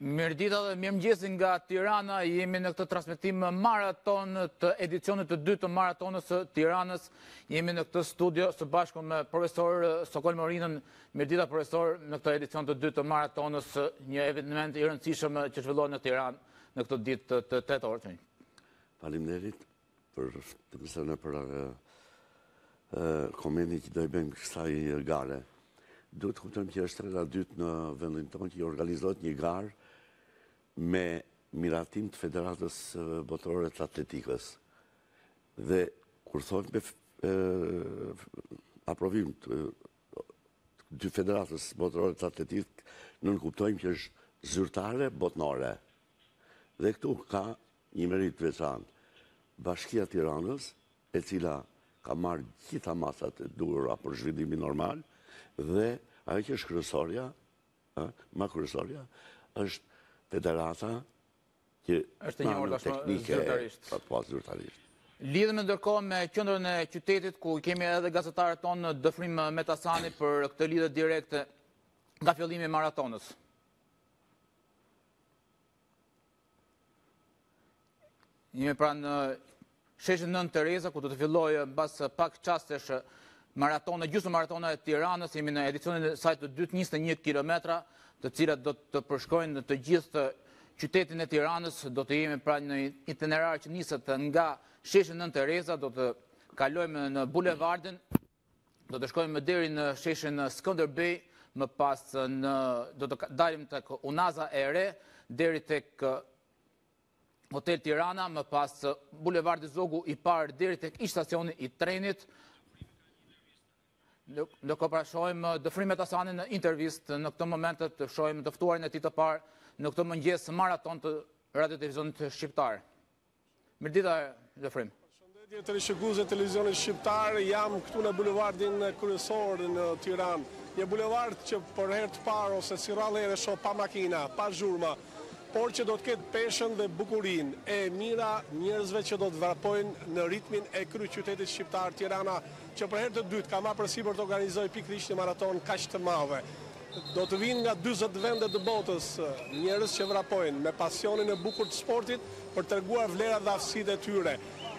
Mirëdita dhe mirëmëngjesi nga Tirana, jemi në këtë transmetim maraton të edicionit të dytë të maratonës së Tiranës. Jemi në këtë studio së bashku me profesor Sokolmorinën. Mirëdita profesor, në këtë edicion të dytë të maratonës, një eveniment i rëndësishëm që zhvillohet në Tiranë në këtë ditë të tetor. Faleminderit për të mësën për komentin që do i bëjmë kësaj gare. Duhet të kuptojmë që është rreth dytë në vendin tonë që organizohet një garë me miratim të Federatës Botërore të Atletikës. Dhe kur thonë me aprovim të dy Federatës Botërore të Atletikës, nënë kuptojmë që është zyrtare botnore. Dhe këtu ka një merit veçantë. Bashkia Tiranës, e cila ka marrë gjitha masat e duhura për zhvillimin normal, dhe ajo që është kryesorja, ma kryesorja, është federata që është një orë teknike zyrtarisht. Lidhemi ndërkohë me qendrën e qytetit, ku kemi edhe gazetarët tonë në dëfrim Metasani për këtë lidhje direkte nga fillimi i maratonës. Jemi pra në sheshin 9 Tereza, ku do të fillojë mbas pak çastesh maratona, gjysmë maratona e Tiranës. Jemi në edicionin e saj të dytë, 21 kilometra, të cilat do të përshkojnë të gjithë qytetin e Tiranës. Do të jemi pra në itinerar që niset nga sheshi 9 Tereza, do të kalojmë në bulevardin, do të shkojmë deri në sheshin Skënderbej, më pas do të dalim tek Unaza e Re, deri tek Hotel Tirana, më pas bulevardi Zogu i parë deri tek stacioni i trenit. Ndërkohë pra shohim dëfrim Metasani në intervistë në këtë moment, të shohim të ftuarin e tij të parë në këtë mëngjes maraton të radio televizionit shqiptar. Mirëdita dëfrim. Përshëndetje teleshikues e televizionit shqiptar, jam këtu në bulevardin kryesor në Tiranë. Një bulevard që për herë të parë ose si rrallë shoh pa makina, pa zhurma, por që do të ketë peshën dhe bukurinë e mira njerëzve që do të vrapojnë në ritmin e kryeqytetit shqiptar Tirana, që për herë të dytë ka marrë përsipër të organizojë pikërisht një maraton kaq të madh. Do të vinë nga 40 vende të botës njerëz që vrapojnë me pasionin e bukur të sportit për treguar vlerat dhe aftësitë e tyre.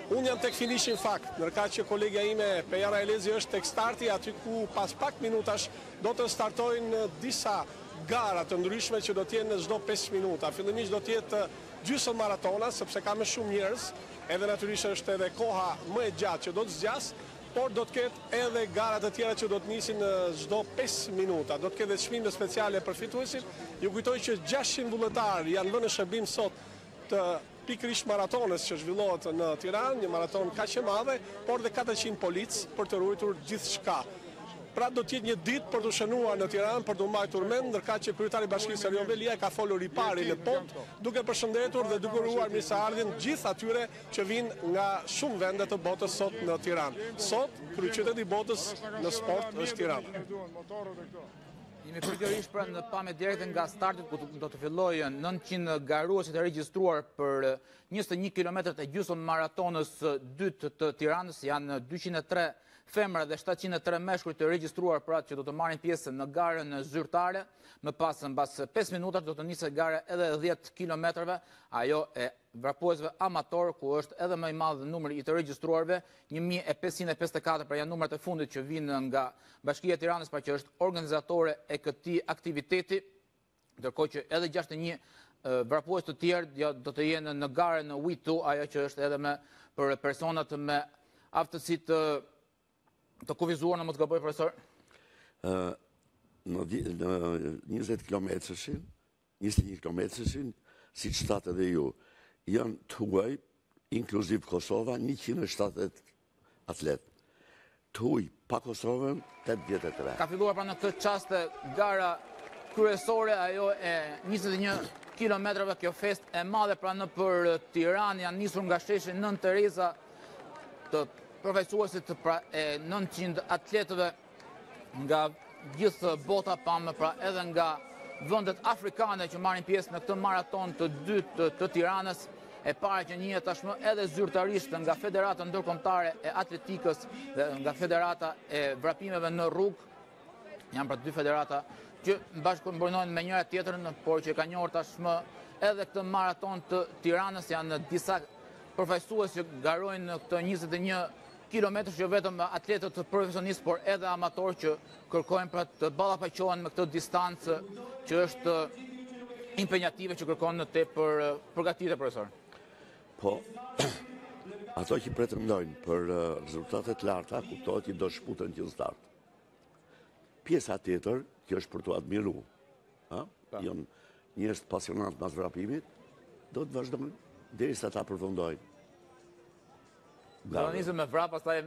Unë jam tek finishin fakt, ndërkaq që kolegja ime Pejana Elezi është tek starti, aty ku pas pak minutash do të startojnë disa gara të ndryshme që do t'jenë në çdo 5 minuta. Fillimisht do t'jetë gjysmë maratona, sepse ka më shumë njerëz, edhe natyrisht është edhe koha më e gjatë që do të zgjas, por do të ketë edhe gara të tjera që do të nisin në çdo 5 minuta. Do të ketë çmime speciale për fituesit. Ju kujtoj që 600 vullnetarë janë lënë në shërbim sot të pikërisht maratonës që zhvillohet në Tiranë, një maraton kaq e madhe, por dhe 400 policë për të ruajtur gjithçka. Pra do t'jetë një ditë për të shënuar në Tiranë, për të mbajtur mend, ndërkaq që kryetari i Bashkisë Erion Velia ka folur i pari në pont, duke përshëndetur dhe duke uruar mirëseardhjen gjithë atyre që vinë nga shumë vende të botës sot në Tiranë. Sot kryeqyteti i botës në sport është Tirana. Jemi pikërisht pra në pamje direkte nga starti, ku do të fillojë 900 garuesit e regjistruar për 21 kilometrat e gjysmë maratonës dytë të Tiranës. Janë 203 femra dhe 703 meshkuj të regjistruar pra që do të marrin pjesë në garën zyrtare. Më pas mbas 5 minutash do të nisë gara edhe 10 kilometrave, ajo e vrapuesve amator, ku është edhe më i madh numri i të regjistruarve, 1554, pra janë numrat e fundit që vinë nga Bashkia e Tiranës, pra që është organizatore e këtij aktiviteti, ndërkohë që edhe 61 vrapues të tjerë do të jenë në garën në Witu, ajo që është edhe për personat me aftësi të kufizuar, në mos gaboj profesor. Në 20 kilometrëshin, 21 kilometrëshin, si që thatë edhe ju, janë të huaj, inkluziv Kosova, 170 atlet. Të huaj pa Kosovën, 83. Ka filluar pra në këtë çast gara kryesore, ajo e 21 kilometrave, kjo fest e madhe pra në për Tiranë, janë nisur nga sheshi 9 Tereza të përfaqësuesit pra e 900 atletëve nga gjithë bota, pamë pra edhe nga vendet afrikane që marrin pjesë në këtë maraton të dytë të Tiranës, e para që njihet tashmë edhe zyrtarisht nga Federata Ndërkombëtare e Atletikës dhe nga Federata e Vrapimeve në Rrugë. Janë pra dy federata që bashkëpunojnë me njëra tjetrën, por që ka njohur tashmë edhe këtë maraton të Tiranës, janë disa përfaqësues që garojnë në këtë 21 kilometrë, jo vetëm atletët profesionistë, por edhe amatorë që kërkojnë për të ballafaqohen me këtë distancë që është impenjative, që kërkon në tepër përgatitje, profesor. Po, ato që pretendojnë për rezultatet larta, kuptohet që do shputen që në start. Pjesa tjetër, që është për të admiru, janë njerëz pasionant mas vrapimit, do të vazhdojnë derisa ta përfundojnë. Do të nisëm me vrap, pastaj e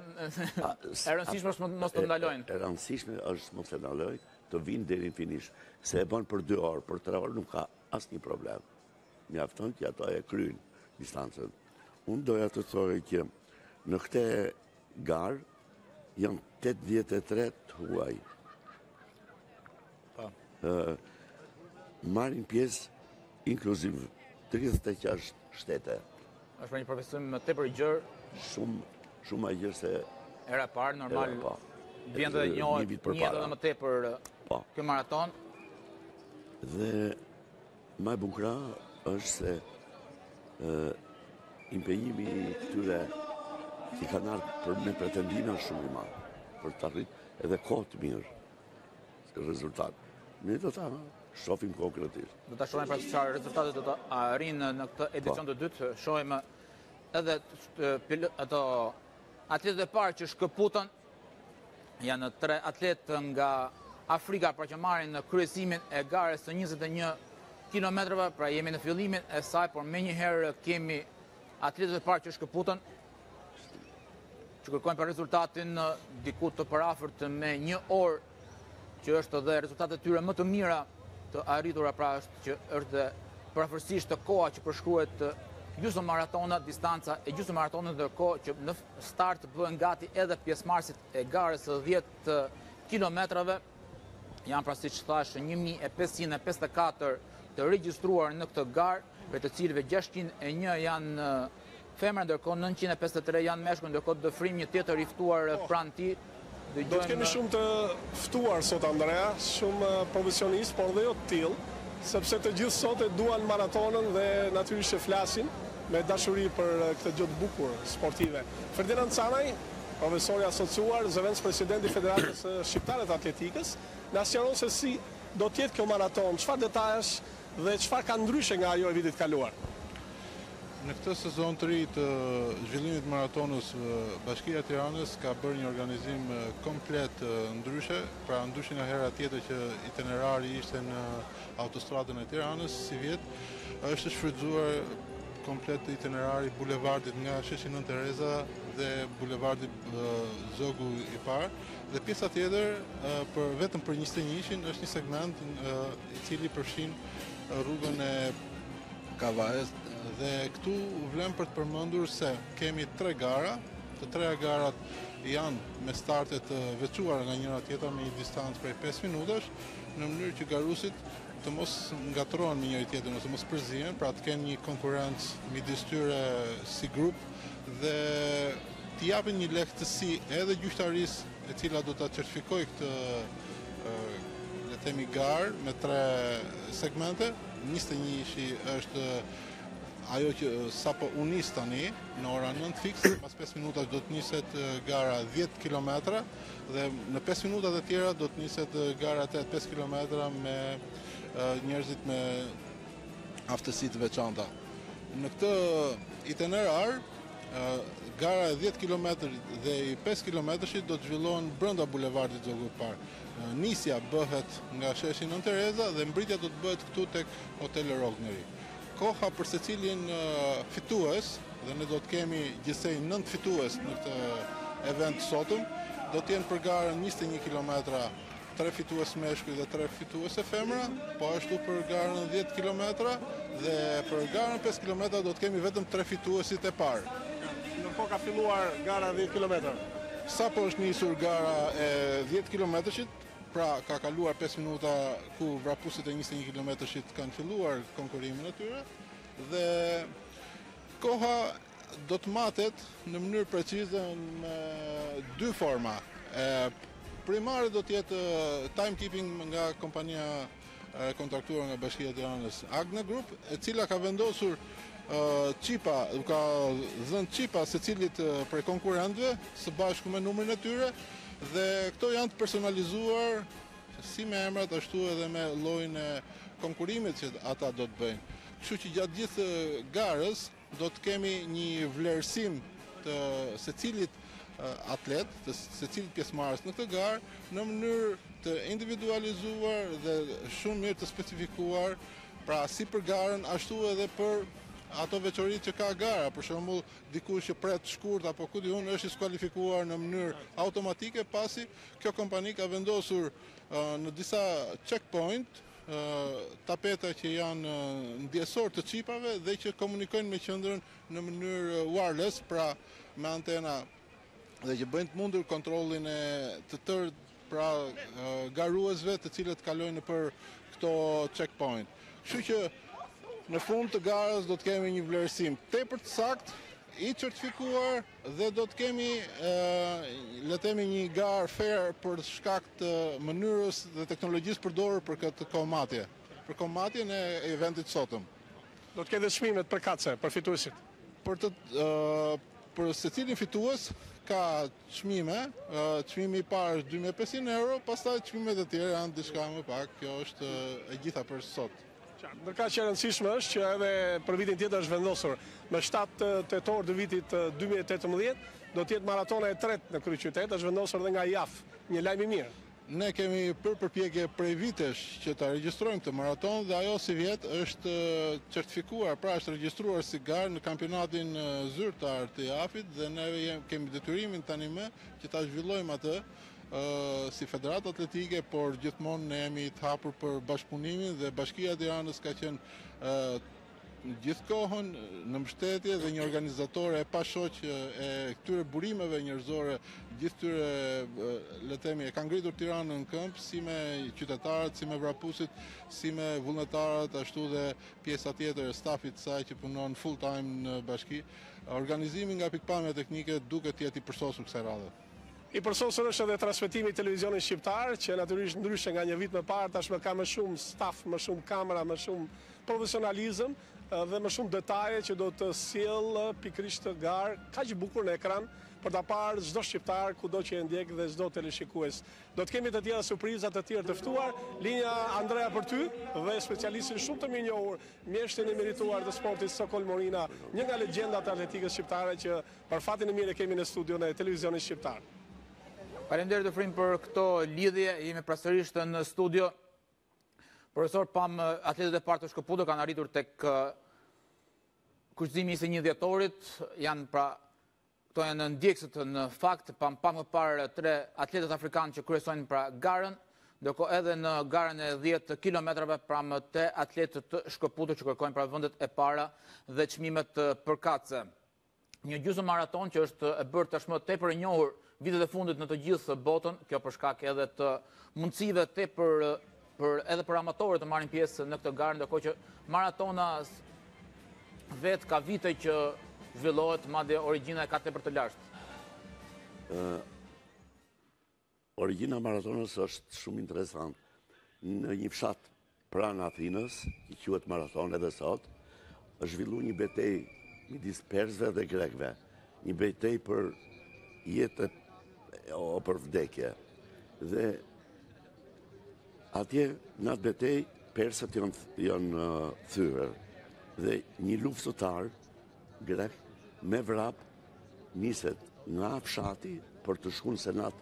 rëndësishme është mos të ndalojnë. E rëndësishme është mos të ndalojnë, të vinë deri në finish. Se e bën për 2 orë, për 3 orë nuk ka asnjë problem. Mjafton që ato e kryjnë distancën. Unë doja të thojë që në këtë garë janë 83 huaj. Marrin pjesë inkluziv 36 shtete. Është për një profesion më tepër i gjerë. Shumë e gjerë se era parë, normal, vjen dhe njohet edhe më tepër kjo maraton. Dhe më e bukur është se impenjimi këtyre që kanë ardhur për me pretendime është shumë i madh, për të arritur edhe kohë të mirë rezultat. Ne do ta shohim konkretisht. Do ta shohim pra çfarë rezultate do të arrijnë në këtë edicion të dytë. Shohim edhe ato atletët e parë që shkëputën, janë 3 atletë nga Afrika, pra që marrin në kryesimin e garës së 21 kilometrave, pra jemi në fillimin e saj, por menjëherë kemi atletët e parë që shkëputën, që kërkojnë për rezultatin diku të parafërt me 1 orë, që është dhe rezultatet tyre më të mira të arritura, pra që është dhe parafërsisht të koha që përshkruhet gjysmë maratona, distanca e gjysmë maratona, ndërkohë që në start bëhen gati edhe pjesëmarrësit e garës së 10 kilometrave. Janë pra siç thash 1554 të regjistruar në këtë garë, për të cilëve 601 janë femra, ndërkohë 953 janë meshkuj, ndërkohë dëfrim një tjetër i ftuar pranë tij. Do të kemi shumë të ftuar sot, Andrea, shumë profesionistë, por dhe jo të tillë, sepse të gjithë sot e duan maratonën dhe natyrisht flasin me dashuri për këtë gjë të bukur sportive. Ferdinand Canaj, profesori asociuar, zëvendës presidenti i Federatës Shqiptare të Atletikës, na sqaron se si do të jetë kjo maraton, çfarë detajesh dhe çfarë ka ndryshe nga ajo e vitit kaluar. Në këtë sezon të ri të zhvillimit maratonës, Bashkia e Tiranës ka bërë një organizim komplet ndryshe, pra ndryshe nga hera tjetër që itinerari ishte në autostradën e Tiranës si vjet, është shfrytzuar komplet itinerari bulevardit nga sheshi Nën Tereza dhe bulevardi Zogu i parë, dhe pjesa tjetër vetëm për 21-shin është një segment i cili përfshin rrugën e Kavajës, dhe këtu vlem për të përmendur se kemi 3 gara, të 3 garat janë me starte të veçuara nga njëra tjetra me një distancë prej 5 minutash, në mënyrë që garusit të mos ngatrohen me njëri tjetrin ose mos përzihen, pra të kenë një konkurrencë midis tyre si grup dhe të japin një lehtësi edhe gjyqtarisë e cila do ta certifikojë këtë le të themi garë me 3 segmente. 21-shi është ajo që sapo u nis tani në ora 9 fiks, pas 5 minutash do të niset gara 10 kilometra dhe në 5 minutat e tjera do të niset gara 5 kilometra me njerëzit me aftësi të veçanta. Në këtë itinerar, gara e 10 km dhe i 5 km do të zhvillohen brenda bulevardit Zogu i parë. Nisja bëhet nga sheshi Nën Tereza dhe mbritja do të bëhet këtu tek hoteli Rogneri. Koha për secilin fitues, dhe ne do të kemi gjithsej 9 fitues në këtë event sotëm, do të jenë për garën 21 km, 3 fitues meshkuj dhe 3 fituese femra, po ashtu për garën 10 km dhe për garën 5 km do të kemi vetëm 3 fituesit e parë. Ndërkohë ka filluar gara 10 km. Sapo është nisur gara e 10 km-shit, pra ka kaluar 5 minuta ku vrapusit e 21 km-shit kanë filluar konkurimin e tyre dhe koha do të matet në mënyrë precize në 2 forma. primare do të jetë timekeeping nga kompania kontraktuar nga Bashkia e Tiranës Agna Group, e cila ka vendosur qipa, ka dhënë qipa secilit prej konkurrentëve së bashku me numrin e tyre, dhe këto janë të personalizuar si me emrat ashtu edhe me llojin e konkurimit që ata do të bëjnë. Kështu që gjatë gjithë garës do të kemi një vlerësim të secilit atlet, të secilit pjesëmarrës në këtë garë, në mënyrë të individualizuar dhe shumë mirë të specifikuar, pra si për garën ashtu edhe për ato veçoritë që ka gara. Për shembull, dikush që pret shkurt apo ku diun është i skualifikuar në mënyrë automatike, pasi kjo kompani ka vendosur në disa checkpoint tapeta që janë ndjesor të çipave dhe që komunikojnë me qendrën në mënyrë wireless, pra me antena, dhe që bëjnë të mundur kontrollin e të tërë pra garuesve të cilët kalojnë për këto checkpoint. Kështu që në fund të garës do të kemi një vlerësim tepër të saktë, i certifikuar, dhe do të kemi le të themi një garë fair për shkak të mënyrës dhe teknologjisë përdorur për këtë komatje, për komatjen e eventit sotëm. Do të ketë çmimet përkatëse për fituesit. Për secilin fitues ka çmime, çmimi i parë është 2500 euro, pastaj çmimet e tjera janë diçka më pak, kjo është e gjitha për sot. Ndërka që e rëndësishme është që edhe për vitin tjetër është vendosur me 7 tetor të vitit 2018 do të jetë maratona e tretë në kryeqytet, është vendosur edhe nga JAF, një lajm i mirë. Ne kemi përpjekje prej vitesh që ta regjistrojmë këtë maraton dhe ajo si vjet është certifikuar, pra është regjistruar si garë në kampionatin zyrtar të JAF-it dhe ne kemi detyrimin tani që ta zhvillojmë atë si federatë atletike, por gjithmonë ne jemi të hapur për bashkëpunimin dhe Bashkia e Tiranës ka qenë gjithkohën në mbështetje dhe një organizatore e pashoq e këtyre burimeve njerëzore, gjithë këtyre le të themi e ka ngritur Tiranën në këmbë, si me qytetarët, si me vrapusit, si me vullnetarët, ashtu dhe pjesa tjetër e stafit saj që punon full time në bashki. Organizimi nga pikpamja teknike duket të jetë i përsosur kësaj radhe. I përsosur është edhe transmetimi i televizionit shqiptar, që natyrisht ndryshe nga një vit më parë, tashmë ka më shumë staf, më shumë kamera, më shumë profesionalizëm dhe më shumë detaje që do të sjell pikërisht garë kaq bukur në ekran për ta parë çdo shqiptar kudo që e ndjek dhe çdo teleshikues. Do të kemi të tjera surpriza të tjerë të ftuar, linja Andrea për ty dhe specialistin shumë të mirënjohur, mjeshtin e merituar të sportit Sokol Morina, një nga legjendat e atletikës shqiptare që për fatin e mirë kemi në studion e televizionit shqiptar. Faleminderit Frim për këto lidhje, jemi prapësisht në studio. Profesor, pam atletët e parë të Shkëputër kanë arritur tek kushëzimi i 21 dhjetorit, janë pra këto janë ndjekësët në fakt, pam më parë 3 atletët afrikanë që kryesojnë pra garën, ndërkohë edhe në garën e 10 kilometrave pra më 8 atletët të Shkëputër që kërkojnë pra vendet e para dhe çmimet përkatëse. Një gjysmë maraton që është e bërë tashmë tepër e njohur vitet e fundit në të gjithë botën, kjo për shkak edhe të mundësive tepër edhe për amatorët të marrin pjesë në këtë garë, ndërkohë që maratona vetë ka vite që zhvillohet, madje origjina e ka tepër të lashtë. Origjina maratonës është shumë interesant. Në një fshat pranë Athinës, i quhet Maraton edhe sot, është zhvilluar një betejë midis persëve dhe grekëve, një betejë për jetë o për vdekje. Dhe atje në atë betejë persët janë thyer dhe një luftëtar grek me vrap niset nga fshati për të shkuar në senat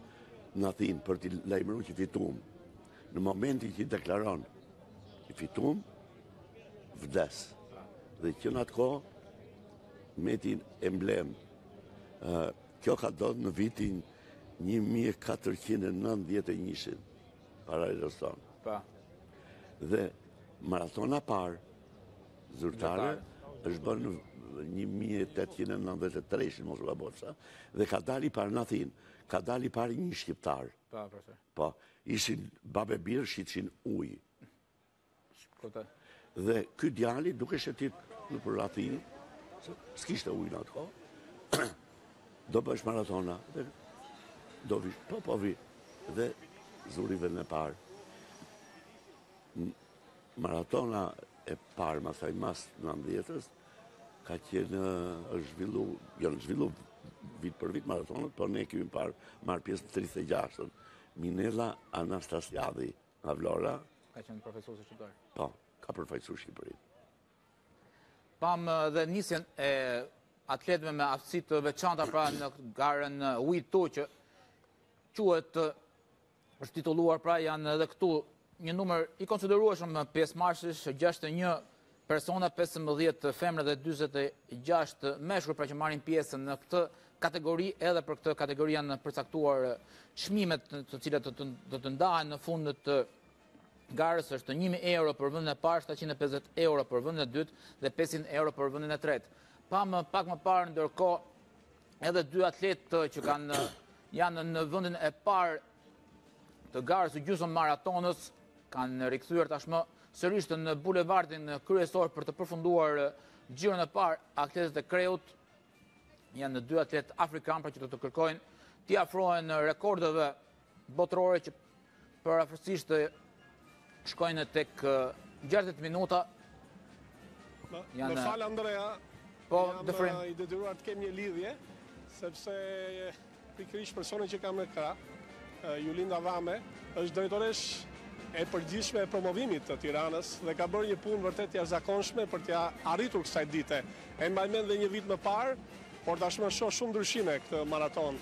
në Athinë për të lajmëruar që fitum. Në momentin që i deklaron që fitum, vdes. Dhe që në atë kohë meti emblem. Kjo ka ndodhur në vitin 1491 para Eroston. Dhe maratona parë zyrtare është bërë në 1893, mos u gaboj, dhe ka dalë parë në Athinë, ka dalë parë një shqiptar. Po, ishin babe birë, shitshin ujë. Dhe ky djali duke shetit nëpër Athinë, s'kishte ujë në atë kohë, do bësh maratona, do vi, po vi. dhe zurive në parë. Maratona e parë, masaj mas 90-ës, ka qenë, janë zhvillu vit për vit maratonët, por ne kemi marrë pjesë në 36-ën. Minella Anastasiadi, nga Vlora. Ka qenë profesor së Shqipëri. Po, ka përfaqësuar Shqipërinë. Pam dhe nisjen e atletëve me aftësi të veçanta pra në garën Uitu që quhet është titulluar pra janë edhe këtu një numër i konsiderueshëm pjesëmarrësh 61 persona, 15 femra dhe 46 meshkuj pra që marrin pjesë në këtë kategori, edhe për këtë kategori janë përcaktuar çmimet të cilat do të ndahen në fund të garës, është 1.000 euro për vendin e parë, 750 euro për vendin e dytë dhe 500 euro për vendin e tretë. Pam pak më parë ndërkohë edhe dy atletë që janë në vendin e parë të garës së gjysmë maratonës kanë rikthyer tashmë sërish në bulevardin kryesor për të përfunduar xhiron e parë. Atletët e Kreut janë dy atletë afrikanë pra që do të kërkojnë t'i afrohen rekordeve botërore që parafërsisht shkojnë tek 60 minuta. Më falë Andrea, jam i detyruar të kem një lidhje, sepse pikërisht personi që kam në krah, Julinda Vame, është drejtoresh e përgjithshme e promovimit të Tiranës dhe ka bërë një punë vërtet jashtëzakonshme për t'ia arritur kësaj dite. E mbaj mend dhe një vit më parë, por tashmë shoh shumë ndryshime këtë maraton.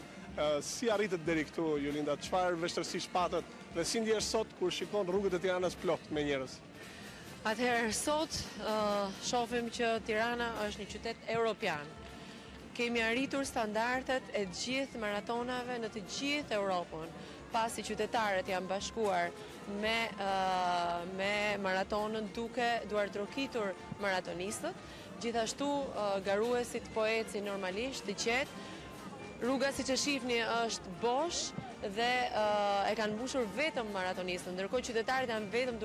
Si arritët deri këtu, Julinda, çfarë vështirësi patët dhe si ndjesh sot kur shikon rrugët e Tiranës plot me njerëz? Atëherë, sot shohim që Tirana është një qytet europian. Kemi arritur standardet e gjithë maratonave në të gjithë Europën, pasi qytetarët janë bashkuar me maratonën duke duartrokitur maratonistët, gjithashtu garuesit po ecin normalisht të qetë. Rruga siç e shihni është bosh dhe e kanë mbushur vetëm maratonistët, ndërkohë qytetarët janë vetëm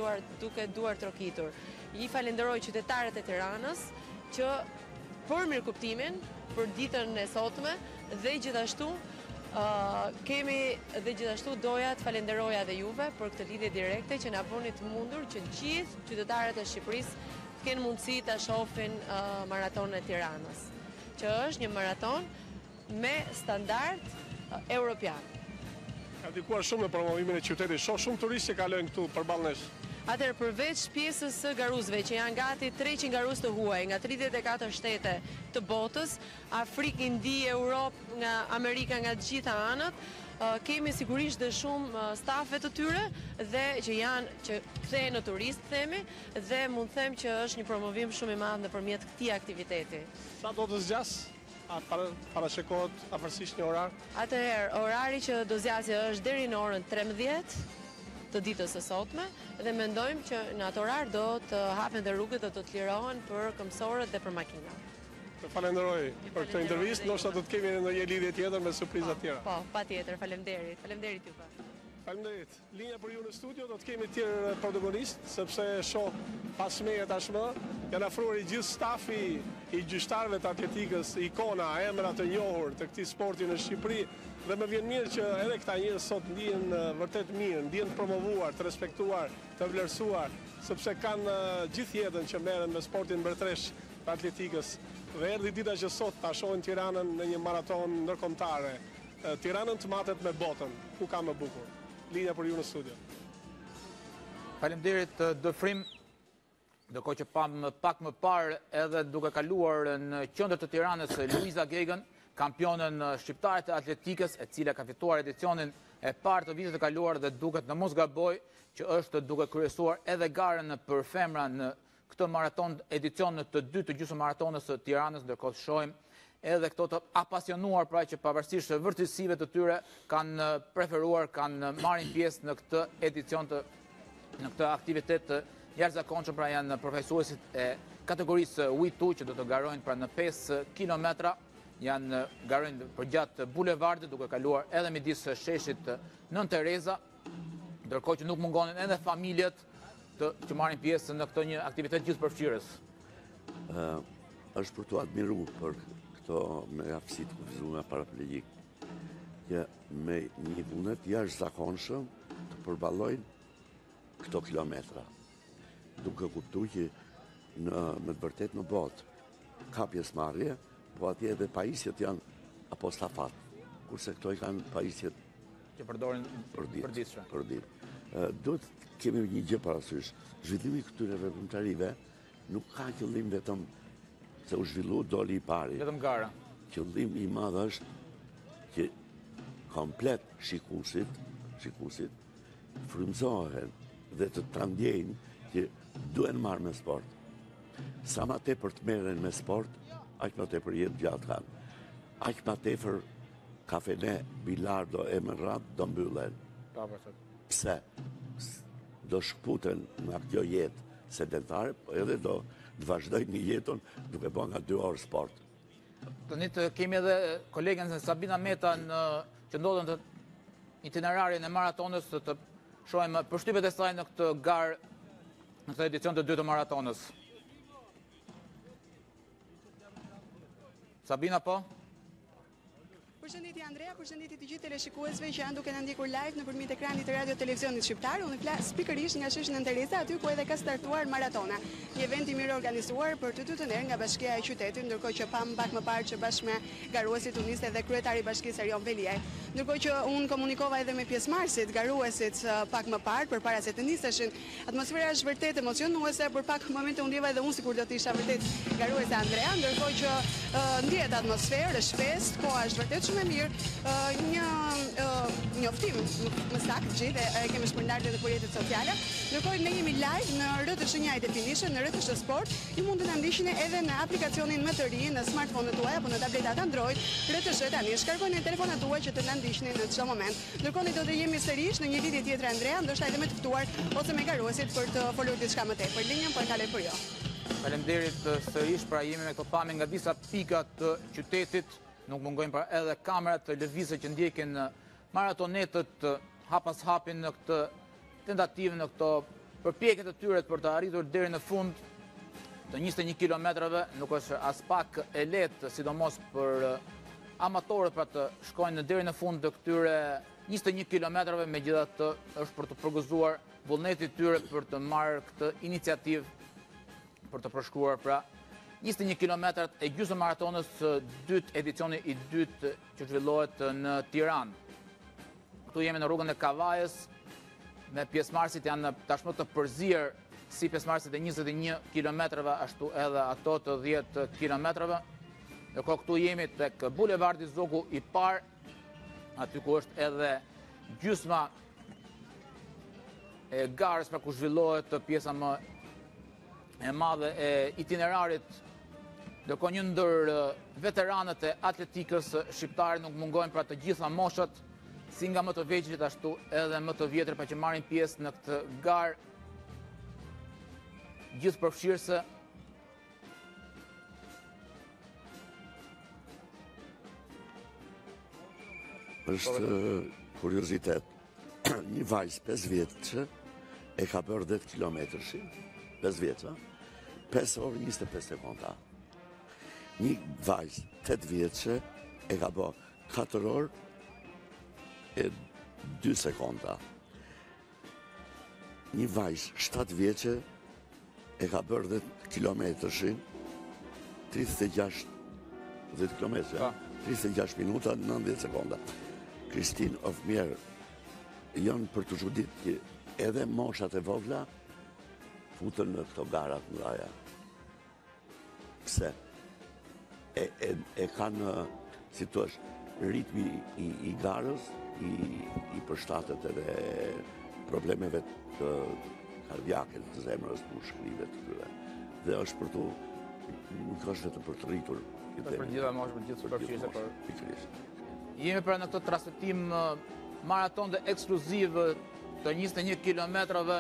duke duartrokitur. I falenderoj qytetarët e Tiranës që për mirëkuptimin, për ditën e sotme dhe gjithashtu doja të falenderoja dhe juve për këtë lidhje direkte që na bëni të mundur që gjithë qytetarët e Shqipërisë të kenë mundësi ta shohin maratonën e Tiranës, që është një maraton me standard europian. Ka ndikuar shumë në promovimin e qytetit, shoh shumë turistë që kalojnë këtu përballë nesh. Atëherë, përveç pjesës së garuzëve, që janë gati 300 garuzë të huaj nga 34 shtete të botës, Afrikë, Indi, Europë, nga Amerika, nga të gjitha anët, kemi sigurisht dhe shumë stafe të tyre dhe që kthehen në turistë, themi, dhe mund them që është një promovim shumë i madh nëpërmjet këtij aktiviteti. Sa do të zgjas? Parashikohet afërsisht një orar? Atëherë, orari që do zgjasë është deri në orën 13 të ditës së sotme dhe mendojmë që në atë orar do të hapen dhe rrugët dhe do të lirohen për këmbësorët dhe për makinat. Të falenderoj për këtë intervistë, ndoshta do të kemi ndonjë lidhje tjetër me surpriza të tjera. Po, patjetër, faleminderit. Faleminderit juve. Faleminderit. Linja për ju në studio do të kemi tjerë protagonistë, sepse shoh pas meje tashmë janë afruar i gjithë stafi i gjyqtarëve të atletikës, ikona, emra të njohur të këtij sporti në Shqipëri. Dhe më vjen mirë që edhe këta njerëz sot ndihen vërtet mirë, ndihen të promovuar, të respektuar, të vlerësuar, sepse kanë gjithë jetën që merren me sportin mbretëresh të atletikës. Dhe erdhi dita që sot ta shohin Tiranën në një maraton ndërkombëtare. Tiranën të matet me botën, ku ka më bukur. Linja për ju në studio. Faleminderit Dëfrim, ndërkohë që pak më parë edhe duke kaluar në qendër të Tiranës Luiza Gegën, kampionën shqiptare të atletikës, e cila ka fituar edicionin e parë të vitit të kaluar dhe duket në mos gaboj që është duke kryesuar edhe garën për femra në këtë maraton edicion të dytë të gjysmë maratonës së Tiranës, ndërkohë shohim edhe këto të apasionuar pra që pavarësisht vërtetësive të tyre kanë preferuar, kanë marrin pjesë në këtë edicion në këtë aktivitet jashtëzakonshëm, pra janë përfaqësuesit e kategorisë Uitu që do të garojnë pra në 5 kilometra. Janë garojnë përgjatë bulevardit duke kaluar edhe midis sheshit Nën Tereza, ndërkohë që nuk mungonin edhe familjet që marrin pjesë në këtë një aktivitet gjithëpërfshirës. Është për të admiru për këto me aftësi të kufizuar paraplegjik. që me një vullnet jashtëzakonshëm të përballojnë këto kilometra. Duke kuptuar që në të vërtetë në botë ka pjesëmarrje, po atje edhe pajisjet janë apo stafat, kurse këto i kanë pajisjet që përdorin për ditë. Duhet kemi një gjë parasysh. Zhvillimi i këtyre veprimtarive nuk ka qëllim vetëm se u zhvillu doli i pari. Vetëm gara. Qëllim i madh është që komplet shikuesit frymëzohen dhe të ndjejnë që duhen marrë me sport. Sa ma tepër të merren me sport, aq ma tepër jetë gjatë kanë. Aq ma tepër kafene, bilardo e më radhë do mbyllen. Pse? Do shkputen nga kjo jetë sedentare, po edhe do të vazhdojnë një jetën duke bërë nga 2 orë sport. Të kemi edhe kolegen Sabina Meta që ndodhen të itinerarjen e maratonës të shohim përshtypjet e saj në këtë garë, në këtë edicion të 2 të maratonës. Sabina, po? Përshëndetje Andrea, përshëndetje të gjithë teleshikuesve që janë duke na ndjekur live nëpërmjet ekranit të radio televizionit shqiptar. Unë flas pikërisht nga sheshi Nën Teresa, aty ku edhe ka startuar Maratona. Një event i mirë organizuar për të dy nga Bashkia e Qytetit, ndërkohë që pam pak më parë që bashkë me garuesit u nis edhe kryetari i Bashkisë Erion Veliaj. Ndërkohë që unë komunikova edhe me pjesëmarrësit, garuesit pak më parë përpara se të niseshin. Atmosfera është vërtet emocionuese, për pak momente u ndjeva edhe unë sikur do të isha vërtet garuese Andrea, ndërkohë që ndjehet atmosferë, është festë, koha është vërtet shumë e mirë, një njoftim më saktë gjithë e kemi shpërndarë edhe për rrjetet sociale. Ndërkohë ne jemi live në RTS1 Definition, në RTS Sport, ju mund të na ndiqni edhe në aplikacionin më të ri në smartphone-et tuaja apo në tabletat Android. RTS tani shkarkoni në telefonat tuaj që të na ndiqni në çdo moment. Ndërkohë ne do të jemi sërish në një lidhje tjetër Andrea, ndoshta edhe me të ftuar ose me garuesit për të folur diçka më tepër. Linjën po e kaloj për ju. Faleminderit sërish, pra jemi me këto pamje nga disa pika të qytetit. Nuk mungojnë pra edhe kamerat të lëvizje që ndjekin maratonetët hap pas hapin në këtë tentativë, në këto përpjekje të tyre për të arritur deri në fund të 21 kilometrave. Nuk është as pak e lehtë, sidomos për amatorët pra të shkojnë deri në fund të këtyre 21 kilometrave, megjithatë është për të përgëzuar vullnetin e tyre për të marrë këtë iniciativë për të përshkruar pra 21 kilometrat e gjysmë maratonës edicioni i dytë që zhvillohet në Tiranë. Këtu jemi në rrugën e Kavajës, me pjesëmarrësit janë tashmë të përzierë si pjesëmarrësit e 21 kilometrave, ashtu edhe ato të 10 kilometrave. Ndërkohë këtu jemi tek bulevardi Zogu i parë, aty ku është edhe gjysma e garës pra ku zhvillohet pjesa më e madhe e itinerarit. Ndërkohë një ndër veteranët e atletikës shqiptare nuk mungojnë pra të gjitha moshat, si nga më të vegjëlit ashtu edhe më të vjetër pa që marrin pjesë në këtë garë gjithë përfshirëse. Është kuriozitet. Një vajzë 5 vjeçë e ka bërë 10 kilometrëshi, 5 vjeçë, 5 orë 25 sekonda. Një vajzë 8 vjeçë e ka bërë 4 orë e 2 sekonda. Një vajzë 7 vjeçë e ka bërë 10 kilometrëshin 36 minuta 90 sekonda. Kristin Ofmjer janë për të çudit që edhe moshat e vogla futën në këto garat mëdha. Pse? E kanë, si thua, ritmi i garës, i përshtatet edhe problemeve të kardiake, të zemrës, të shkrive të tyre. Dhe është për të, nuk është vetëm për të rritur. Për gjitha moshë, për gjithë superfishe. Jemi pra në këtë transmetim maraton dhe ekskluziv të 21 kilometrave.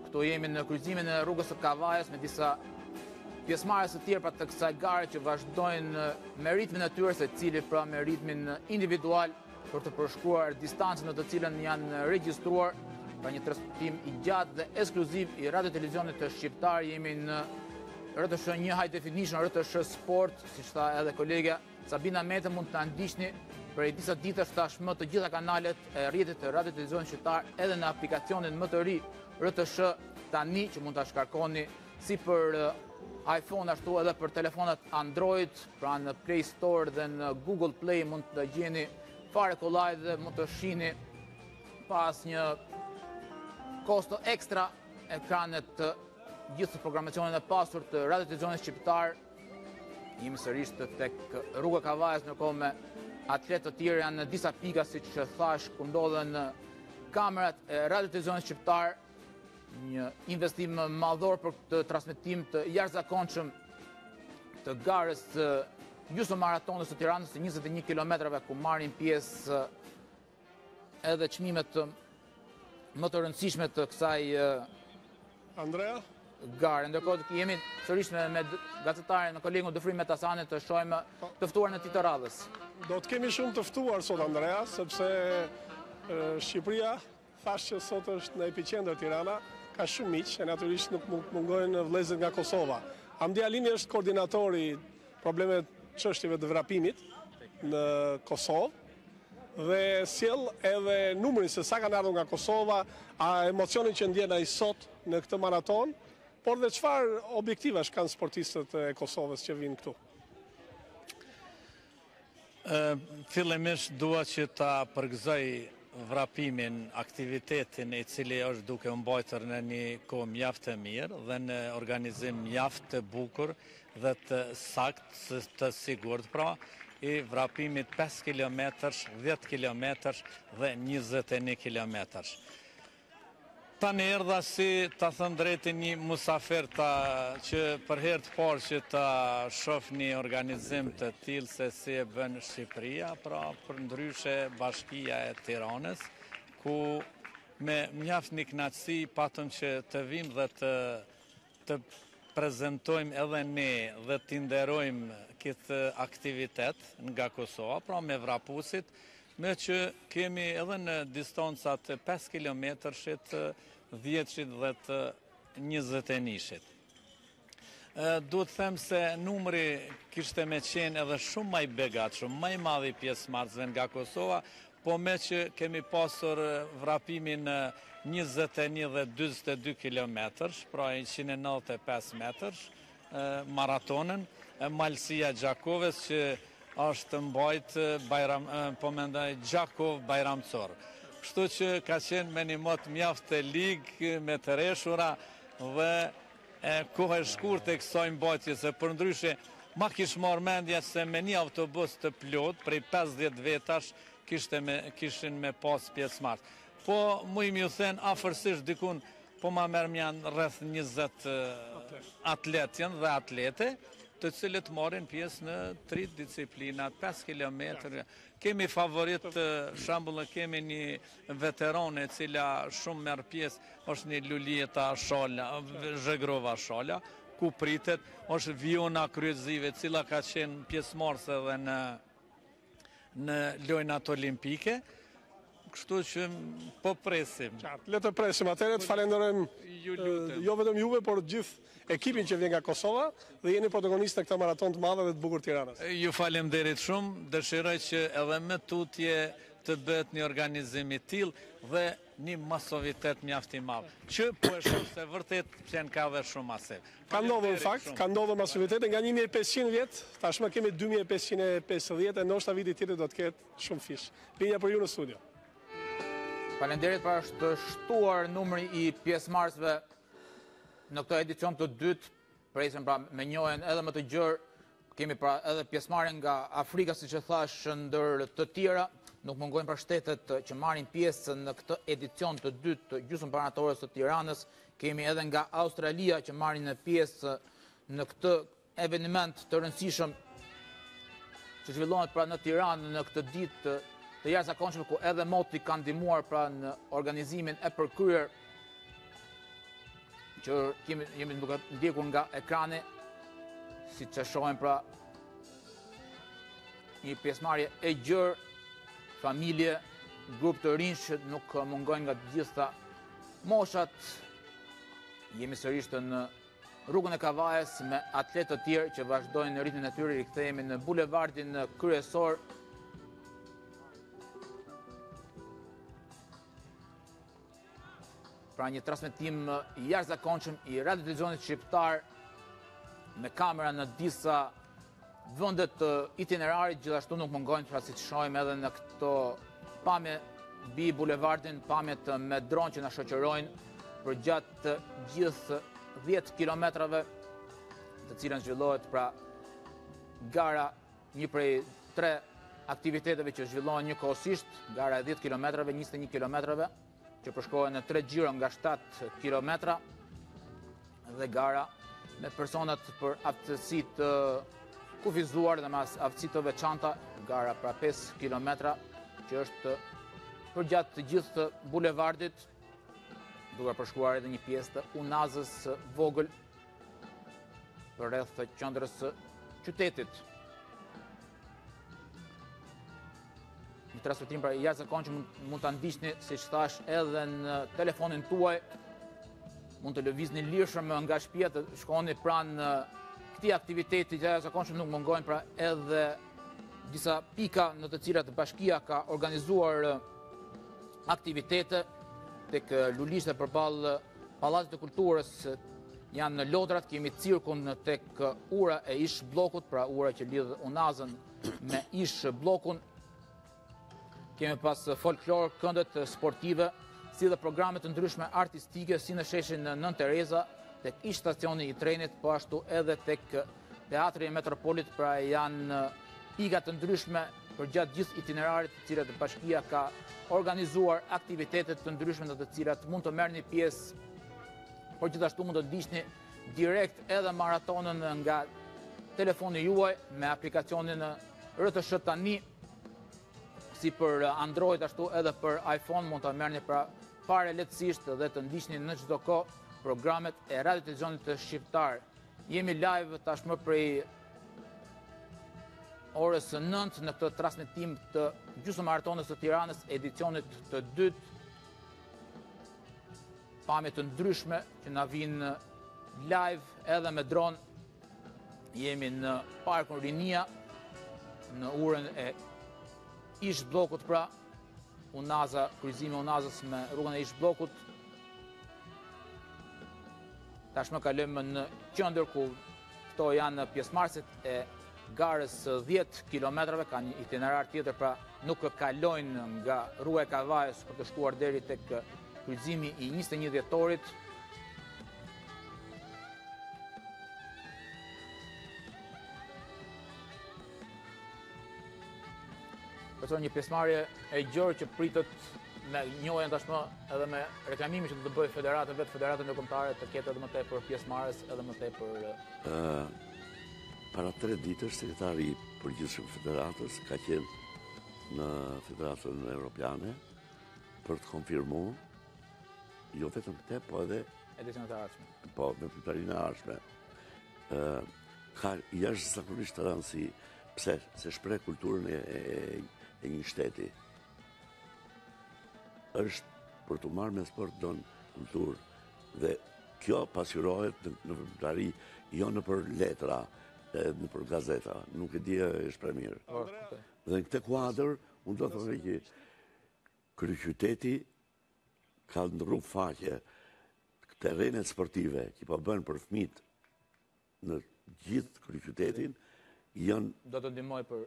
Këtu jemi në kryqëzimin e rrugës së Kavajës me disa pjesëmarrës të tjerë pra të kësaj gare që vazhdojnë me ritmin e tyre, secili pra me ritmin individual për të përshkruar distancën në të cilën janë regjistruar. Pra një transmetim i gjatë dhe ekskluziv i radio televizionit të shqiptar. Jemi në RTS1 High Definition, RTS Sport, siç tha edhe kolegja Sabina Mete mund të ndiqni për disa ditësh tashmë të gjitha kanalet e rrjetit të radio televizionit shqiptar edhe në aplikacionin më të ri RTS tani që mund ta shkarkoni si për iPhone ashtu edhe për telefonat Android, pra në Play Store dhe në Google Play mund të gjeni fare kollaj dhe mund të shihni pas një kosto ekstra ekranet të gjithë programacionin e pasur të radio televizionit shqiptar. Jemi sërish tek rruga Kavajës, ndërkohë me atletë të tjerë janë në disa pika, siç thash, ku ndodhen kamerat e radio televizionit shqiptar, një investim madhor për këtë transmetim të jashtëzakonshëm të garës gjysmë maratonës të Tiranës të 21 kilometrave, ku marrin pjesë edhe çmimet më të rëndësishme të kësaj Andrea? Gare. Ndërkohë jemi sërish me gazetaren, me kolegun Dëfrim Metasanit të shohim të ftuar në ti të radhës. Do të kemi shumë të ftuar sot, Andrea, sepse Shqipëria thash që sot është në epicentër Tirana, ka shumë miq, e natyrisht nuk mungojnë vëllezërit nga Kosova. Hamdi Alini është koordinatori problemeve çështjeve të vrapimit në Kosovë dhe sjell edhe numrin se sa kanë ardhur nga Kosova, a emocionin që ndjen ai sot në këtë maraton, por dhe çfarë objektivash kanë sportistët e Kosovës që vinë këtu? Fillimisht dua që ta përgëzoj vrapimin, aktivitetin i cili është duke u mbajtur në një kohë mjaft të mirë dhe në organizim mjaft të bukur dhe të saktë, të sigurt, pra, i vrapimit 5 km, 10 km dhe 21 km. Tani erdha si, ta thënë drejtë, një musafir që për herë të parë që ta shoh një organizim të tillë se si e bën Shqipëria, pra për ndryshe Bashkia e Tiranes, ku me mjaft një kënaqësi patëm që të vim dhe të prezentojmë edhe ne dhe të nderojmë këtë aktivitet nga Kosova, pra me vrapusit, me që kemi edhe në distancat 5 kilometrshit, 10-shit dhe të 21-shit. Duhet të them se numri kishte me qenë edhe shumë maj begat, shumë maj madhi pjesëmarrësve nga Kosova, po me që kemi pasur vrapimin 21 dhe 22 kilometrsh, pra 195 metrsh, maratonën, Malësia Gjakovës që është mbajt Gjakov Bajramcor. Kështu që ka qenë me një mot mjaft të ligë, me të reshura dhe kohë e shkurt e kësaj mbajtje, se për ndryshe ma kish marrë mendja se me një autobus të plot, prej 50 vetash, kishin me pas pjesëmarrës. Po mu i mju thënë afërsisht dikun, po ma merë mjanë rreth 20 atletjen dhe atlete, të cilët marrin pjesë në 3 disciplinat, 5 km. Kemi favorit, shambullë, kemi një veterane cila shumë merë pjesë, është një Lulieta Shala, Zhegrova Shala, ku pritet, është Viona Kryezive, cila ka qenë pjesëmarrëse edhe në lojnat olimpike. Kështu që po presim. Le të presim, atëherë të falenderojmë jo vetëm juve, por gjithë ekipin që vjen nga Kosova dhe jeni protagonistë në këtë maraton të madhe dhe të bukur Tiranës. Ju falenderit shumë, dëshiroj që edhe me tutje të bëhet një organizim i tillë dhe një masovitet mjaft i madh. Që po e shoh se vërtet që ka dhe shumë masiv. Ka ndodhur në fakt, ka ndodhur masovitete nga 1500 vjet, tashmë kemi 2550 e ndoshta viti tjetër do të ketë shumë fish. Pinja për ju në studio. Faleminderit për është shtuar numri i pjesëmarrësve në këtë edicion të dytë, presim pra me njohjen edhe më të gjerë, kemi pra edhe pjesëmarrje nga Afrika, siç e thash, ndër të tjera, nuk mungojnë pra shtetet që marrin pjesë në këtë edicion të dytë të gjysmëbaratorës së Tiranës, kemi edhe nga Australia që marrin pjesë në këtë eveniment të rëndësishëm që zhvillohet pra në Tiranë në këtë ditë të jashtëzakonshme, ku edhe moti kanë ndihmuar pra në organizimin e përkryer, që jemi duke ndjekur nga ekrani, siç e shohim pra një pjesëmarrje e gjerë, familje, grup të rinj që nuk mungojnë nga të gjitha moshat. Jemi sërish në rrugën e Kavajës me atletë të tjerë që vazhdojnë në ritmin e tyre. Rikthehemi në bulevardin kryesor. Pra një transmetim i jashtëzakonshëm i radio televizionit shqiptar me kamera në disa vende të itinerarit, gjithashtu nuk mungojnë, pra siç shohim edhe në këto pamje mbi bulevardin, pamjet me dron që na shoqërojnë për gjatë gjithë 10 kilometrave të cilën zhvillohet pra gara, një prej 3 aktiviteteve që zhvillohen njëkohësisht, gara e 10 kilometrave, 21 kilometrave, që përshkohen në 3 gjiro nga 7 kilometra, dhe gara me personat për aftësi të kufizuar dhe mas aftësi të veçanta, gara pra 5 kilometra, që është përgjatë të gjithë bulevardit, duke përshkruar edhe një pjesë të unazës vogël rreth qendrës së qytetit. Një transmetim pra jashtëzakonshëm mund ta ndiqni, siç thash, edhe në telefonin tuaj. Mund të lëvizni lirshëm nga shtëpia të shkoni pranë këtij aktiviteti që jashtëzakonshëm, nuk mungojnë pra edhe disa pika në të cilat bashkia ka organizuar aktivitete. Tek Lulishte përballë Pallatit të Kulturës janë në Lodrat, kemi cirkun tek ura e ish bllokut, pra ura që lidh unazën me ish bllokun. Kemi pas folklor, këndet sportive, si dhe programe të ndryshme artistike, si në sheshin Nën Tereza, tek ish stacioni i trenit, po ashtu edhe tek Teatri i Metropolit, pra janë pika të ndryshme për gjatë gjithë itinerarit të cilat bashkia ka organizuar aktivitetet të ndryshme në të cilat mund të merrni pjesë, por gjithashtu mund të ndiqni direkt edhe maratonën nga telefoni juaj me aplikacionin RTS tani, si për Android ashtu edhe për iPhone, mund të merrni pra fare lehtësisht dhe të ndiqni në çdo kohë programet e radio televizionit shqiptar. Jemi live tashmë prej orës 9 në këtë transmetim të gjysmëmaratonës së Tiranës, edicionit të dytë. Pamje të ndryshme që na vinë live edhe me dron. Jemi në Parkun Rinia, në urën e ish bllokut, pra unaza, kryqëzimi i unazës me rrugën e ish bllokut. Tashmë kalojmë në qendër ku këto janë pjesëmarrësit e garës 10 kilometrave, ka një itinerar tjetër, pra nuk kalojnë nga rruga e Kavajës për të shkuar deri tek kryqëzimi i 21 dhjetorit. Përso një pjesëmarrje e gjerë që pritet me njohjen tashmë edhe me reklamimin që do të bëjë federata ndërkombëtare, të ketë edhe më tepër pjesëmarrës, edhe më tepër. Para 3 ditësh, sekretari i përgjithshëm federatës ka qenë në Federatën Evropiane për të konfirmuar, jo vetëm këtë, po edhe edicionet e ardhshme. Po, me pritarinë e ardhshme. Ka jashtëzakonisht të rëndësi, pse? Se shpreh kulturën e një shteti. Është për të marrë me sport don kulturë, dhe kjo pasqyrohet në pritari, jo në për letra, në për gazeta, nuk e di e shpreh mirë. Dhe në këtë kuadër, unë do të thënë që kryeqyteti ka ndërruar faqe terrenet sportive që po bën për fëmijët në gjithë kryeqytetin, janë do të ndihmoj për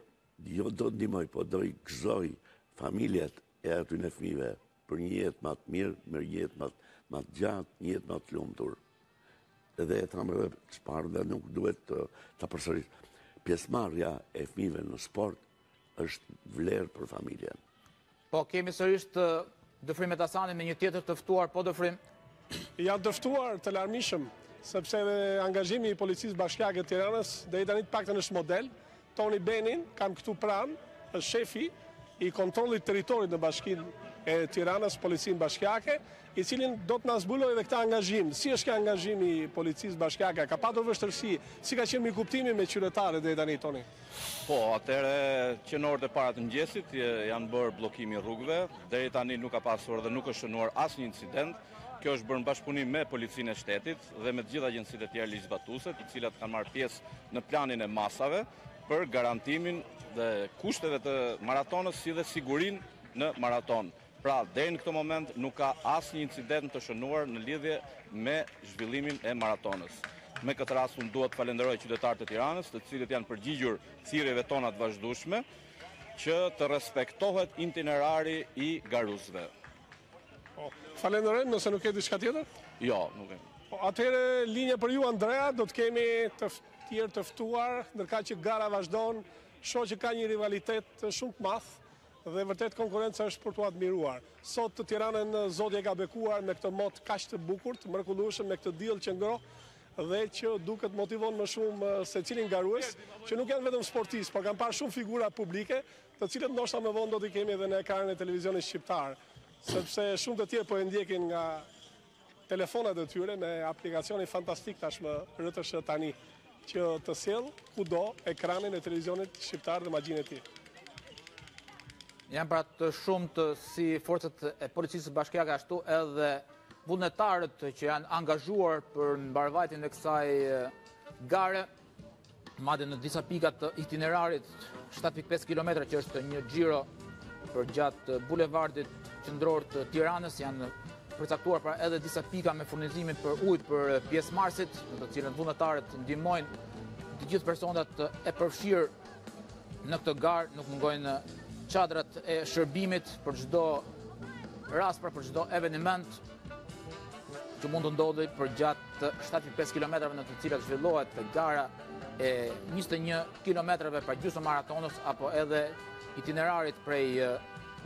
jo do të ndihmoj, po do i gëzoj familjet e atyre fëmijëve për një jetë më të mirë, një jetë më të gjatë, një jetë më të lumtur. Edhe e thamë edhe çfarë dhe nuk duhet ta përsëris. Pjesëmarrja e fëmijëve në sport është vlerë për familjen. Po, kemi sërish të Dëfrim Metasani me një tjetër të ftuar, po Dëfrim? Janë dëftuar të larmishëm, sepse angazhimi i Policisë Bashkiake të Tiranës deri tani të paktën është model. Toni Benin, kam këtu pranë, është shefi i kontrollit territorit në Bashkinë e Tiranës, Policinë Bashkiake, i cilin do të na zbulojë edhe këtë angazhim. Si është ky angazhim i Policisë Bashkiake? Ka patur vështirësi? Si ka qenë mirëkuptimi me qytetarët deri tani, Toni? Po, atëherë që në orët e para të mëngjesit janë bërë bllokimi rrugëve. Deri tani nuk ka pasur dhe nuk është shënuar asnjë incident. Kjo është bërë në bashkëpunim me policinë e shtetit dhe me të gjitha agjencitë e tjera ligjzbatuese, të cilat kanë marrë pjesë në planin e masave për garantimin dhe kushteve të maratonës si dhe sigurinë në maraton. Pra, deri në këtë moment nuk ka asnjë incident të shënuar në lidhje me zhvillimin e maratonës. Me këtë rast unë duhet të falenderoj qytetarët e Tiranës, të cilët janë përgjigjur thirrjeve tona të vazhdueshme që të respektohet itinerari i garuesve. Falenderojmë, nëse nuk e diçka tjetër? Jo, nuk e. Atëherë linja për ju, Andrea, do të kemi të tjerë të ftuar, ndërka që gara vazhdon, shoh që ka një rivalitet shumë të madh dhe vërtet konkurenca është për t'u admiruar. Sot të Tiranën zoti e ka bekuar me këtë mot kaq të bukur, të mrekullueshëm, me këtë diell që ngroh dhe që duket motivon më shumë secilin garues, që nuk janë vetëm sportistë, por kanë parë shumë figura publike, të cilët ndoshta më vonë do t'i kemi edhe në ekranin e televizionit shqiptar, sepse shumë të tjerë po e ndjekin nga telefonat e tyre me aplikacionin fantastik tashmë RTS tani, që të sjell kudo ekranin e televizionit shqiptar dhe magjinë e tij. Janë pra të shumtë si forcat e policisë bashkiake, ashtu edhe vullnetarët që janë angazhuar për mbarvajtjen e kësaj gare, madje në disa pika të itinerarit 7.5 km që është një xhiro për gjatë bulevardit qendror të Tiranës, janë përcaktuar pra edhe disa pika me furnizimin për ujë për pjesëmarrësit, në të cilën vullnetarët ndihmojnë të gjithë personat e përfshirë në këtë garë, nuk mungojnë çadrat e shërbimit për çdo rast, pra për çdo eveniment që mund të ndodhi për gjatë 7.5 km në të cilat zhvillohet gara e 21 km pra gjysmë maratonës, apo edhe itinerarit prej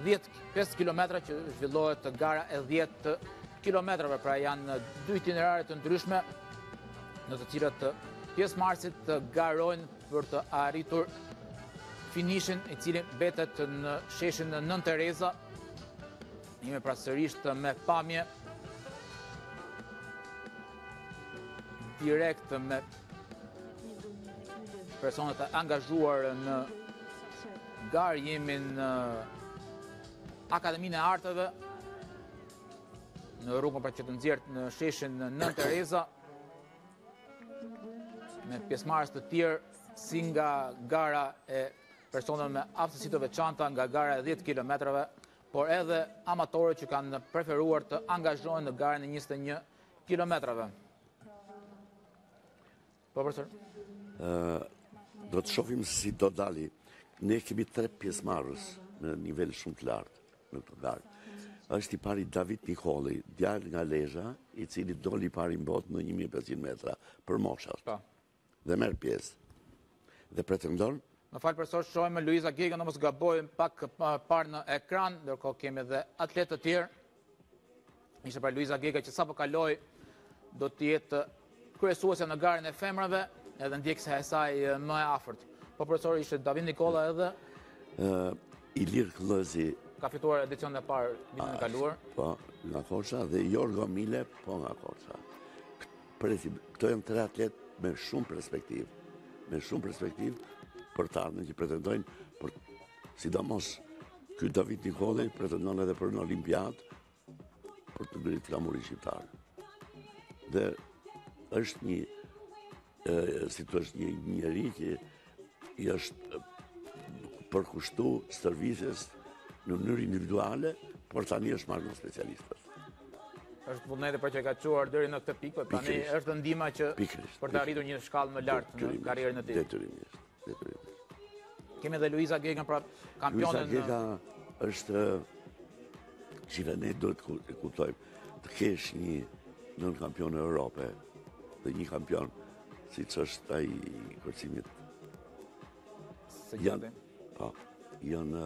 5 km që zhvillohet gara e 10 km, pra janë dy itineraret të ndryshme në të cilat pjesëmarrësit garojnë për të arritur finishin, i cili mbetet në sheshin Nën Tereza. Jemi pra sërish me pamje direkt me personat e angazhuar në garë. Jemi në Akademinë e Arteve, në rrugën për që të nxjerrët në sheshin Nën Tereza, me pjesëmarrës të tjerë, si nga gara e personave me aftësi të veçanta, nga gara e 10 kilometrave, por edhe amatorët që kanë preferuar të angazhohen në garën e 21 kilometrave. Po, profesor? Do të shohim si do dali. Ne kemi 3 pjesëmarrës në nivel shumë të lartë në këtë garë. Është i pari David Nikolli, djalë nga Lezhë, i cili doli i pari në botë në 1500 metra për moshat. Dhe merr pjesë. Dhe pretendon. Më falë profesor, shohim Luiza Gega, në mos gabojmë pak parë në ekran, ndërkohë kemi edhe atletë të tjerë. Ishte pra Luiza Gega që sapo kaloi do të jetë kryesuesja në garën e femrave, edhe ndjekëse e saj më e afërt. Po profesor, ishte David Nikolla edhe Ilir Klëzi ka fituar edicionin e parë vitin e kaluar. Po, nga Korça, dhe Jorgo Mile, po nga Korça. Këto janë 3 atletë me shumë perspektivë për të ardhmen që pretendojnë, për sidomos ky David Nikolli pretendon edhe për në Olimpiadë për të ngritur flamurin shqiptar. Dhe është një si të është një njeri që i është përkushtu stërvitjes në mënyrë individuale, por tani është marrë në specialistët. Është vullneti për që ka quar deri në këtë pikë, tani është ndihma që për të arritur një shkallë më lartë në karrierën e tij. Detyrimisht. Kemi edhe Luiza Gegën, pra kampionën. Luiza Gega është që ne duhet të kuptojmë të kesh një nën kampion e Europe dhe një kampion siç është ai kërcimit. Janë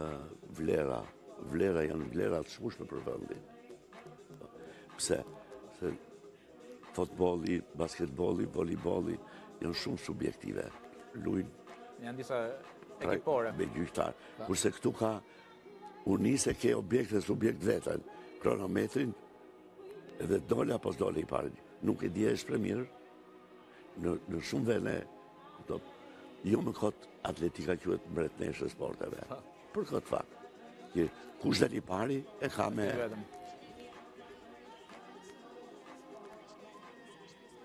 vlera janë vlera të shmueshme për vendin. Pse? Se futbolli, basketbolli, voleybolli janë shumë subjektive. Janë disa ekipore. Me gjyqtar. Kurse këtu ka unise ke objekt dhe subjekt veten. Kronometrin edhe dole apo dole i pari. Nuk e di e shpre mirë. Në shumë vene, jo më kot atletika quhet mbretneshë e sporteve. Për këtë fakt. Kush del i pari e ka me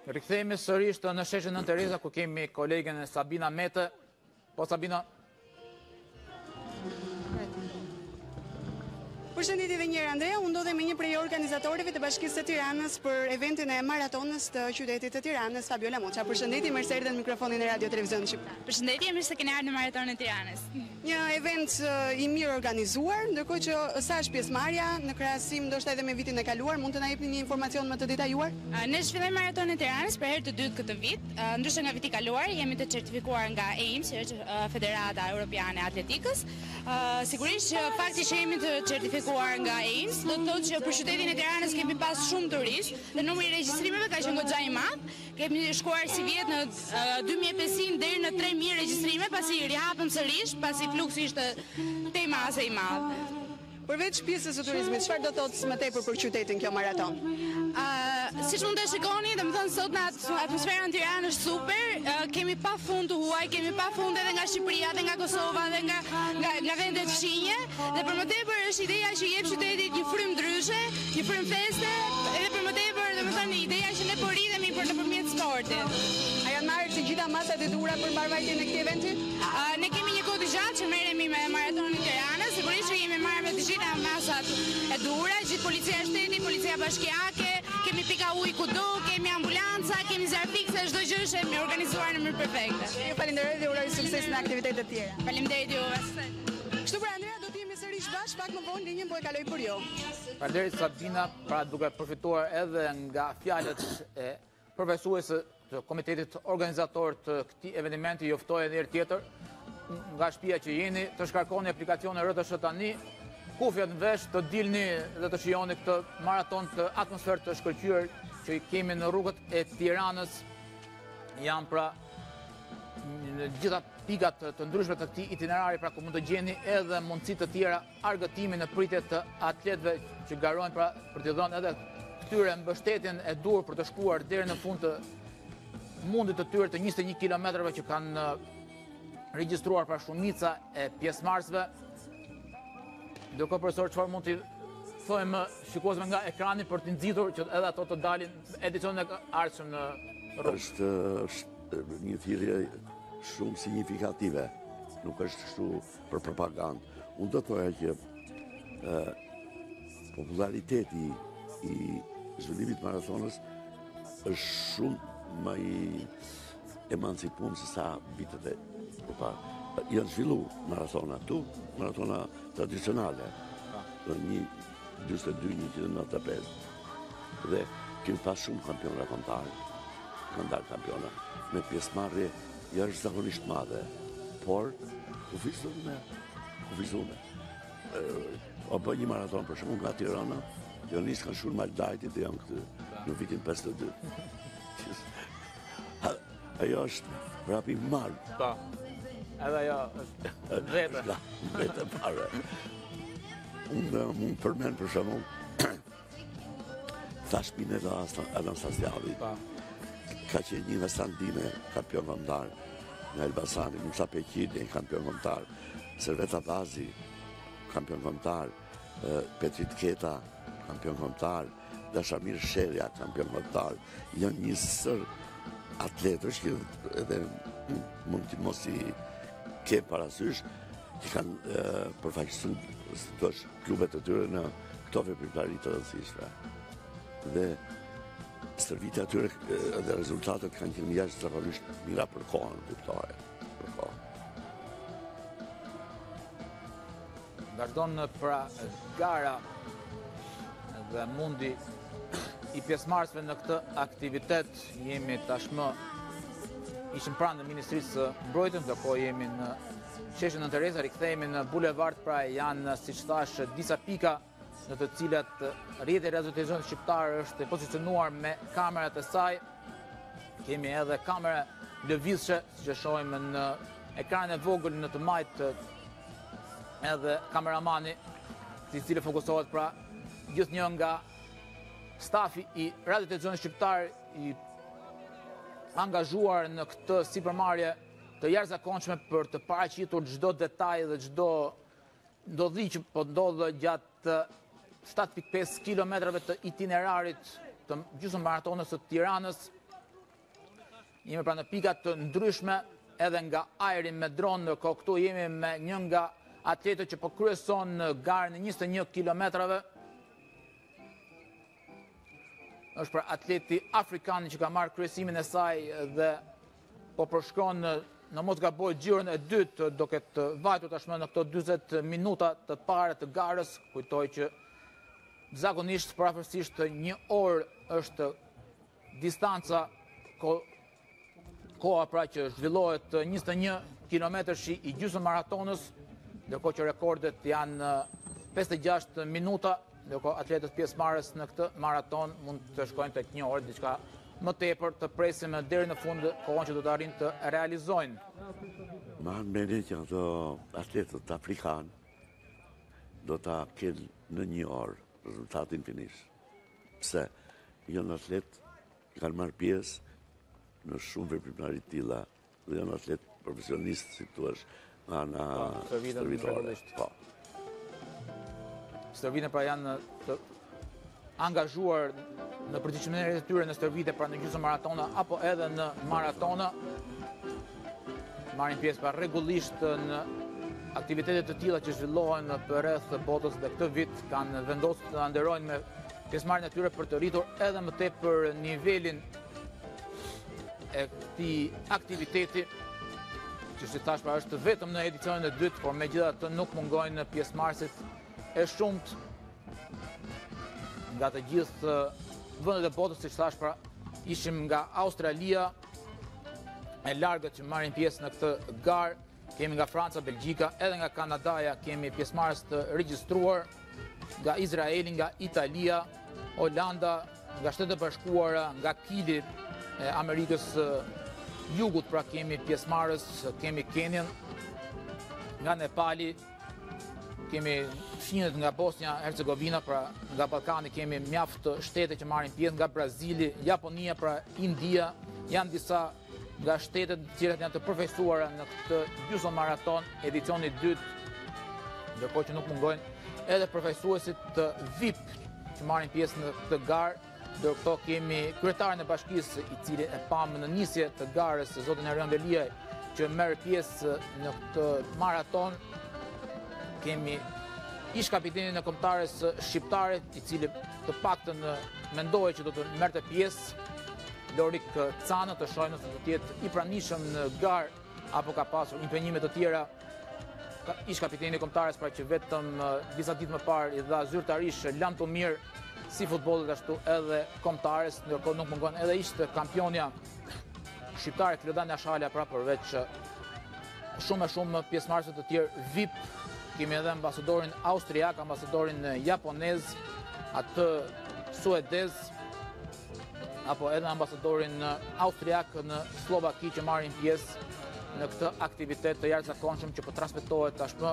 Rikthehemi sërish në sheshin Nën Tereza, ku kemi kolegen Sabina Mete. Po, Sabina. Përshëndetje edhe njëherë Andrea, unë ndodhem me një prej organizatorëve të Bashkisë së Tiranës për eventin e maratonës të qytetit të Tiranës, Fabiola Moça. Përshëndetje, mirë se erdhën në mikrofonin e Radio Televizionit Shqiptar. Përshëndetje, mirë se keni ardhur në Maratonën e Tiranës. Një event i mirë organizuar, ndërkohë që sa është pjesëmarrja në krahasim ndoshta edhe me vitin e kaluar, mund të na jepni një informacion më të detajuar? Ne zhvillojmë Maratonën e Tiranës për herë të dytë këtë vit. Ndryshe nga viti i kaluar, jemi të certifikuar nga EIMS, që është Federata Europiane e Atletikës. Sigurisht që fakti që jemi të certifikuar nga EIMS do të thotë që për qytetin e Tiranës kemi pas shumë turistë dhe numri i regjistrimeve ka qenë goxha i madh. Kemi shkuar si vjet në 2500 deri në 3000 regjistrime pasi rihapëm sërish, pasi fluksi ishte te masa i madh. Përveç pjesës së turizmit, çfarë do thotë më tepër për qytetin kjo maraton? Siç mund të shikoni, domethënë sot në atmosfera në Tiranë është super, kemi pafund të huaj, kemi pafund edhe nga Shqipëria, edhe nga Kosova, edhe nga vendet fshinje, dhe për më tepër është ideja që jep qytetit një frym ndryshe, një frym feste, edhe për më tepër, domethënë ideja që ne po rridhemi nëpërmjet sportit. A janë marrë të gjitha masat e duhura për mbarvajtjen e këtij eventi? Ne kemi një kohë të gjatë që merremi me Maratonën e Tiranës, sigurisht që jemi marrë me të gjitha masat e duhura, gjithë policia e shtetit, policia bashkiake, kemi pika ujë kudo, kemi ambulanca, kemi zarfikse, çdo gjë është e organizuar në mënyrë perfekte. Ju falenderoj dhe uroj sukses në aktivitetet e tjera. Faleminderit juve. Kështu pra Andrea, do të jemi sërish bashkë pak më vonë, linjën po e kaloj për ju. Faleminderit Sabina, pra duke përfituar edhe nga fjalët e përfaqësuesë të komitetit organizator të këtij eventi, ju ftoj edhe herë tjetër nga shtëpia që jeni të shkarkoni aplikacionin RTSH tani, kufjet në vesh, të dilni dhe të shijoni këtë maraton të atmosferë të shkëlqyer që i kemi në rrugët e Tiranës. Janë pra në gjitha pikat të ndryshme të këtij itinerari, pra ku mund të gjeni edhe mundësi të tjera argëtimi në pritje të atletëve që garojnë pra për të dhënë edhe këtyre mbështetjen e dur për të shkuar deri në fund të mundit të tyre të 21 kilometrave që kanë regjistruar pra shumica e pjesëmarrësve. Ndërkohë profesor, çfarë mund t'i thojmë shikuesve nga ekrani për t'i nxitur që edhe ato të dalin edicionin e ardhshëm në rrugë? Është një thirrje shumë signifikative, nuk është kështu për propagandë. Unë do të thoya që populariteti i zhvillimit maratonës është shumë më i emancipuar se sa vitet e përpara. Janë zhvillu maratona tu, maratona tradicionale, një 42, 195, dhe kemi pas shumë kampiona kombëtar, kampiona me pjesëmarrje jashtëzakonisht madhe, por kufizuar. O bë një maraton për shembull nga Tirana, jo nis kanë shur Maldajtit dhe janë këtu në vitin 52. Ajo është rapi marë. Po, edhe ajo është vete. Vete pare. Unë mund përmend për shembull Thashpine dhe Anastasiadit. Ka qenë një Vestandine kampion kombëtar, nga Elbasani, Musa Peqini, kampion kombëtar, Serveta Radhazi, kampion kombëtar, Petrit Keta, kampion kombëtar, Dashamir Sherja, kampion kombëtar. Janë një sër atletësh që edhe mund të mos i ke parasysh, që kanë përfaqësuar klubet e tyre në këto veprimtari të rëndësishme. Dhe stërvitja e tyre dhe rezultatet kanë qenë jashtëzakonisht mira për kohën, kuptore, për kohën. Vazhdon pra gara dhe mundi i pjesëmarrësve në këtë aktivitet. Jemi tashmë, ishim pranë në Ministrisë së Mbrojtjes, ndërkohë jemi në sheshin Nën Tereza, rikthehemi në bulevard, pra janë, siç thash, disa pika në të cilat rrjeti i Radio Televizionit Shqiptar është pozicionuar me kamerat e saj. Kemi edhe kamera lëvizshme, siç e shohim në ekranin e vogël në të majt, edhe kameramani, i cili fokusohet pra gjithnjë nga stafi i Radio Televizionit Shqiptar i angazhuar në këtë sipërmarrje të jashtëzakonshme për të paraqitur çdo detaj dhe çdo ndodhi që po ndodh gjatë 7.5 kilometrave të itinerarit të gjysmë maratonës së Tiranës. jemi pra në pikat të ndryshme edhe nga ajri me dronë, ndërkohë këtu jemi me një nga atletët që po kryeson në garën e 21 kilometrave. Është për atleti afrikan që ka marrë kryesimin e saj dhe po përshkron në mos gaboj gjirën e dytë, duke të vajtur tashmë në këto 40 minuta të parë të garës. Kujtoj që zakonisht parafërsisht 1 orë është distanca, koha pra që zhvillohet 21 kilometrësh i gjysmë maratonës, ndërkohë që rekordet janë 56 minuta, ndërkohë atletët pjesëmarrës në këtë maraton mund të shkojnë tek 1 orë, diçka më tepër të presim deri në fund kohën që do të arrijnë të realizojnë. Ma në mendje që ato atletët afrikanë do ta kenë në 1 orë rezultatin finish. Pse? Janë atletë që kanë marrë pjesë në shumë veprimtari të tilla dhe janë atletë profesionistë, si thua, ana stërvitore. Po. Stërvitën pra janë të angazhuar në përgjithësinë e tyre në stërvite, pra në gjysmë maratona apo edhe në maratona. Marrin pjesë pra rregullisht në aktivitete të tilla që zhvillohen përreth botës dhe këtë vit kanë vendosur të nderojnë me pjesëmarrjen e tyre për të rritur edhe më tepër nivelin e këtij aktiviteti, që si thash pra është vetëm në edicionin e dytë, por megjithatë nuk mungojnë pjesëmarrësit e shumt nga të gjithë vendet e botës, siç thash pra ishim nga Australia e largët që marrin pjesë në këtë garë, kemi nga Franca, Belgjika, edhe nga Kanadaja kemi pjesëmarrës të regjistruar, nga Izraeli, nga Italia, Holanda, nga Shtetet e Bashkuara, nga Kili e Amerikës Jugut, pra kemi pjesëmarrës, kemi Kenyan, nga Nepali, kemi fëmijët nga Bosnia Hercegovina, pra nga Ballkani kemi mjaft shtete që marrin pjesë, nga Brazili, Japonia, pra India, janë disa nga shtetet të cilat janë të përfaqësuara në këtë gjysmë maraton edicioni 2, ndërkohë që nuk mungojnë edhe përfaqësuesit të VIP që marrin pjesë në këtë garë. Ndër këto kemi kryetarin e bashkisë, i cili e pam në nisje të garës, zotin Erion Veliaj, që merr pjesë në këtë maraton. Kemi ish kapitenin e kombëtares shqiptare, i cili të paktën mendohej që do të merrte pjesë, Lorik Cana, të shohim nëse do të jetë i pranishëm në garë apo ka pasur impenjime të tjera. Ish kapiteni i kombëtares, pra që vetëm disa ditë më parë i dha zyrtarisht lam të mirë si futbollit ashtu edhe kombëtares, ndërkohë nuk mungon edhe ishte kampionja shqiptare Klodania Shalja, pra përveç shumë pjesëmarrësve të tjerë VIP. Kemi edhe ambasadorin austriak, ambasadorin japonez, atë suedez, apo edhe ambasadorin austriak në Slovaki që marrin pjesë në këtë aktivitet të jashtëzakonshëm që po transmetohet tashmë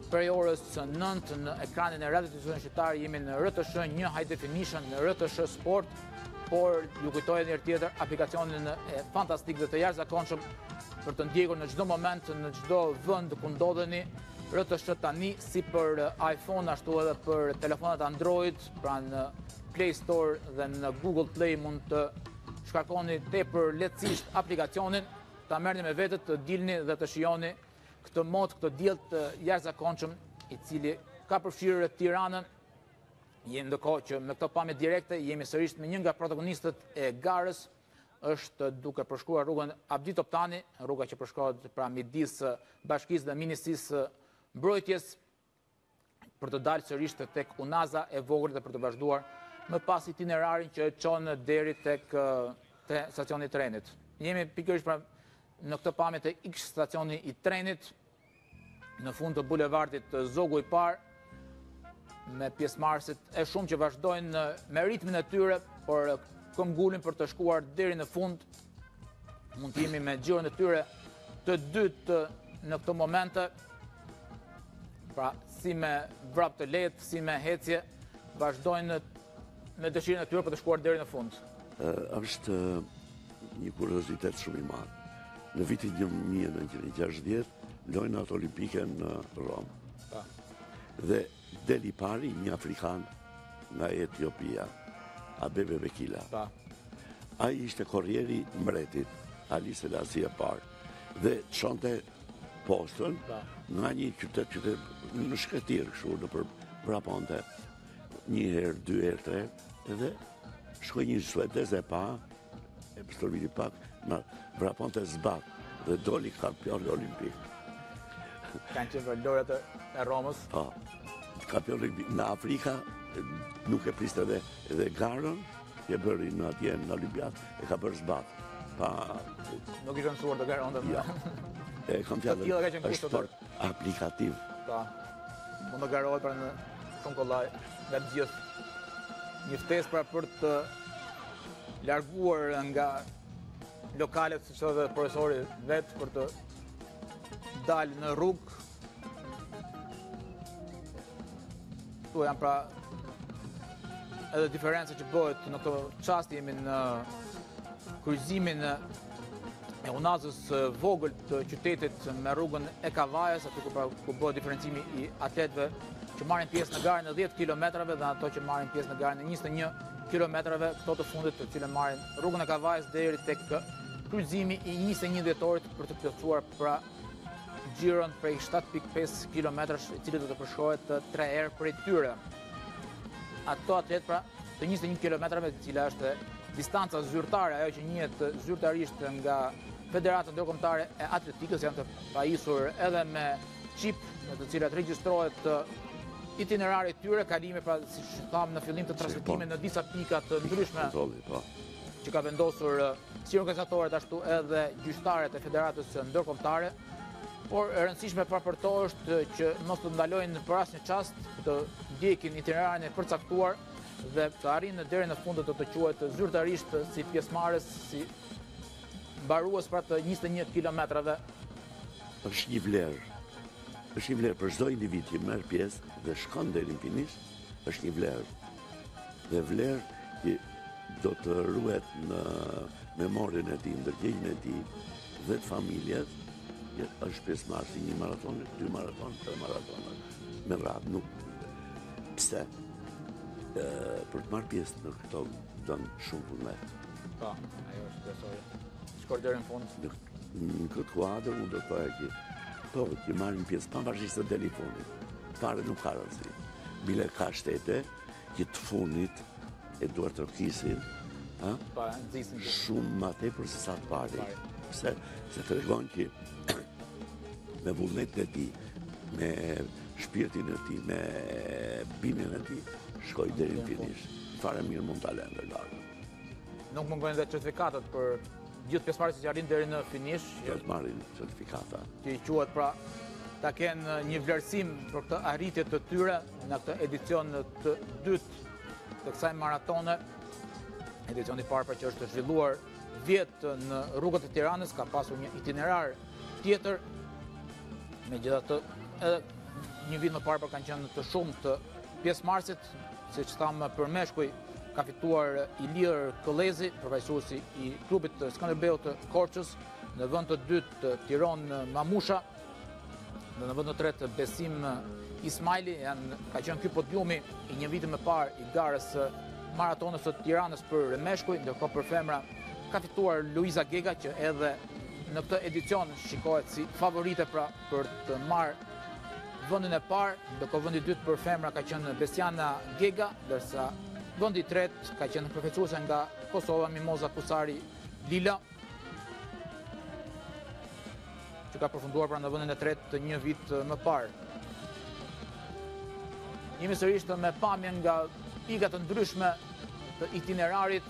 prej orës 9 në ekranin e Radio Televizionit Shqiptar. Jemi në RTS 1 High Definition, në RTS Sport, por ju kujtoj edhe një herë tjetër aplikacionin fantastik dhe të jashtëzakonshëm për të ndjekur në çdo moment, në çdo vend ku ndodheni. RTS tani si për iPhone ashtu edhe për telefonat Android, pra në Play Store dhe në Google Play mund të shkarkoni tepër lehtësisht aplikacionin, ta merrni me vete, të dilni dhe të shijoni këtë mod, këtë diell të jashtëzakonshëm i cili ka përfshirë Tiranën. Jemi ndërkohë që me këto pamje direkte jemi sërish me një nga protagonistët e garës, është duke përshkruar rrugën Abdi Toptani, rruga që përshkrohet pra midis bashkisë dhe ministrisë mbrojtjes, për të dalë sërish tek Unaza e vogël dhe për të vazhduar më pas itinerarin që e çon deri tek stacioni i trenit. Jemi pikërisht pra në këtë pamje të X stacioni i trenit, në fund të bulevardit Zogu i Parë, me pjesëmarrësit e shumë që vazhdojnë me ritmin e tyre, por këmbgulin për të shkuar deri në fund. Mund të jemi me xhiron e tyre të dytë në këtë momente, pra si me vrap të lehtë, si me hecje, vazhdojnë me dëshirën e tyre për të shkuar deri në fund. Është një kuriozitet shumë i madh. Në vitin 1960, lojnat olimpike në Romë. Dhe deli pari një afrikan nga Etiopia, Abebe Bekila. Ai ishte korrieri mbretit Alice Lazi e parë. Dhe çonte postën nga një qytet në shkretir, kështu në prapante. Një herë, 2 herë, 3 herë, dhe shkoj një suedez e pa, e përstërviti pak, në vrapante zbat, dhe doli kampion olimpik. Kanë qenë për lorët e Romës. Po, kampion olimpik. Në Afrika nuk e priste edhe garën, e bëri në atje në Olimpiad, e ka bërë zbat. Nuk ishte mësuar të garon të ja. Kam fjallën, është sport aplikativ. Pa, mund të garohet për në shumë kollaj, nga të gjithë. Një ftesë pra për të larguar nga lokalet, si që dhe profesori vetë, për të dalë në rrugë. Tu janë pra edhe diferenca që bëhet në këtë qast, jemi në kryqëzimin e unazës vogël të qytetit me rrugën e Kavajës, aty ku bëhet diferencimi i atletëve që marrin pjesë në garën e 10 kilometrave dhe ato që marrin pjesë në garën e 21 kilometrave, këto të fundit të cilën marrin rrugën e Kavajës deri tek kryqëzimi i 21 dhjetorit për të plotësuar pra gjiron prej 7.5 kilometrash, i cili do të përshkrohet 3 herë prej tyre. Ato atlet pra të 21 kilometrave, e cila është distanca zyrtare, ajo që njihet zyrtarisht nga Federata Ndërkombëtare e Atletikës, janë të pajisur edhe me çip, në të cilat regjistrohet itinerari tyre, kalimi pra, siç thamë në fillim të transmetimit në disa pika të ndryshme që ka vendosur si organizatorët ashtu edhe gjyqtarët e Federatës Ndërkombëtare. Por e rëndësishme pra për to është që mos të ndalojnë për asnjë çast të ndjekin itinerarin e përcaktuar dhe të arrinë deri në fund të quhet zyrtarisht si pjesëmarrës, si mbarues pra të 21 kilometrave. Është një vlerë. Është një vlerë për çdo individ që merr pjesë dhe shkon deri në finish, është një vlerë. Dhe vlerë që do të ruhet në memorien e tij, ndërgjegjjen e tij dhe të familjes, është pjesëmarrës i një maratoni, 2 maratonë, 3 maratona, me radhë nuk. Pse? Për të marrë pjesë në këto dënë shumë vullnet. Pa, ajo është besore. Shkor deri në fund. Në këtë kuadër, unë do të thoya që marrin pjesë pavarësisht të deri në fundit. Fare nuk ka rëndësi. Bile ka shtete që të fundit e duar të rëkisin, shumë ma tepër se sa të pari. Se tregon që me vullnetin e tij, me shpirtin e tij, me bimin e tij, shkoj deri në finish. Fare mirë mund ta lënë garën. Nuk mungojnë dhe certifikatët për gjithë pjesëmarrësit që arrin deri në finish. Do të marrin certifikata. Që i quhet pra ta kenë një vlerësim për këtë arritje të tyre në këtë edicion të dytë të kësaj maratone. Edicioni i parë pra që është zhvilluar vjetë në rrugët e Tiranës, ka pasur një itinerar tjetër. Megjithatë, edhe një vit më parë kanë qenë të shumë të pjesëmarrësit, siç thamë për meshkuj, ka fituar Ilir Këllezi, përfaqësuesi i klubit të Skënderbeut të Korçës, në vend të dytë Tiron Mamusha, dhe në vend të tretë Besim Ismaili, ka qenë ky podiumi i një viti më parë i garës maratonës së Tiranës për meshkuj, ndërkohë për femra ka fituar Luiza Gega, që edhe në këtë edicion shikohet si favorite pra për të marrë vendin e parë, ndërkohë vendi i dytë për femra ka qenë Besiana Gega, ndërsa vendi i tretë ka qenë përfaqësuese nga Kosova, Mimoza Kusari Lila, që ka përfunduar pra në vendin e tretë të një vit më parë. Jemi sërish me pamje nga pikat të ndryshme të itinerarit,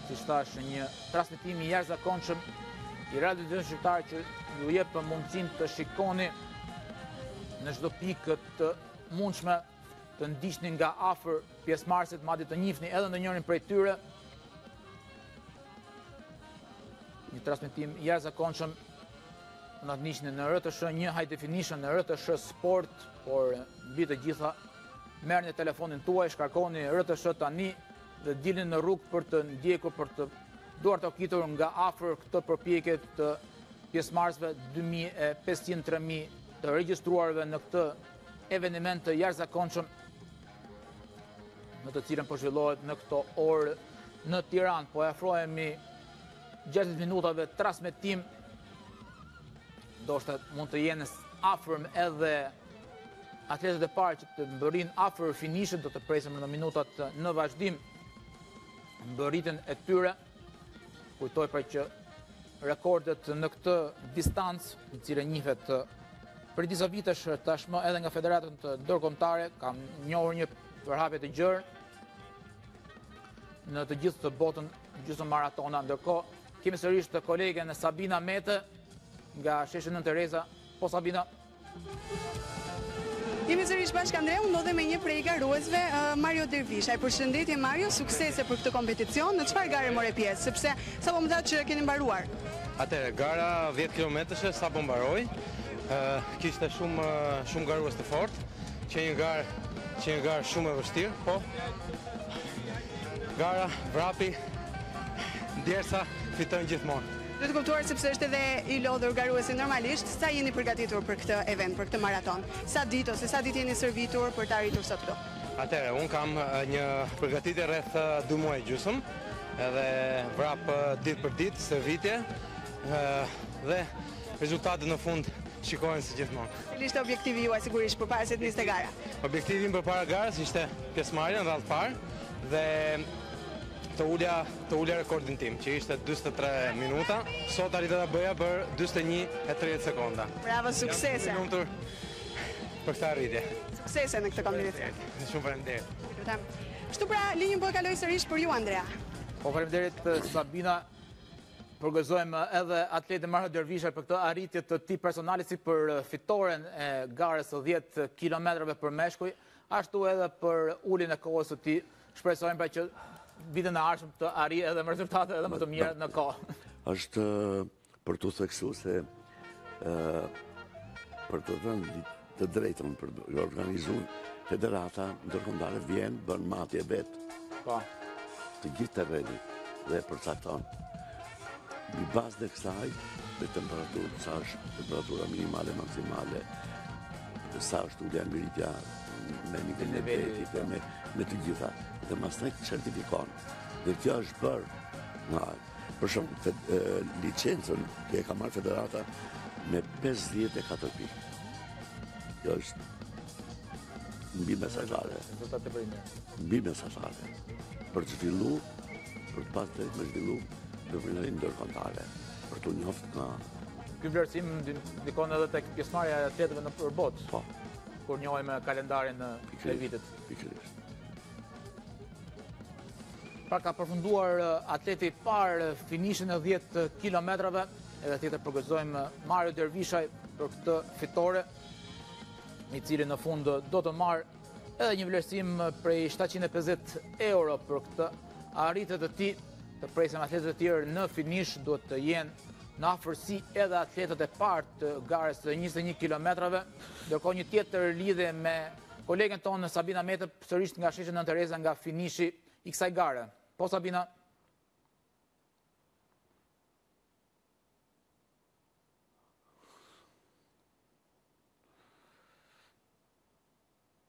si thash, një transmetim i jashtëzakonshëm i radios shqiptare që ju jep mundësinë të shikoni në çdo pikë të mundshme, të ndiqni nga afër pjesëmarrësit, madje të njihni edhe ndonjërin prej tyre. Një transmetim i jashtëzakonshëm, na ndiqni në RTS 1 High Definition, në RTS Sport, por mbi të gjitha merrni telefonin tuaj, shkarkoni RTS tani dhe dilni në rrugë për të ndjekur, për të duar të okitur nga afër këtë përpjekje të pjesëmarrësve 2500-3000 të regjistruarve në këtë eveniment të jashtëzakonshëm, në të cilën po zhvillohet në këto orë në Tiranë. Po afrohemi 60 minutave transmetim, ndoshta mund të jenë afërm edhe atletët e parë që të mbërrin afër finishit, do të presim në minutat në vazhdim mbërritjen e tyre. Kujtoj pra që rekordet në këtë distancë, i cili njihet për disa vitesh tashmë edhe nga Federatën Ndërkombëtare, kam njohur një përhapje të gjerë në të gjithë të botën gjysmë maratona. Ndërkohë kemi sërish të kolegen Sabina Mete nga sheshi Nën Tereza. Po Sabina. Jemi sërish bashkë Andre, unë ndodhe me një prej garuesve, Mario Dervishaj. Përshëndetje Mario, suksese për këtë kompeticion. Në çfarë gare more pjesë, sepse sapo më tha që keni mbaruar? Atëherë, gara 10 kilometrëshe sapo mbaroi. Kishte shumë garues të fortë, që një garë shumë e vështirë, po gara vrapi djersa fitojnë gjithmonë. Duhet të kuptuar sepse është edhe i lodhur garuesi normalisht, sa jeni përgatitur për këtë event, për këtë maraton? Sa ditë jeni servitur për të arritur sot këtu? Atëherë, unë kam një përgatitje rreth 2 muaj gjysmë, edhe vrap ditë për ditë, servitje, dhe rezultatet në fund shikohen si gjithmonë. Cili ishte objektivi juaj sigurisht përpara se të niste gara? Objektivi im përpara garës ishte pjesëmarrja në radhë parë dhe të ulja rekordin tim, që ishte 43 minuta. Sot arrita ta bëja për 41:30 sekonda. Bravo, suksese. Jam i lumtur për këtë arritje. Suksese në këtë kompeticion. Shumë faleminderit. Kështu pra, linjën po e kaloj sërish për ju, Andrea. Po faleminderit Sabina. Përgëzojmë edhe atletin Mario Dervishaj për këtë arritje të tij personale si për fitoren e garës së 10 kilometrave për meshkuj, ashtu edhe për uljen e kohës së tij. Shpresojmë pra që vitën e ardhshëm të arrijë edhe me rezultate edhe më të mira në kohë. Është për të theksu se për të dhënë të drejtën për të organizuar Federata Ndërkombëtare vjen bën matje vet. Po. Të gjithë terrenit dhe përcakton në bazë të kësaj dhe temperaturë, sa është temperatura minimale, maksimale, sa është ulja ngritja me nivelin e vetit, me të gjitha, dhe pastaj certifikon. Dhe kjo është bërë për shembull licencën që e ka marrë Federata me 54 pikë. Kjo është mbi mesazhare. Mbi mesazhare. Për të filluar, për të pasur drejt me zhvillu Faleminderit Ndërkombëtare për të njoftë nga ky vlerësim ndikon edhe tek pjesëmarrja e atletëve në përbot. Po. Kur njohim kalendarin e vitit. Pikërisht. Pra ka përfunduar atleti i parë finishin e 10 kilometrave, edhe tjetër përgëzojmë Mario Dervishaj për këtë fitore, i cili në fund do të marrë edhe një vlerësim prej 750 euro për këtë arritje të tij. Të presim atletët e tjerë në finish, duhet të jenë në afërsi edhe atletët e parë të garës të 21 kilometrave. Ndërkohë një tjetër lidhje me kolegen tonë Sabina Mete, sërish nga sheshi Nën Tereza, nga finishi i kësaj gare. Po Sabina?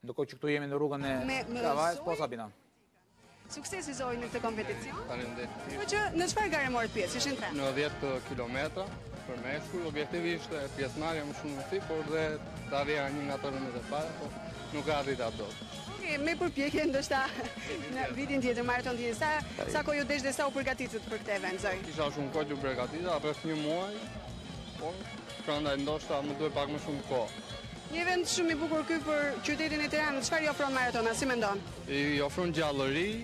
Ndërkohë që këtu jemi në rrugën e Kavajës, po Sabina? Suksesi zoj në këtë kompeticion. Faleminderit. Po që në çfarë gare morët pjesë? Ishin 3? Në 10 kilometra për meshkuj, objektivi ishte pjesëmarrja më shumë në por dhe të arrija një nga tornet e para, po nuk arrita dot. Okej, me përpjekje ndoshta në vitin tjetër, maraton tjetër, sa kohë ju desh dhe sa u përgatitët për këtë event, zoj? Kisha shumë kohë që u përgatita, rreth një muaj, por prandaj ndoshta më duhet pak më shumë kohë. Një event shumë i bukur ky për qytetin e Tiranës. Çfarë i ofron Maratona, si mendon? I ofron gjallëri,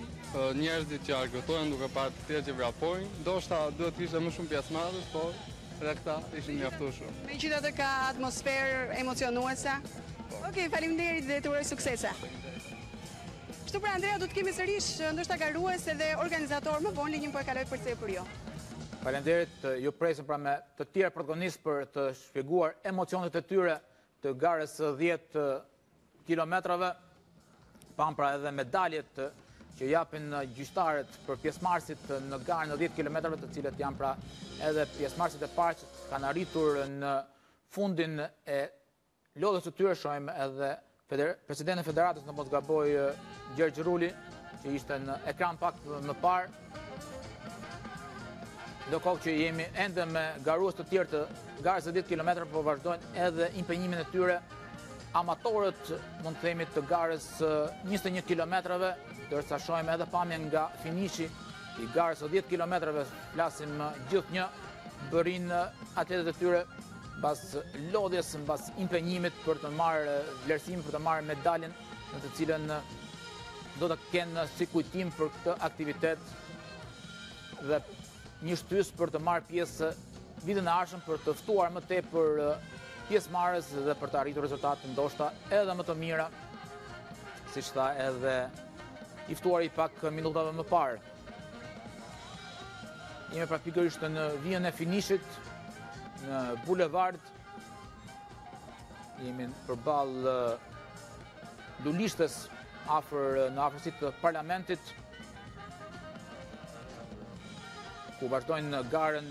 njerëzit që argëtojnë duke parë të tjerë që vrapojnë. Ndoshta duhet të ishte më shumë pjesëmarrës, por edhe këta ishin mjaftueshëm. Megjithatë ka atmosferë emocionuese. Okej, faleminderit dhe të uroj suksese. Kështu pra Andrea, do të kemi sërish ndoshta garues edhe organizator më vonë, linjën po e kaloj përsëri për ju. Faleminderit, ju presim pra me të tjerë protagonistë për të shpjeguar emocionet e tyre të garës 10 kilometrave, pam pra edhe medaljet që japin gjyqtarët për pjesëmarrësit në garën e 10 kilometrave, të cilët janë pra edhe pjesëmarrësit e parë që kanë arritur në fundin e lodhës së tyre. Shohim edhe presidentin e Federatës, në mos gaboj, Gjergj Ruli, që ishte në ekran pak më parë. ndërkohë që jemi ende me garues të tjerë të garës së 10 km, po vazhdojnë edhe impenjimin e tyre amatorët, mund të themi, të garës 21 km, ndërsa shohim edhe pamje nga finishi i garës së 10 km, flasim gjithnjë bërin atletët e tyre mbas lodhjes, mbas impenjimit për të marrë vlerësim, për të marrë medaljen në të cilën do të kenë si kujtim për këtë aktivitet dhe një shtys për të marrë pjesë vitin e ardhshëm, për të ftuar më tepër pjesëmarrës dhe për të arritur rezultate ndoshta edhe më të mira, siç tha edhe i ftuari pak minutave më parë. Jemi praktikisht në vijën e finishit, në bulevard, jemi përballë lulishtes në afërsitë të parlamentit, ku vazhdojnë garën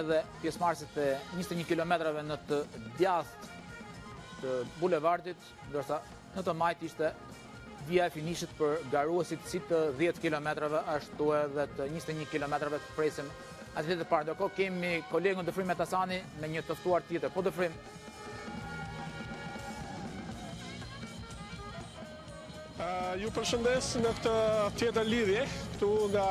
edhe pjesëmarrësit e 21 km në të djathtë të bulevardit, ndërsa në të majt ishte vija e finishit për garuesit si të 10 km, ashtu edhe të 21 km të presim atletet e parë. Ndërkohë kemi kolegun Dëfrim Metasani me një të ftuar tjetër. Po Dëfrim. Ju përshëndes në këtë tjetër lidhje, këtu nga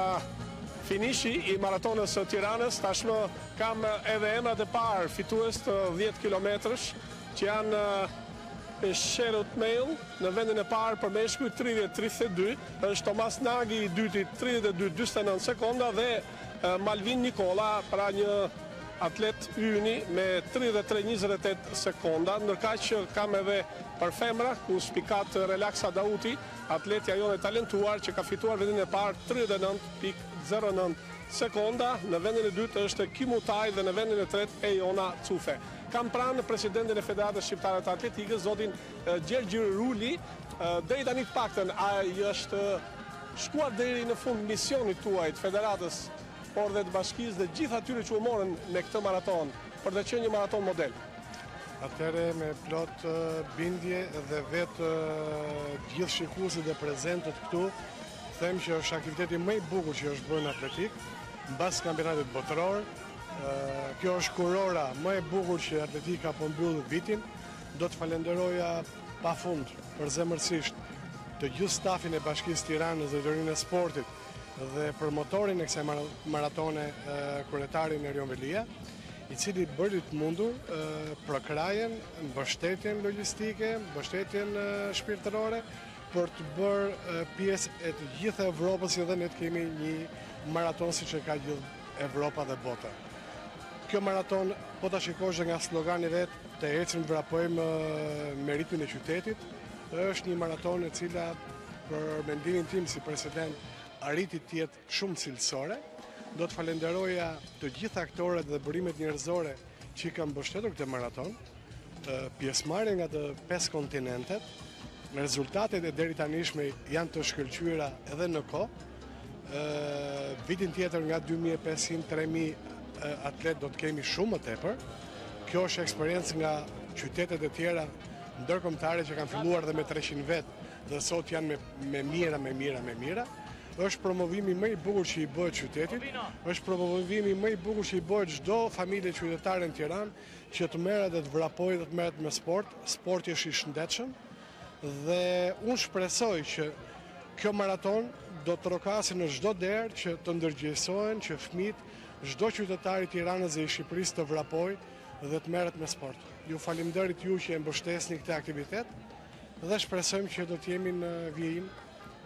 finishi i maratonës së Tiranës. Tashmë kam edhe emrat e parë fitues të 10 kilometrësh, që janë Sherut Mail në vendin e parë për meshkuj 30-32, është Tomas Nagi i dyti 32-49 sekonda dhe Malvin Nikola, pra një atlet yni me 33-28 sekonda, ndërkaq që kam edhe për femra, ku spikat Relaksa Dauti, atletja jone talentuar që ka fituar vendin e parë 39.09 sekonda, në vendin e dytë është Kimutaj dhe në vendin e tretë Ejona Cufe. Kam pranë presidentin e Federatës Shqiptare të Atletikës, zotin Gjergj Ruli, deri tani të paktën ai është shkuar deri në fund misionit tuaj të Federatës, por dhe të bashkisë dhe gjithë atyre që u morën në këtë maraton, për të qenë një maraton model. Atëre me plot bindje dhe vetë gjithë shikuesit dhe prezentët këtu, them që është aktiviteti më i bukur që është bërë në atletik, mbas kampionatit botëror. Kjo është kurora më e bukur që atletika po mbyll vitin. Do të falenderoja pafund përzemërsisht të gjithë stafin e Bashkisë Tiranës dhe Drejtorinë e Sportit dhe promotorin e kësaj maratone, kryetarin Erion Velia, i cili bëri të mundur prokrajen, mbështetjen logjistike, mbështetjen shpirtërore për të bërë pjesë e të gjithë Evropës, dhe ne të kemi një maraton siç e ka gjithë Evropa dhe bota. Kjo maraton, po ta shikosh nga slogani vet, të ecim vrapojmë me ritmin e qytetit, është një maraton e cila për mendimin tim si president arriti të jetë shumë cilësore. Do të falenderoja të gjithë aktorët dhe bërimet njerëzore që kanë mbështetur këtë maraton, pjesëmarrje nga të 5 kontinentet. Rezultatet e deri tanishme janë të shkëlqyera edhe në kohë. Vitin tjetër nga 2500-3000 atlet do të kemi shumë më tepër. Kjo është eksperiencë nga qytetet e tjera ndërkombëtare që kanë filluar dhe me 300 vet dhe sot janë me mira. Është promovimi më i bukur që i bëhet qytetit, është promovimi më i bukur që i bëhet çdo familje qytetare në Tiranë që të merret dhe të vrapojë dhe të merret me sport. Sporti është i shëndetshëm dhe unë shpresoj që kjo maraton do të rokasin në çdo derë që të ndërgjegjësohen, që fëmijët, çdo qytetar i Tiranës dhe i Shqipërisë të vrapojë dhe të merret me sport. Ju faleminderit ju që e mbështesni këtë aktivitet dhe shpresojmë që do të jemi në vijim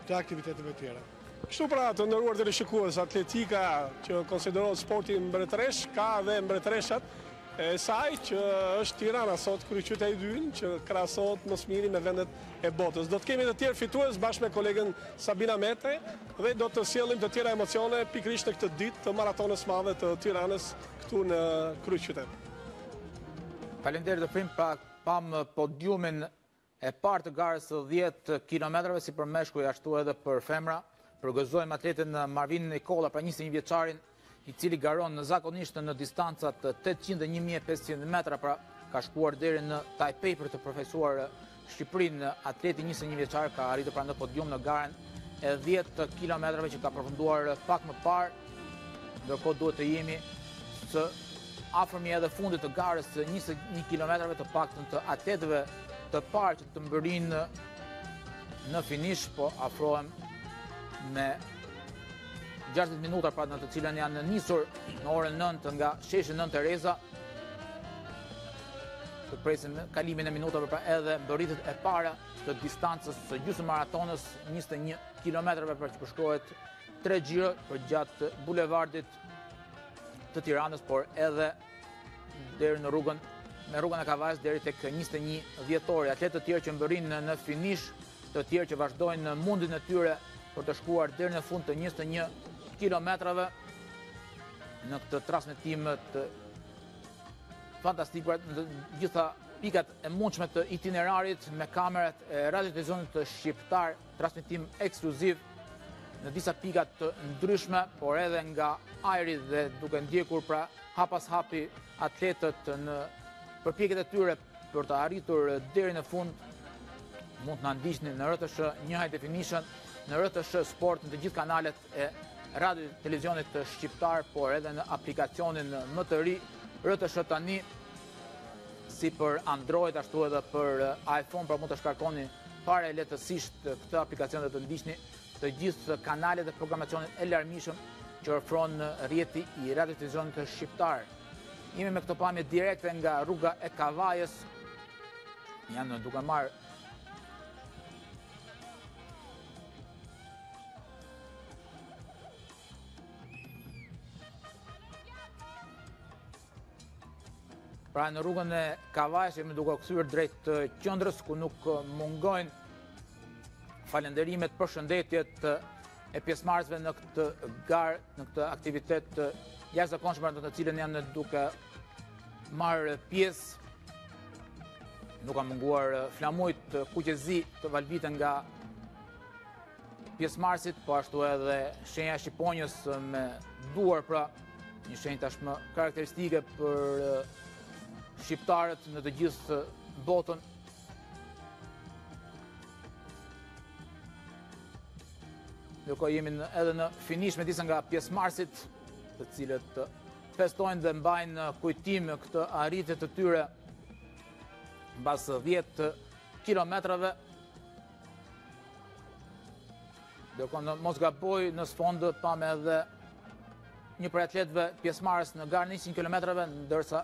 të aktiviteteve tjera. Kështu pra, të nderuar teleshikues, atletika që konsiderohet sporti mbretëresh, ka dhe mbretëreshat e saj që është Tirana sot, kryeqyteti i dytin, që krahasohet më së miri me vendet e botës. Do të kemi të tjerë fitues bashkë me kolegen Sabina Mete dhe do të sjellim të tjera emocione pikërisht në këtë ditë të maratonës madhe të Tiranës këtu në kryeqytet. Faleminderit Dëfrim, pra pam podiumin e parë të garës së 10 kilometrave si për meshkuj ashtu edhe për femra. Përgëzojmë atletin Malvin Nikola, pra 21 vjeçarin, i cili garon zakonisht në distancat 800 dhe 1500 metra, pra ka shkuar deri në Taipei për të përfaqësuar Shqipërinë. Atleti 21 vjeçar ka arritur pra në podium në garën e 10 kilometrave që ka përfunduar pak më parë ndërkohë duhet të jemi së afërmi edhe fundit të garës 21 kilometrave të paktën të atletëve të parë që të mbërinë në finish, po afrohem me 60 minuta pra në të cilën janë nisur në orën 9 nga sheshi 9 Tereza. Të presim kalimin e minutave pra edhe mbërritjet e para të distancës së gjysmë maratonës 21 kilometrave për që përshkruhet 3 xhiro për gjatë bulevardit të Tiranës, por edhe deri në rrugën e Kavajës deri tek 21 dhjetori. Atletë të tjerë që mbërrin në finish, të tjerë që vazhdojnë në mundin e tyre për të shkuar deri në fund të 21 kilometrave në këtë transmetim të fantastik në gjitha pikat e mundshme të itinerarit me kamerat e radio-televizionit të shqiptar, transmetim ekskluziv në disa pikat të ndryshme, por edhe nga ajri dhe duke ndjekur pra hap pas hapi atletët në përpjekjet e tyre për të arritur deri në fund. Mund të na ndiqni në RTS 1 High Definition, në RTS Sport, në të gjithë kanalet e radio televizionit të shqiptar, por edhe në aplikacionin më të ri RTS tani, si për Android ashtu edhe për iPhone, pra mund të shkarkoni fare lehtësisht këtë aplikacion dhe të ndiqni të gjithë kanalet e programacionit e larmishëm që ofron rrjeti i radio televizionit të shqiptar. Jemi me këto pamje direkte nga rruga e Kavajës. Janë duke marrë pra në rrugën e Kavajës jemi duke kthyer drejt qendrës ku nuk mungojnë falënderimet, përshëndetjet e pjesëmarrësve në këtë garë, në këtë aktivitet jashtëzakonshëm në të cilën janë duke marrë pjesë. Nuk ka munguar flamujt kuqezi të valvitën nga pjesëmarrësit, po ashtu edhe shenja e shqiponjës me duar, pra një shenjë tashmë karakteristike për shqiptarët në të gjithë botën. Ndërkohë jemi edhe në finish me disa nga pjesëmarrësit, të cilët festojnë dhe mbajnë kujtim këtë arritje të tyre mbas 10 kilometrave. Ndërkohë në mos gaboj, në sfond pam edhe një prej atletëve pjesëmarrës në garën 100 kilometrave, ndërsa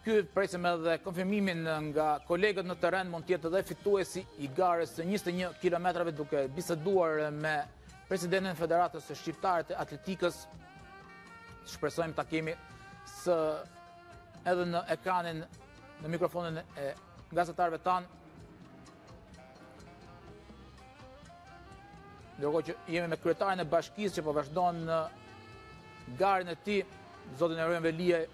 ky presim edhe konfirmimin nga kolegët në terren, mund të jetë edhe fituesi i garës 21 kilometrave, duke biseduar me presidentin e Federatës Shqiptare të Atletikës. Shpresojmë ta kemi edhe në ekranin, në mikrofonin e gazetarëve tanë. Ndërkohë që jemi me kryetarin e bashkisë që po vazhdon në garën e tij, zotin Erojën Veliaj,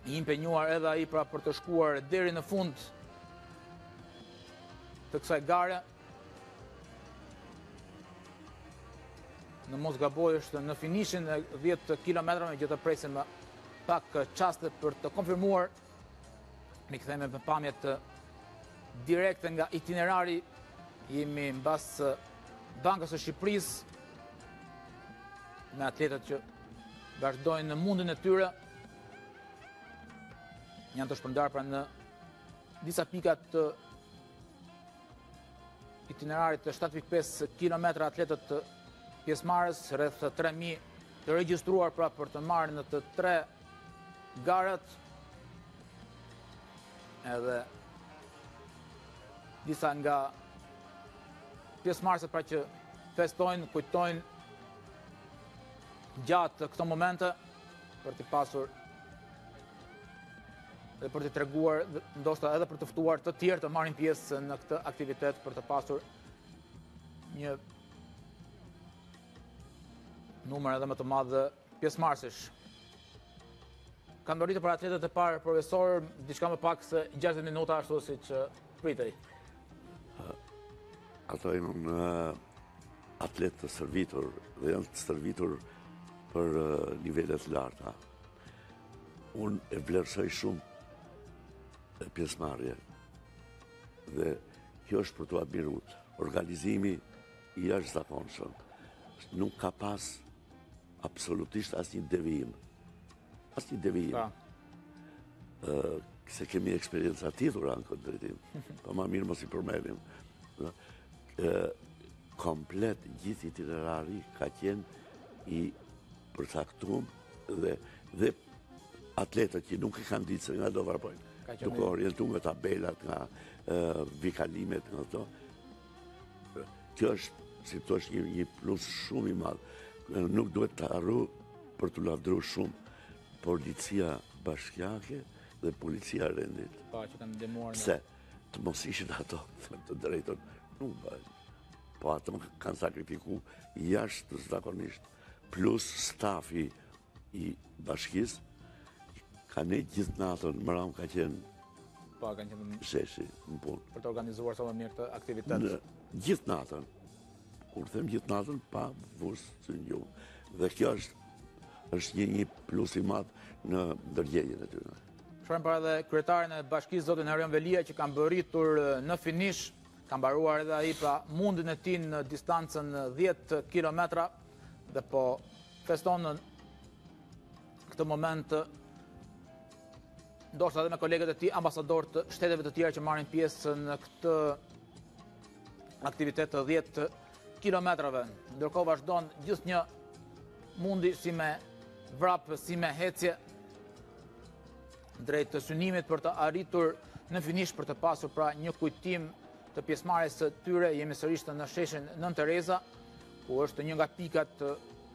i impenjuar edhe ai pra për të shkuar deri në fund të kësaj gare. Në mos gaboj është në finishin e 10 kilometrave, me gjithë të presim pak çaste për të konfirmuar. Ne kthehemi me pamjet direkte nga itinerari. Jemi mbas Bankës së Shqipërisë me atletët që vazhdojnë në mundin e tyre. Janë të shpërndar pra në disa pikat të itinerarit të 7.5 km atletët të pjesëmarrës, rreth 3.000 të regjistruar pra për të marrë në të 3 garat. Edhe disa nga pjesëmarrësit pra që festojnë, kujtojnë gjatë këto momente për të pasur dhe për të treguar, ndoshta edhe për të ftuar të tjerë të marrin pjesë në këtë aktivitet, për të pasur një numër edhe më të madh pjesëmarrësish. Kanë mbërritur për atletët e parë, profesor, diçka më pak se 60 minuta, ashtu siç pritej. Ato janë atletë të servitur dhe janë të servitur për nivelet larta. Unë e vlerësoj shumë pjesëmarrje dhe kjo është për t'u admiruar. Organizimi i jashtëzakonshëm. nuk ka pas absolutisht asnjë devijim. Asnjë devijim. Se kemi eksperjenca tillura në këtë drejtim. Po më mirë mos i përmendim. Komplet gjithë itinerari ka qenë i përcaktuar dhe atletët që nuk e kanë ditë se nga do varrojnë. Duke orientuar nga tabelat, nga vikalimet, nga ato. Kjo është, si thua, një plus shumë i madh. Nuk duhet të harru për të lavdëruar shumë policia bashkiake dhe policia e rendit. Që kanë ndihmuar. Pse? Të mos ishin ato, të drejtën, nuk bëjnë. Po ato kanë sakrifikuar jashtëzakonisht. Plus stafi i bashkisë ka ne gjithë natën, mëram ka qenë sheshi në punë. Për të organizuar sa më mirë të aktivitet. Gjithë natën. Kur them gjithë natën, pa vusë së një. Dhe kjo është një plus i madh në ndërgjegjen e tyre. Shohim para dhe kryetarin e bashkisë zotin Harion Velia që kanë bërritur në finish, kanë mbaruar edhe ai pra mundin e tij në distancën 10 kilometra dhe po feston në këtë moment ndoshta edhe me kolegët e tij ambasador të shteteve të tjera që marrin pjesë në këtë aktivitet të 10 kilometrave. Ndërkohë vazhdon gjithnjë mundi si me vrap, si me hecje drejt të synimit për të arritur në finish për të pasur pra një kujtim të pjesëmarrjes së tyre. Jemi sërish në sheshin Nën Tereza, ku është një nga pikat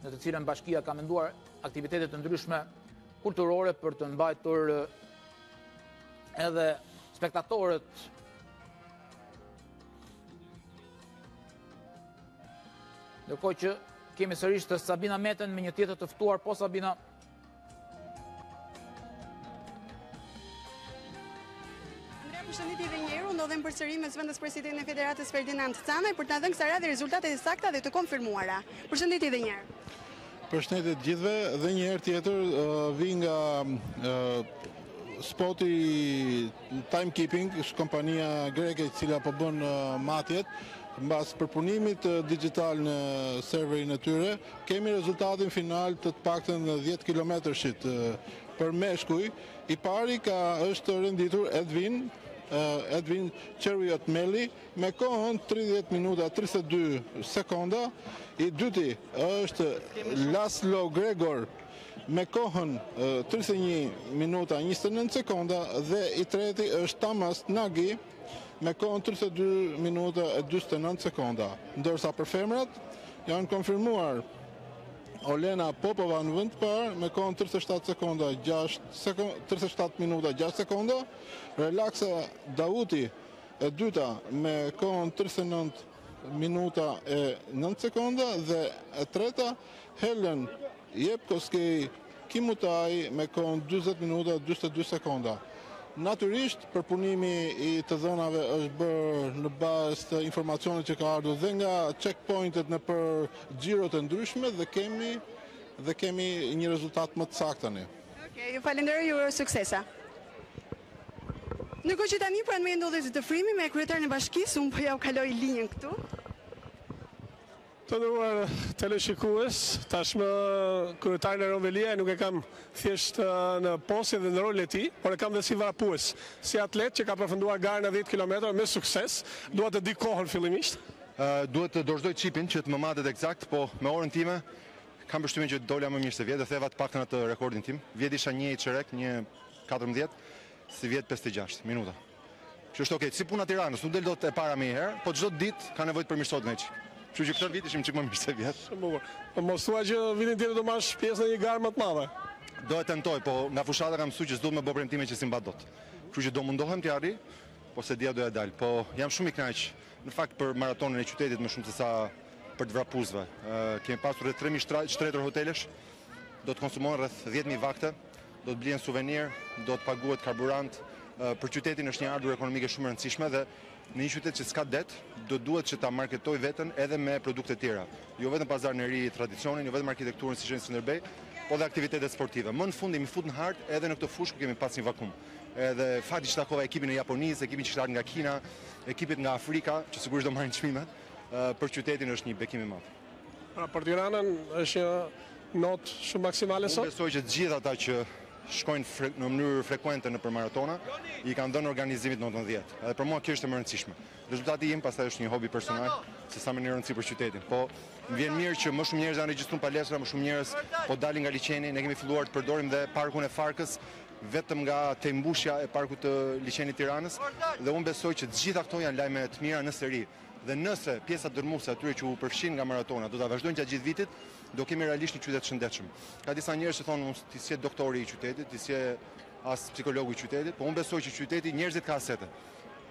në të cilën bashkia ka menduar aktivitete të ndryshme kulturore për të mbajtur edhe spektatorët ndërkohë që kemi sërish të Sabina Meten me një tjetër të ftuar. Po Sabina. Përshëndetje edhe një herë, ndodhem përsëri me zëvendës presidentin e Federatës Ferdinand Canaj për të na dhënë kësaj radhe rezultatet e sakta dhe të konfirmuara. Përshëndetje edhe një herë. Përshëndetje të gjithëve, dhe një herë tjetër vi nga spoti Timekeeping, është kompania greke e cila po bën matjet. Mbas përpunimit digital në serverin e tyre, kemi rezultatin final të paktën 10 kilometrëshit për meshkuj. I pari është renditur Edwin Qerujot Meli me kohën 30 minuta 32 sekonda. I dyti është Laslo Gregor me kohën 31 minuta 29 sekonda dhe i treti është Tamas Nagy me kohën 32 minuta e 49 sekonda. Ndërsa për femrat janë konfirmuar Olena Popova në vend parë me kohën 37 minuta 6 sekonda, Relaksa Dauti e dyta me kohën 39 minuta e 9 sekonda dhe e treta Helen Jepkoskej Kimutaj me kohën 20 minuta 22 sekonda. Natyrisht, përpunimi i të dhënave është bërë në bazë të informacionit që ka ardhur dhe nga checkpointet në për xhirot e ndryshme dhe kemi një rezultat më të saktë tani. Okej, ju falenderoj, ju uroj suksesa. Ndërkohë që tani pranë me ndodhet të frimi me kryetarin e bashkisë, unë po ja u kaloj linjën këtu. Të nderuar teleshikues, tashmë kryetarin Harion Velia nuk e kam thjesht në posje dhe në rolin e tij, por e kam dhe si vrapues, si atlet që ka përfunduar garën e 10 kilometra me sukses. Dua të di kohën fillimisht. Duhet të dorëzdoj çipin që të më matet eksakt, po me orën time kam përshtypjen që dola më mirë se vjet, dhe theva të paktën atë rekordin tim. Vjet isha 1:14, 1:14, si vjet 56 minuta. Kështu është okay, si puna Tiranës, nuk del dot e para më një herë, po çdo ditë ka nevojë të përmirësohet nga çik. Kështu që këtë vit ishim çik më mirë se vjet. Po mos thua që vitin tjetër do marrësh pjesë në një garë më të madhe. Do e tentoj, po nga fushata kam mësuar që s'do të më bëj premtime që si mbat dot. Kështu që do mundohem të arri, po se dia do ja dal. Po jam shumë i kënaq në fakt për maratonën e qytetit më shumë se sa për të vrapuzve. Kemi pasur rreth 3000 shtretër hotelesh, do të konsumohen rreth 10000 vakte, do të blihen suvenir, do të paguhet karburant. Për qytetin është një ardhurë ekonomike shumë e rëndësishme dhe në një qytet që s'ka det, do duhet që ta marketoj veten edhe me produkte tjera. Jo vetëm pazarin e ri tradicionin, jo vetëm arkitekturën si Shenjë Skënderbej, po dhe aktivitetet sportive. Më në fund mi fut në hartë edhe në këtë fushë ku kemi pas një vakum. Edhe fakti që takova ekipin e Japonisë, ekipin që nga Kina, ekipit nga Afrika, që sigurisht do marrin çmimet, për qytetin është një bekim i madh. Për Tiranën është një notë shumë maksimale sot? Unë besoj që të gjithë ata që shkojnë në mënyrë frekuente në për maratona, i kanë dhënë organizimit notën 10. Edhe për mua kjo është e më rëndësishme. Rezultati im pastaj është një hobi personal, se sa më një rëndësi për qytetin. Po më vjen mirë që më shumë njerëz janë regjistruar palestra, më shumë njerëz po dalin nga liçeni, ne kemi filluar të përdorim dhe parkun e Farkës vetëm nga tejmbushja e parkut të liçenit Tiranës, dhe unë besoj që të gjitha këto janë lajme të mira në seri. Dhe nëse pjesa dërmuese atyre që u përfshin nga maratona do ta vazhdojnë gjatë gjithë vitit, do kemi realisht një qytet shëndetshëm. Ka disa njerëz që thonë ti si doktori i qytetit, ti si as psikologu i qytetit, po unë besoj që qyteti njerëzit ka asete.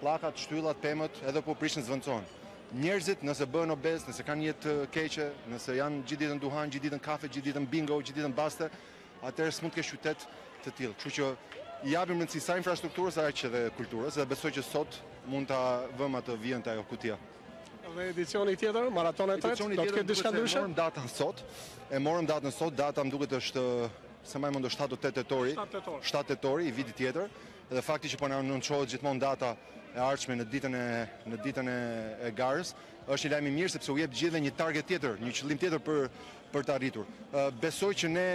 Pllakat, shtyllat, pemët, edhe po prishin zvendçohen. Njerëzit nëse bëhen obez, nëse kanë jetë keqe, nëse janë gjithë ditën duhan, gjithë ditën kafe, gjithë ditën bingo, gjithë ditën baste, atëherë s'mund të kesh qytet të tillë. Kështu që i japim rëndësi sa infrastrukturës aq edhe kulturës, dhe besoj që sot mund ta vëmë atë vijën te ajo kutia. Dhe edicioni tjetër, maratona e tretë, do të ketë diçka ndryshe? Morëm datën sot. Data më duket është se më mund 7 tetori. 7 tetori i vitit tjetër. Dhe fakti që po na anoncohet gjithmonë data e ardhshme në ditën e garës, është një lajm i mirë sepse u jep gjithëve një target tjetër, një qëllim tjetër për të arritur. Besoj që ne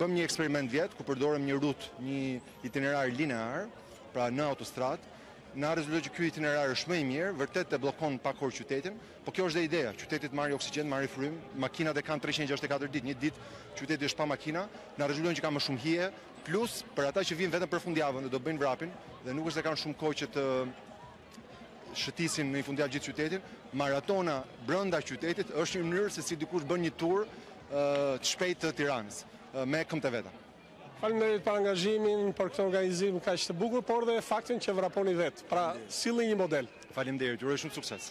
bëm një eksperiment vjet ku përdorëm një rutë, një itinerar linear, pra në autostradë. Na rezultoi që ky itinerar është më i mirë, vërtet e bllokon pak orë qytetin, po kjo është dhe ideja. Qyteti të marrë oksigjen, marrë frym, makinat e kanë 364 ditë, një ditë qyteti është pa makina, na rezulton që ka më shumë hije, plus për ata që vinë vetëm për fundjavën dhe do bëjnë vrapin, dhe nuk është se kanë shumë kohë që të shëtisin në fundjavë gjithë qytetin, maratona brenda qytetit është një mënyrë se si dikush bën një tur të shpejtë të Tiranës me këmbë të veta. Faleminderit për angazhimin, për këtë organizim kaq të bukur, por dhe faktin që vraponi vetë. Pra, sillni një model. Faleminderit, ju uroj shumë sukses.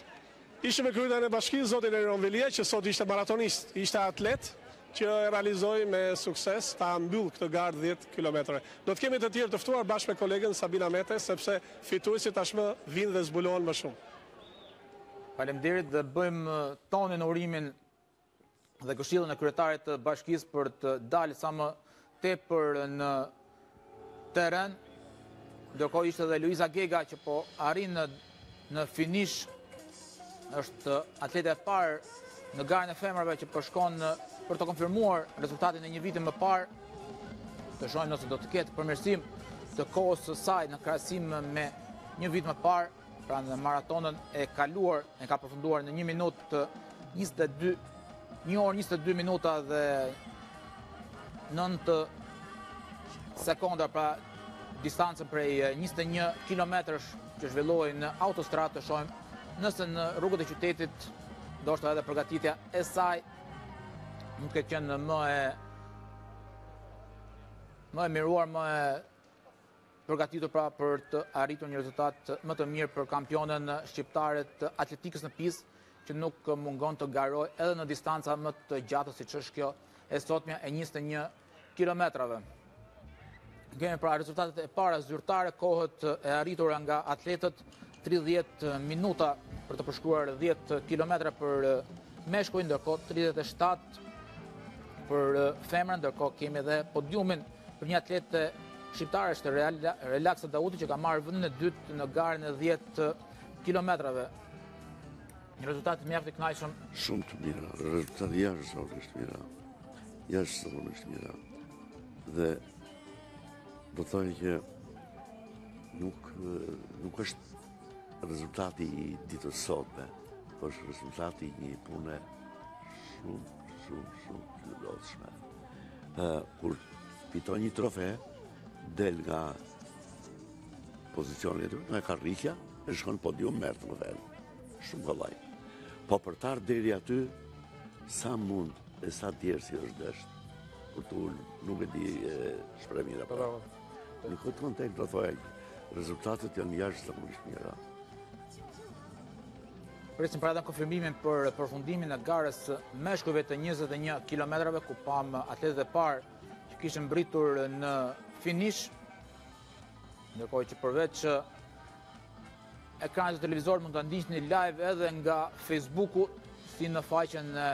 Ishte me kryetaren e bashkisë zotin Erion Velia, që sot ishte maratonist, ishte atlet që realizoi me sukses ta mbyll këtë garë 10 kilometre. Do të kemi të tjerë të ftuar bashkë me kolegen Sabina Mete, sepse fituesit tashmë vinë dhe zbulohen më shumë. Faleminderit, dhe bëjmë tonin urimin dhe këshillën e kryetarit të bashkisë për të dalë sa më tepër në teren, ndërkohë ishte dhe Luiza Gega që po arrin në finish, është atlete e parë në garën e femrave që po shkon për të konfirmuar rezultatin e një viti më parë. Të shohim nëse do të ketë përmirësim të kohës së saj në krahasim me një vit më parë, pra në maratonën e kaluar, e ka përfunduar në 1 minutë 22, 1 orë 22 minuta dhe 9 sekonda, pra distancën prej 21 kilometrësh që zhvilloi në autostradë. Të shohim nëse në rrugët e qytetit ndoshta edhe përgatitja e saj mund të qenë më e miruar, më e përgatitur pra për të arritur një rezultat më të mirë për kampionën shqiptare të atletikës në pistë, që nuk mungon të garojë edhe në distanca më të gjata siç është kjo e sotmja e 21 kilometrave. Kemi pra rezultatet e para zyrtare, kohët e arritura nga atletët, 30 minuta për të përshkruar 10 kilometra për meshkujin, ndërkohë 37 për femrën, ndërkohë kemi edhe podiumin për një atlete shqiptare, është Relaksa Dauti, që ka marrë vendin e dytë në garën e 10 kilometrave. Një rezultat mjaft i kënaqshëm. Shumë të mira, rezultati jashtëzakonisht mira. Jashtëzakonisht mira. Dhe do të thojë që nuk është rezultati i ditës sotme, por është rezultati i një pune shumë të lodhshme. Kur fiton një trofe, del nga pozicionit nga karrikja, e shkon podium merr të mëdhen. Shumë kollaj. Po për të ardhur deri aty, sa mund e sa djersi është dësht, kur të nuk e di shprehmira. Në këtë kontekst do thoya, rezultatet janë jashtëzakonisht mira. Presim pra edhe konfirmimin për përfundimin e garës meshkujve të 21 kilometrave, ku pam atletët e parë që kishin mbritur në finish, ndërkohë që përveç ekranet e televizor mund të ndiqni live edhe nga Facebooku, si në faqen e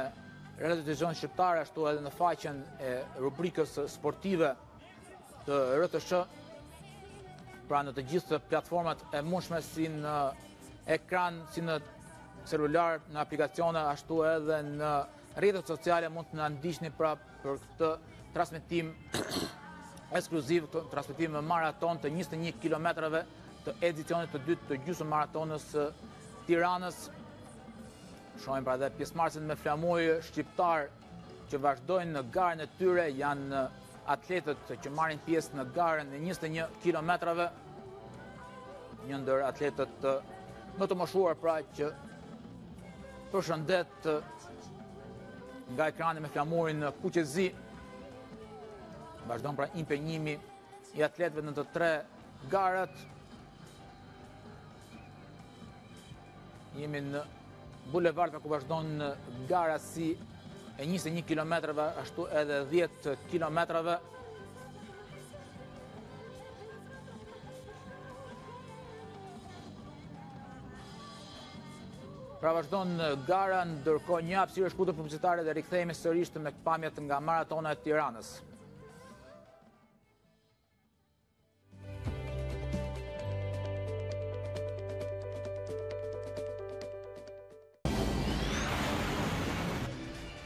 Radio Televizion Shqiptare, ashtu edhe në faqen e rubrikës sportive të RTS, pra në të gjithë platformat e mundshme, si në ekran, si në celular, në aplikacione, ashtu edhe në rrjetet sociale mund të na ndiqni pra për këtë transmetim ekskluziv, këtë transmetim maraton të 21 kilometrave të edicionit të dytë të gjysmë maratonës Tiranës. Shohim pra dhe pjesëmarrësit me flamur shqiptar që vazhdojnë në garën e tyre, janë atletët që marrin pjesë në garën e 21 kilometrave. Një ndër atletët më të moshuar pra që përshëndet nga ekrani me flamurin Kuqezi. Vazhdon pra impenjimi i atletëve në të tre garët. Jemi në bulevard ku vazhdon gara si e 21 kilometrave, ashtu edhe 10 kilometrave. Pra vazhdon gara, ndërkohë një hapësirë shkurtër publicitare dhe rikthehemi sërish me pamjet nga Maratona e Tiranës.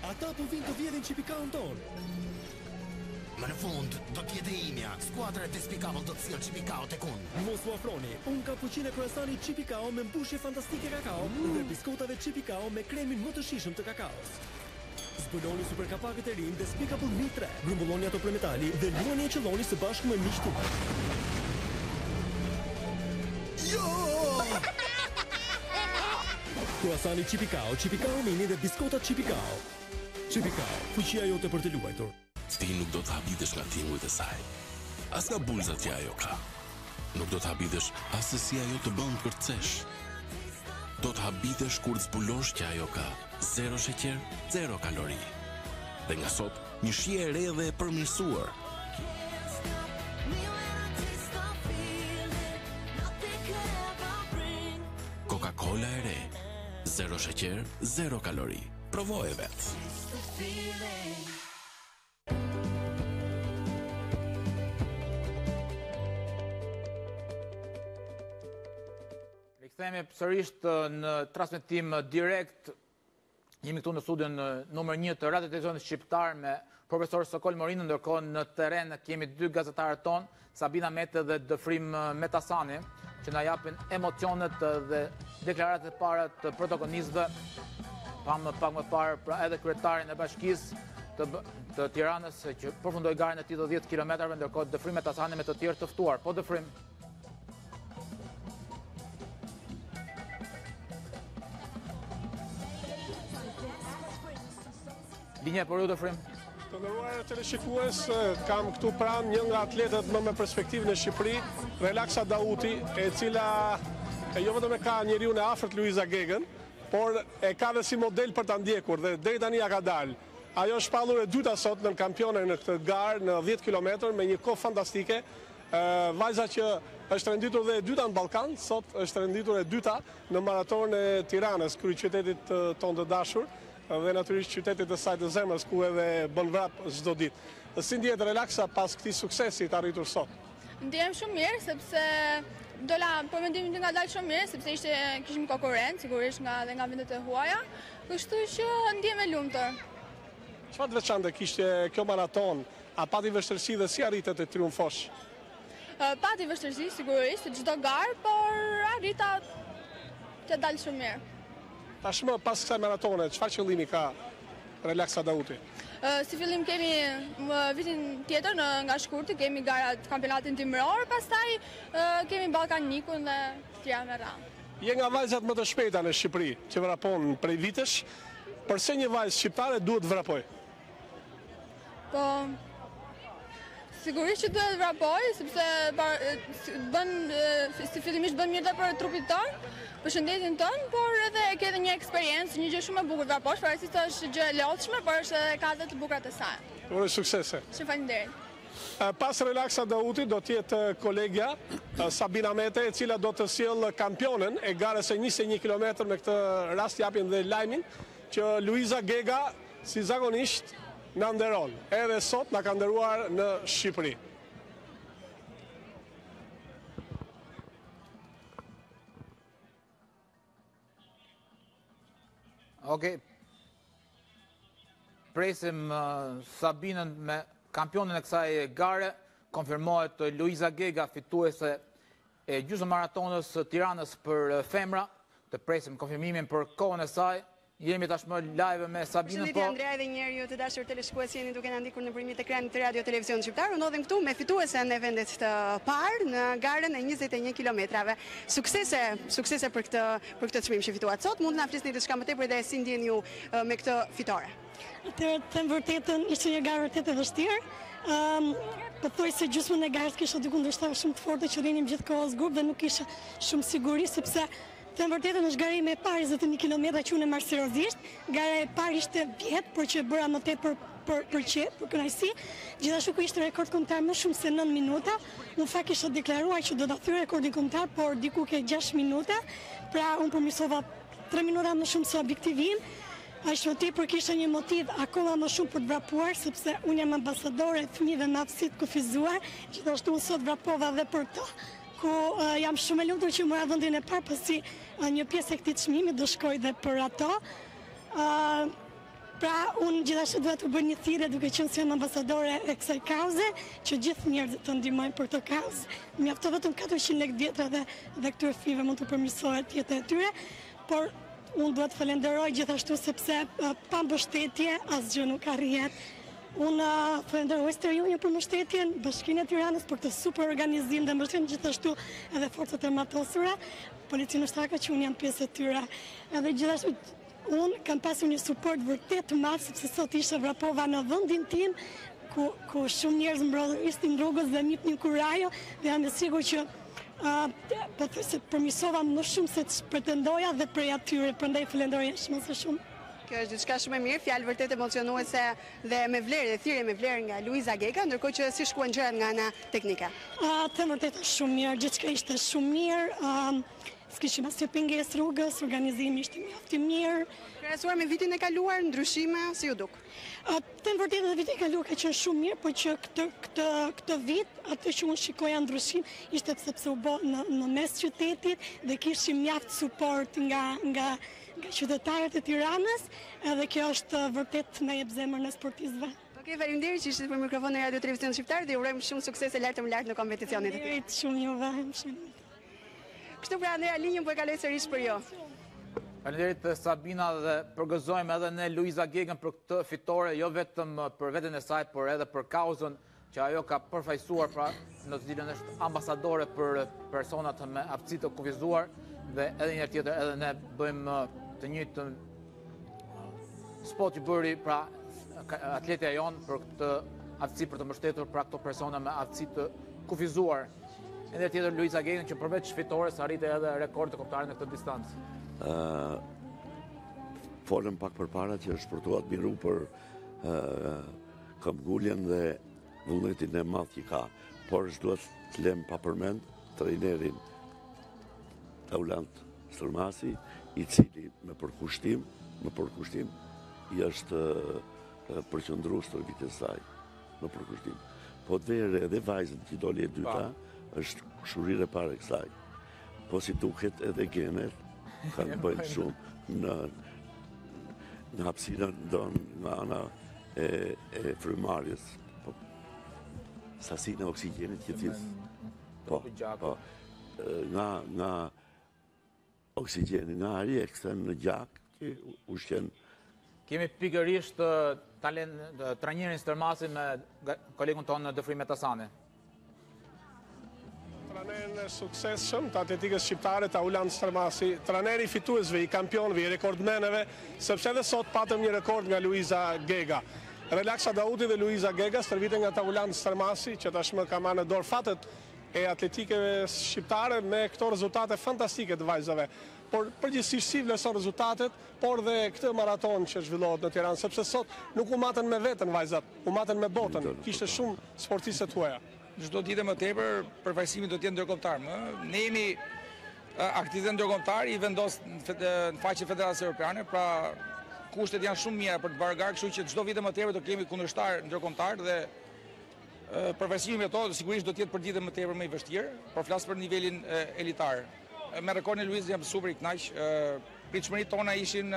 Ata po vinë të vjedhin qipikaun tonë. Më në fund, do t'jete imja. Skuadra e Despikao do t'sjell qipikao tek unë. Mos u afroni, unë kapuqine croissani qipikao me mbushje fantastike kakao dhe biskotave qipikao me kremin më të shishëm të kakaos. Zbuloni super kapakët e rinj Despicable Mi 3, grumbulloni ato për metali dhe luani e qelloni së bashku me miq tuaj. Jo! Croissani qipikao, qipikao mini dhe biskota qipikao. Qipikao, fuqia jote për të luajtur. Ti nuk do të habitesh nga tinguit e saj, as nga bulzat që ajo ka. Nuk do të habitesh as se si ajo të bën të kërcesh. Do të habitesh kur të zbulosh që ajo ka 0 sheqer, 0 kalori. Dhe nga sot, një shije e re dhe e përmirësuar. Coca-Cola e re, 0 sheqer, 0 kalori. Provoje vetë. Rikthehemi sërish në transmetim direkt. Jemi këtu në studion numër 1 të Radio Televizionit Shqiptar me profesor Sokol Morinë, ndërkohë në terren kemi dy gazetarët tonë, Sabina Mete dhe Dëfrim Metasani, që na japin emocionet dhe deklaratat e para të protagonistëve. Pam pak më parë pra edhe kryetarin e bashkisë të Tiranës që përfundoi garën e tij të 10 kilometrave, ndërkohë Dëfrim Metasani me të tjerë të ftuar. Po Dëfrim. Linja për ju Dëfrim. Të nderuar teleshikues, kam këtu pranë një nga atletët më me perspektivë në Shqipëri, Relaksa Dauti, e cila jo vetëm e ka njeriu e afërt Luiza Gegën, por e ka dhe si model për ta ndjekur dhe deri tani ja ka dalë. Ajo është shpallur e dyta sot në kampione në këtë garë në 10 km me një kohë fantastike. Vajza që është renditur dhe e dyta në Ballkan, sot është renditur e dyta në Maratonën e Tiranës, kryeqytetit tonë të dashur, dhe natyrisht qytetit të saj të zemrës ku edhe bën vrap çdo ditë. Si ndjehet Relaksa pas këtij suksesi të arritur sot? Ndjem shumë mirë sepse dola për mendimin nga dalë shumë mirë sepse kishim konkurrencë sigurisht nga vendet e huaja, kështu që ndjem e lumtur. Çfarë të veçantë kishte kjo maraton? A pati vështirësi dhe si arritet të triumfosh? Pati vështirësi sigurisht çdo garë, por arrita të dalë shumë mirë. Tashmë pas kësaj maratone, çfarë qëllimi ka Relaksa Dauti? Si fillim kemi vitin tjetër nga shkurti, kemi garat kampionatin timëror, pastaj kemi Ballkanikun dhe tjera me radhë. Je nga vajzat më të shpejta në Shqipëri që vrapon prej vitesh. Përse një vajzë shqiptare duhet vrapoj? Po, sigurisht që duhet vrapoj, sepse fillimisht bën mirë për trupit tonë, për shëndetin tonë, por edhe ke edhe një eksperiencë, një gjë shumë e bukur vraposh, pavarësisht është gjë e lodhshme, por është edhe ka dhe të bukrat e saj. Uroj suksese. Shumë faleminderit. Pas Relaksa Dauti do t'jetë kolegja Sabina Mete, e cila do të sjell kampionen e garës e 21 km. Me këtë rast japin dhe lajmin që Luiza Gega si zakonisht na nderon. Edhe sot na ka nderuar në Shqipëri. Okej. presim Sabinën me kampionin e kësaj gare, konfirmohet Luiza Gega fituese e gjysmë maratonës Tiranës për femra, të presim konfirmimin për kohën e saj. Jemi tashmë live me Sabinën. Përshëndetje Andrea dhe njerë ju të dashur teleshikues, jeni duke na ndikur nëpërmjet ekranit të Radio Televizion Shqiptar. U ndodhem këtu me fituesen e vendit të parë në garën e 21 kilometrave. Suksese për këtë çmim që fituat sot. Mund të na flisni diçka më tepër dhe si ndjeni ju me këtë fitore? Të them vërtetën, ishte një garë vërtet e vështirë. Po thoj se gjysmën e garës kisha dy kundërshtar shumë të fortë që rinim gjithkohës grup dhe nuk kisha shumë siguri sepse them vërtetën është gara ime e parë 21 kilometra që unë marr seriozisht. Gara e parë ishte vjet, por që bëra më tepër për kënaqësi. Gjithashtu ku ishte rekord kombëtar më shumë se 9 minuta. Në fakt kisha deklaruar që do ta thyej rekordin kombëtar, por diku ke 6 minuta. Pra unë përmirësova 3 minuta më shumë se objektivi im. Ashtu më tepër kisha një motiv akoma më shumë për të vrapuar, sepse unë jam ambasadore e fëmijëve me aftësi të kufizuar. Gjithashtu unë sot vrapova dhe për to, ku jam shumë e lumtur që mora vendin e parë, pasi një pjesë e këtij çmimi do shkoj dhe për ato. Pra unë gjithashtu duhet të bëj një thirrje duke qenë se jam ambasadore e kësaj kauze, që gjithë njerëzit të ndihmojnë për këtë kauzë. Mjafton vetëm 400 lekë vjetra dhe këtyre fëmijëve mund të përmirësohet jeta e tyre, por unë duhet të falenderoj gjithashtu sepse pa mbështetje asgjë nuk arrihet. Unë falenderoj Sterionjën për mbështetjen, Bashkinë e Tiranës për këtë super organizim dhe mbështetjen, gjithashtu edhe forcat e matosura, policinë ushtarake që unë jam pjesë e tyre. Edhe gjithashtu unë kam pasur një suport vërtet të madh sepse sot isha vrapova në vendin tim ku shumë njerëz mbrojtësin rrugës dhe njipnin kurajo dhe jam e sigurt që po thoj se përmirësova më shumë se që pretendoja dhe prej atyre, prandaj falenderoj shumë së shumë. Kjo është diçka shumë e mirë, fjalë vërtet emocionuese dhe me vlerë, dhe thirrje me vlerë nga Luiza Gega, ndërkohë që si shkuan gjërat nga ana teknike. Të vërtet është shumë mirë, gjithçka ishte shumë mirë. S'kishim asnjë pengesë rrugës, organizimi ishte mjaft i mirë. Krahasuar me vitin e kaluar, ndryshime si ju duk? Të vërtetë edhe viti i kaluar ka qenë shumë mirë, por që këtë vit atë që unë shikoja ndryshim ishte sepse u bë në mes qytetit dhe kishim mjaft suport nga qytetarët e Tiranës, edhe kjo është vërtet na jep zemër në sportistëve. Okej, faleminderit që ishit për mikrofonin e Radio Televizion Shqiptar dhe urojmë shumë suksese lart në kompeticionet e tij. Shumë juve, shumë. Kështu pra Andrea, linjën po e kaloj sërish për ju. Faleminderit Sabina dhe përgëzojmë edhe ne Luiza Gegën për këtë fitore, jo vetëm për veten e saj, por edhe për kauzën që ajo ka përfaqësuar, pra në të cilën është ambasadore për personat me aftësi të kufizuar dhe edhe një herë tjetër edhe ne bëjmë të njëjtën spot që bëri pra atletja jon për këtë aftësi për të mbështetur pra këto persona me aftësi të kufizuar. Edhe tjetër Luiza Gegën që përveç fitores arriti edhe rekord të kombëtar në këtë distancë. Folëm pak përpara që është për të admiru për këmbguljen dhe vullnetin e madh që ka, por duhet të lëm pa përmend trejnerin Taulant Stërmasi, i cili me përkushtim i është përqendrues të vitit saj, me përkushtim. Po të verë edhe vajzën që doli e dyta, është shurire pare kësaj. Po si duket edhe genet, kanë bëjnë shumë në hapësirën nga ana e frymarrjes. Sasinë e oksigenit që nga oksigeni, nga arja e këthen në gjak, që ushqen. Kemi pikërisht trajnerin Stërmasi me kolegun tonë Dëfrim Metasani. Trajnerin e suksesshëm të atletikës shqiptare Taulant Stërmasi, trajneri i fituesve, i kampionëve, i rekordmeneve, sepse edhe sot patëm një rekord nga Luiza Gega. Relaksa Dauti dhe Luiza Gega stërviten nga Taulant Stërmasi, që tashmë ka marrë në dorë fatet e atletikeve shqiptare me këto rezultate fantastike të vajzave. Por përgjithsisht si vlerëson rezultatet, por dhe këtë maraton që zhvillohet në Tiranë, sepse sot nuk u matën me veten vajzat, u matën me botën. Kishte shumë sportiste të huaja. Çdo ditë më tepër përfaqësimi do të jetë ndërkombëtar. Ne jemi aktivizëm ndërkombëtar i vendos në faqe Federatës Evropiane, pra kushtet janë shumë mira për të bërë garë, kështu që çdo vit më tepër do kemi kundërshtar ndërkombëtar dhe përfaqësimi me to sigurisht do të jetë për ditë më tepër më i vështirë, por flas për nivelin elitar. Me rekordin e Luizës jam super i kënaq. Pritshmëritë tona ishin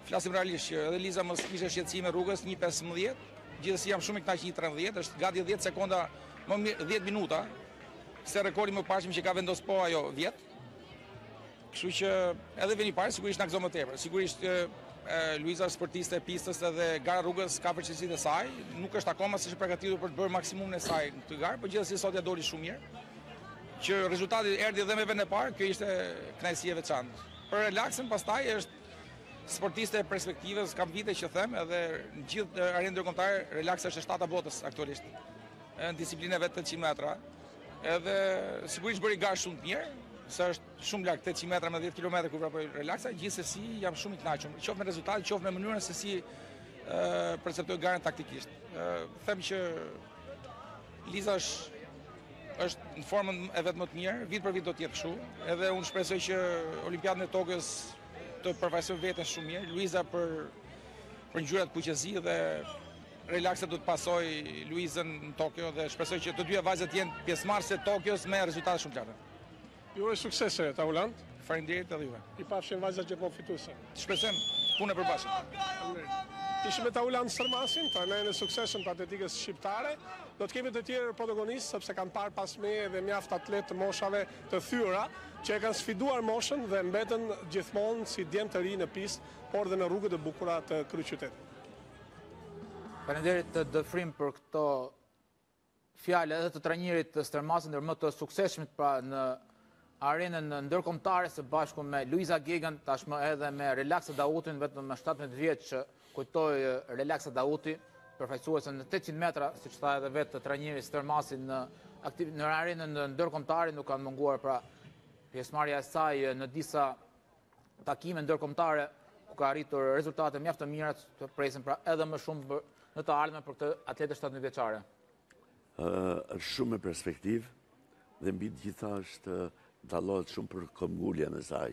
flasim realisht që edhe Liza mos kishte shqetësime rrugës 1:15, gjithsesi jam shumë i kënaqur 1:30, është gati 10 sekonda, më mirë 10 minuta, se rekordi më parshëm që ka vendosur po ajo vjet. Kështu që edhe veni parë sigurisht na gëzon më tepër. Sigurisht Luiza është sportiste e pistës edhe gara rrugës ka përgjegjësitë e saj, nuk është akoma se është përgatitur për të bërë maksimumin e saj në këtë garë, por gjithsesi sot ja doli shumë mirë. Që rezultati erdhi edhe me vend e parë, kjo ishte kënaqësi e veçantë. Për relaksën pastaj është sportiste e perspektivës, kam vite që them, edhe në gjithë arenën ndërkombëtare relaksa është e shtata botës aktualisht. Në disiplinën vetë 800 metra. Edhe sigurisht bëri garë shumë të mirë, se është shumë larg 800 metra me 10 km kur vrapoj relaksa, gjithsesi jam shumë i kënaqur. Qoftë me rezultatin, qoftë me mënyrën se si perceptoj garën taktikisht. Them që Liza është në formën e vetë më të mirë, vit për vit do të jetë kështu, edhe unë shpresoj që Olimpiadën e Tokios të përfaqësoj veten shumë mirë, Luiza për ngjyrat kuqezi dhe relaksa do të pasoj Luizën në Tokyo dhe shpresoj që të dyja vajzat jenë pjesëmarrëse të Tokios me rezultate shumë të larta. Ju uroj suksese Taulant. Faleminderit edhe juve. I pafshin vajzat gjithmonë fituese. Shpresojmë punë e përbashkët. Ishim me Taulant Sërmasin, trajnerin e suksesshëm të atletikës shqiptare. Do të kemi të tjerë protagonistë sepse kanë parë pas meje dhe mjaft atletë të moshave të thyra që e kanë sfiduar moshën dhe mbeten gjithmonë si djem të ri në pistë, por dhe në rrugët e bukura të kryeqytetit. Faleminderit të Dëfrim për këto fjalë edhe të trajnerit të Stërmasit, ndër më të suksesshmit pra në arenën ndërkombëtare së bashku me Luiza Gegën, tashmë edhe me Relaksa Dautin, vetëm me 17 vjeç që kujtoi Relaksa Dauti, përfaqësuese në 800 metra, siç tha edhe vetë trajneri Stërmasi në arenën ndërkombëtare, nuk kanë munguar pra pjesëmarrja e saj në disa takime ndërkombëtare ku ka arritur rezultate mjaft të mira, të presim pra edhe më shumë në të ardhmen për këtë atletë 17 vjeçare. Është shumë me perspektivë dhe mbi të gjitha është dallohet shumë për këmbguljen e saj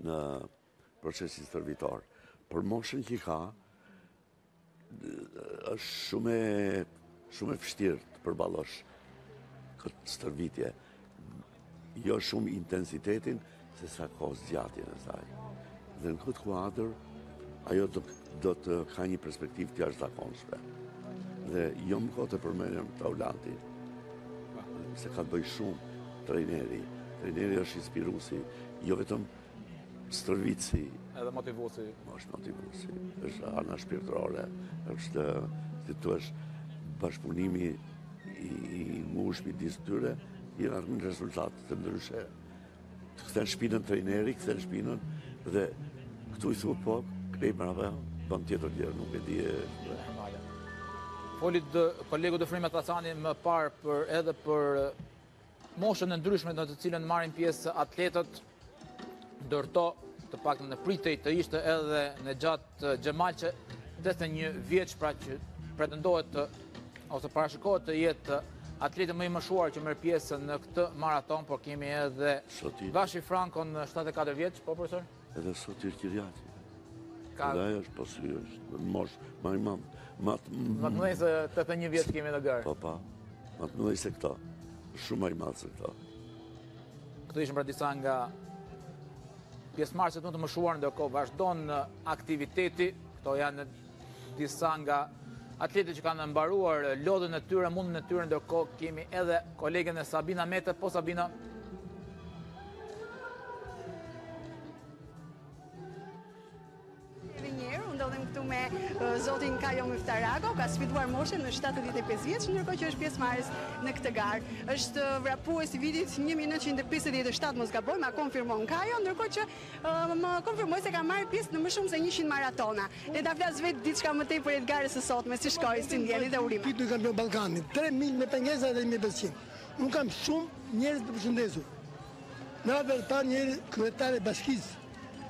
në procesin stërvitor. Për moshën që ka, është shumë e vështirë të përballosh këtë stërvitje. Jo shumë intensitetin, se sa kohë zgjatjen e saj. Dhe në këtë kuadër, ajo do të ka një perspektivë të jashtëzakonshme. Dhe jo më kohë të përmendim Taulanti, se ka të bëj shumë trajneri. Trajneri është inspiruesi, jo vetëm stërvitësi. Edhe motivuesi. Është motivuesi, është ana shpirtërore, është, si thua, bashkëpunimi i ngushtë midis tyre, i arrin rezultate të ndryshe. Të kthen shpinën trajneri, kthen shpinën dhe këtu i thua po, krej brava, bën tjetër gjë, nuk e di. Foli kolegu Dëfrim Atacani më parë edhe për moshën e ndryshme në të cilën marrin pjesë atletët, ndërto të paktën në pritej të ishte edhe në gjatë Xhemalçe, 81 vjeç pra që pretendohet ose parashikohet të jetë atleti më i moshuar që merr pjesë në këtë maraton, por kemi edhe Vashi Frankon 74 vjeç, po profesor? Edhe Sotir Kirjati. Ka ajo është posi, është mosh më i madh. Më të mëdhenj se 81 vjeç kemi në garë. Po, më të mëdhenj se këto. Shumë më i madh se këto. Këto ishin pra disa nga pjesëmarrësit më të moshuar, ndërkohë vazhdon aktiviteti. Këto janë disa nga atletët që kanë mbaruar lodhën e tyre, mundin e tyre, ndërkohë kemi edhe kolegen e Sabina Mete. Po Sabina. Ndodhem këtu me zotin Kajo Miftarago, ka sfiduar moshën në 75 vjeç, ndërkohë që është pjesëmarrës në këtë garë. Është vrapues i vitit 1957, mos gaboj, ma konfirmon Kajo, ndërkohë që më konfirmoi se ka marrë pjesë në më shumë se 100 maratona. Le ta flas vetë diçka më tej për garës së sotme, si shkoi, si ndjeni dhe urime. Kitu kampion Ballkanit, 3000 me pengesa dhe 1500. Unë kam shumë njerëz të përshëndesur. Në vërtet një kryetar i bashkisë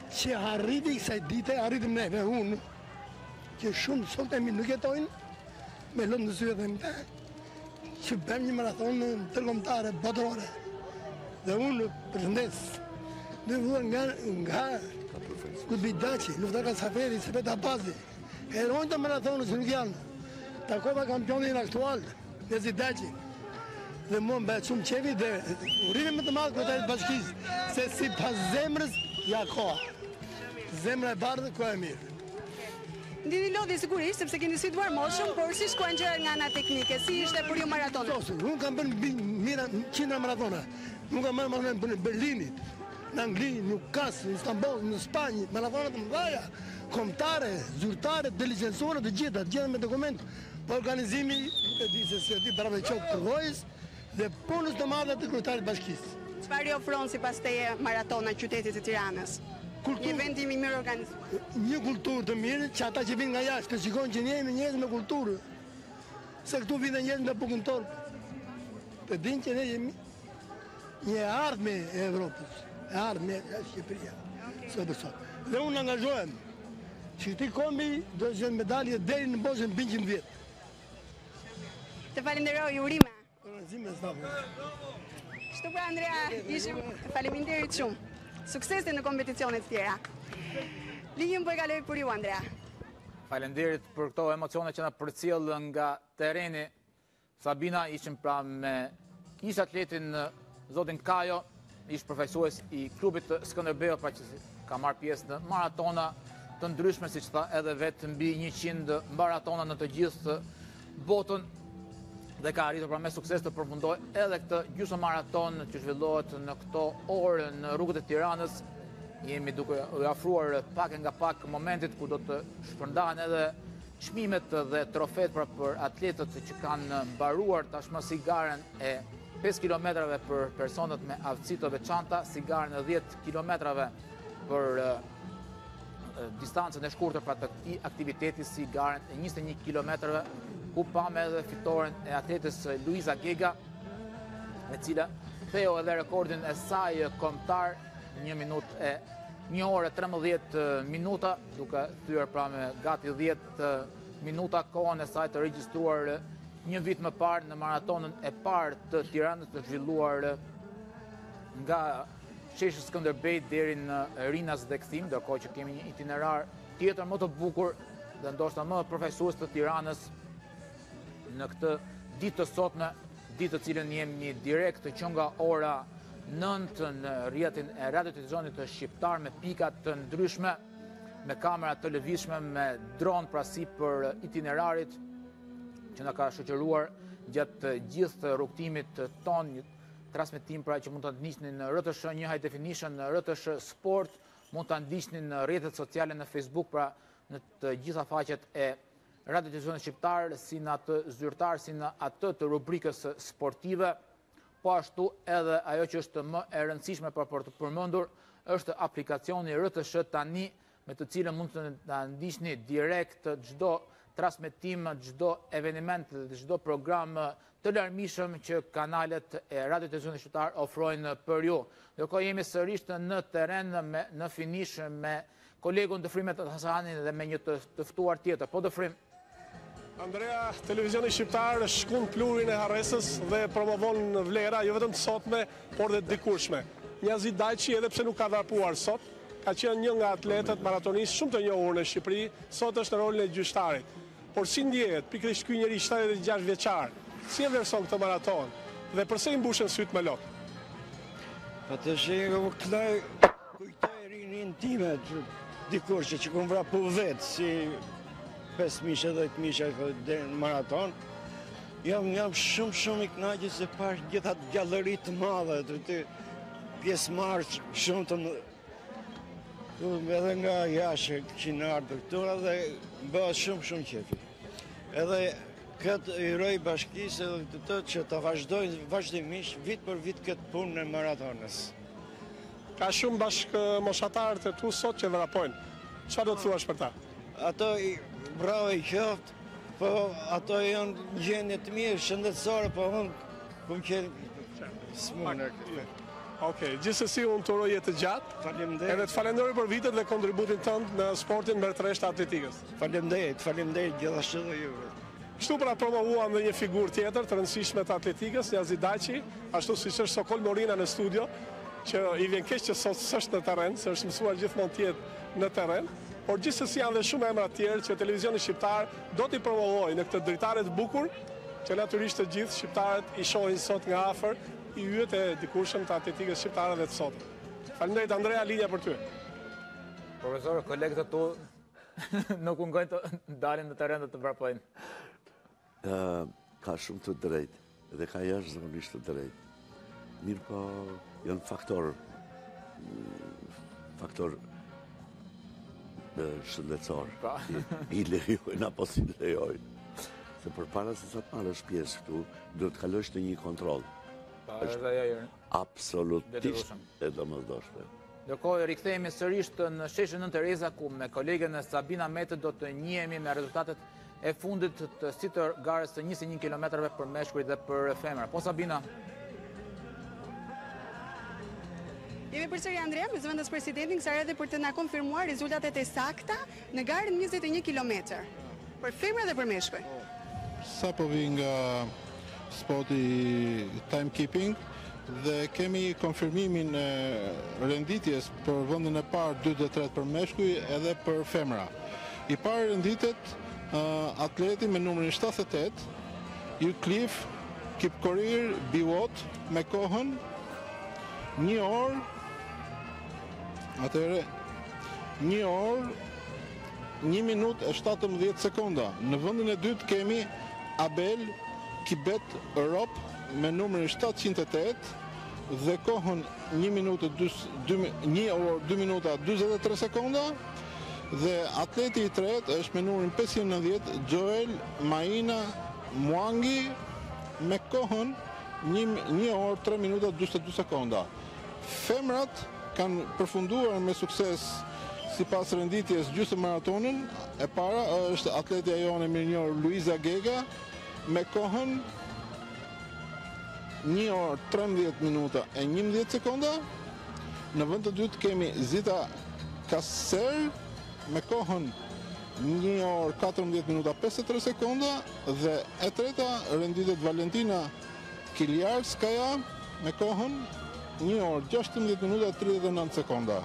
që arriti kësaj dite, arritëm neve, unë, që shumë sot e mi nuk jetojnë, me lëndë në syve dhe më që bëm një maraton në tërkombëtare, botërore. Dhe unë përshëndes, dhe vuar nga Kutbidaci, luftaka Saferi, Sepet Abazi, herojnë të maratonës nuk janë, takova kampionin aktual, Nezidaci, dhe mua më bëhet shumë qevi dhe urinë më të madhë kretarit bashkisë, se si pas zemrës, ja koha. Zemra e bardhë, ko e mirë. Ndini lodhi sigurisht, sepse keni sfituar moshën, por si shkuan gjërat nga ana teknike, si ishte për ju maratona? Unë kam bërë mira 100 maratona. Unë kam bërë maratona në Berlinit, në Angli, në Newcastle, në Istanbul, në Spanjë, maratona të mëdhaja, kombëtare, zyrtare, të licencuara, të gjitha me dokument. Organizimi, e di se si e di brave qoftë përvojës dhe punës të madhe të kryetarit bashkisë. Çfarë ofron sipas teje maratona qytetit të Tiranës? Një vend i mirë organizuar. Një kulturë të mirë, që ata që vinë nga jashtë të shikojnë që ne jemi njerëz me kulturë. Se këtu vinë njerëz me bukën tonë. Të dinë që ne jemi një ardhme e Evropës, e ardhme e Shqipëria. Sot për sot. Dhe unë angazhohem që këti kombi do të jenë medalje deri në boshën 100 vjetë. Të falenderoj, urime. Shtu Kështu pra, Andrea, ishim faleminderit shumë. Suksese në kompeticionet tjera. Linjën po e kaloj për ju, Andrea. Faleminderit për këto emocione që na përcjell nga tereni. Sabina, ishim pra me ish atletin zotin Kajo, ish përfaqësues i klubit të Skënderbeu, pra që ka marrë pjesë në maratona të ndryshme, siç tha edhe vetë, mbi 100 maratona në të gjithë botën, dhe ka arritur pra me sukses të përfundoj edhe këtë gjysmë maraton që zhvillohet në këto orë në rrugët e Tiranës. Jemi duke u afruar pak nga pak momentit ku do të shpërndahen edhe çmimet dhe trofet për atletët që kanë mbaruar tashmë sigaren e 5 kilometrave për personat me aftësi të veçanta, sigaren e 10 kilometrave për distancën e shkurtër pra të këtij aktiviteti, sigaren e 21 kilometrave, ku pam edhe fitoren e atletës Luiza Gega, e cila theu edhe rekordin e saj kombëtar, 1 orë 13 minuta, duke thyer pra me gati 10 minuta kohën e saj të regjistruar një vit më parë në maratonën e parë të Tiranës, të zhvilluar nga sheshi Skënderbej deri në Rinas dhe kthim, ndërkohë që kemi një itinerar tjetër më të bukur dhe ndoshta më përfaqësues të Tiranës në këtë ditë të sotme, ditë të cilën jemi direkt që nga ora 9 në rrjetin e radio-televizionit të shqiptar me pika të ndryshme, me kamera të lëvizshme, me dron pra sipër itinerarit që na ka shoqëruar gjatë gjithë rrugtimit ton, një transmetim pra që mund të ndiqni në RTS një high definition, në RTS Sport, mund të ndiqni në rrjetet sociale, në Facebook, pra në të gjitha faqet e radio-televizionit shqiptar, si në atë zyrtar, si në atë të rubrikës sportive. Po ashtu edhe ajo që është më e rëndësishme për të përmendur është aplikacioni RTS tani, me të cilën mund të ndiqni direkt çdo transmetim, çdo eveniment, çdo program të larmishëm që kanalet e radio-televizionit shqiptar ofrojnë për ju. Ndërkohë jemi sërish në terren në finish me kolegun Dëfrimet Hasanin dhe me një të ftuar tjetër. Po Dëfrim. Andrea, televizioni shqiptar shkon plurin e harresës dhe promovon vlera jo vetëm të sotme, por dhe dikurshme. Njazi Dajqi, edhe pse nuk ka dharpuar sot, ka qenë një nga atletët maratonistë shumë të njohur në Shqipëri, sot është në rolin e gjyqtarit. Por si ndjehet pikërisht ky njeri 76 vjeçar, si e vlerëson këtë maraton dhe pse i mbushën syt me lot? Atë që kujtoj rinin time, dikur që kom vrapu vetë, si 5 mishe, 10 mishe në maraton, jam shumë i kënaqur se pash gjitha gjallëri të madhe, të pjesëmarrës shumë të edhe nga jashtë që në ardhur këtu dhe bëhet shumë qefi. Edhe këtë uroj bashkisë edhe të që të vazhdojnë vazhdimisht vit për vit këtë punë në maratonës. Ka shumë bashkëmoshatarë të tu sot që vrapojnë. Çfarë do të thuash për ta? Ato bravo i qoftë, po ato janë gjendje të mirë shëndetësore, po unë qenë smunë. Okej, gjithsesi unë të uroj jetë gjatë. Faleminderit. Edhe të falenderoj për vitet dhe kontributin tënd në sportin mbretëresht të atletikës. Faleminderit gjithashtu dhe ju. Kështu pra promovuam dhe një figurë tjetër të rëndësishme të atletikës, Njazi Dajqi, ashtu siç është Sokol Morina në studio, që i vjen keq që sot s'është në terren, se është mësuar gjithmonë të jetë në terren, por gjithsesi janë dhe shumë emra të tjerë që televizioni shqiptar do t'i promovojë në këtë dritare të bukur, që natyrisht të gjithë shqiptarët i shohin sot nga afër, i yjet e dikurshëm të atletikës shqiptare dhe të sot. Faleminderit Andrea, linja për ty. Profesor, kolegët tu nuk mungojnë të dalin në teren dhe të vrapojnë. Ka shumë të drejtë dhe ka jashtëzakonisht të drejtë. Mirë po janë faktor shëndetësor. I lejojnë apo si lejojnë. Se përpara se sa të marrësh pjesë këtu, duhet të kalosh në një kontroll. Absolutisht e domosdoshme. Ndërkohë rikthehemi sërish në sheshin Nën Tereza ku me kolegen e Sabina Metët do të njihemi me rezultatet e fundit të sitër garës të 21 kilometrave për meshkuj dhe për femra. Po Sabina? Jemi përsëri Andrea me zëvendës presidentin kësaj edhe për të na konfirmuar rezultatet e sakta në garën 21 km për femra dhe për meshkuj. Sa po vi nga spoti timekeeping dhe kemi konfirmimin e renditjes për vendin e parë 2 dhe 3 për meshkuj edhe për femra. I parë renditet atleti me numrin 78, Cliff Kipkorir Biwot me kohën 1 orë, atëre 1 orë, 1 minutë e 17 sekonda. Në vendin e dytë kemi Abel Kibet Rop me numrin 708 dhe kohën 1 orë 2 minuta 23 sekonda dhe atleti i tretë është me numrin 590 Joel Maina Mwangi me kohën 1 orë 3 minuta 22 sekonda. Femrat kanë përfunduar me sukses sipas renditjes gjysmë maratonën. E para është atletja jone mirënjohur Luiza Gega me kohën 1 orë 13 minuta e 11 sekonda. Në vend të dytë kemi Zita Kasser me kohën 1 orë 14 minuta 53 sekonda dhe e treta renditet Valentina Kiljarskaja me kohën 1 orë 16 minuta 39 sekonda.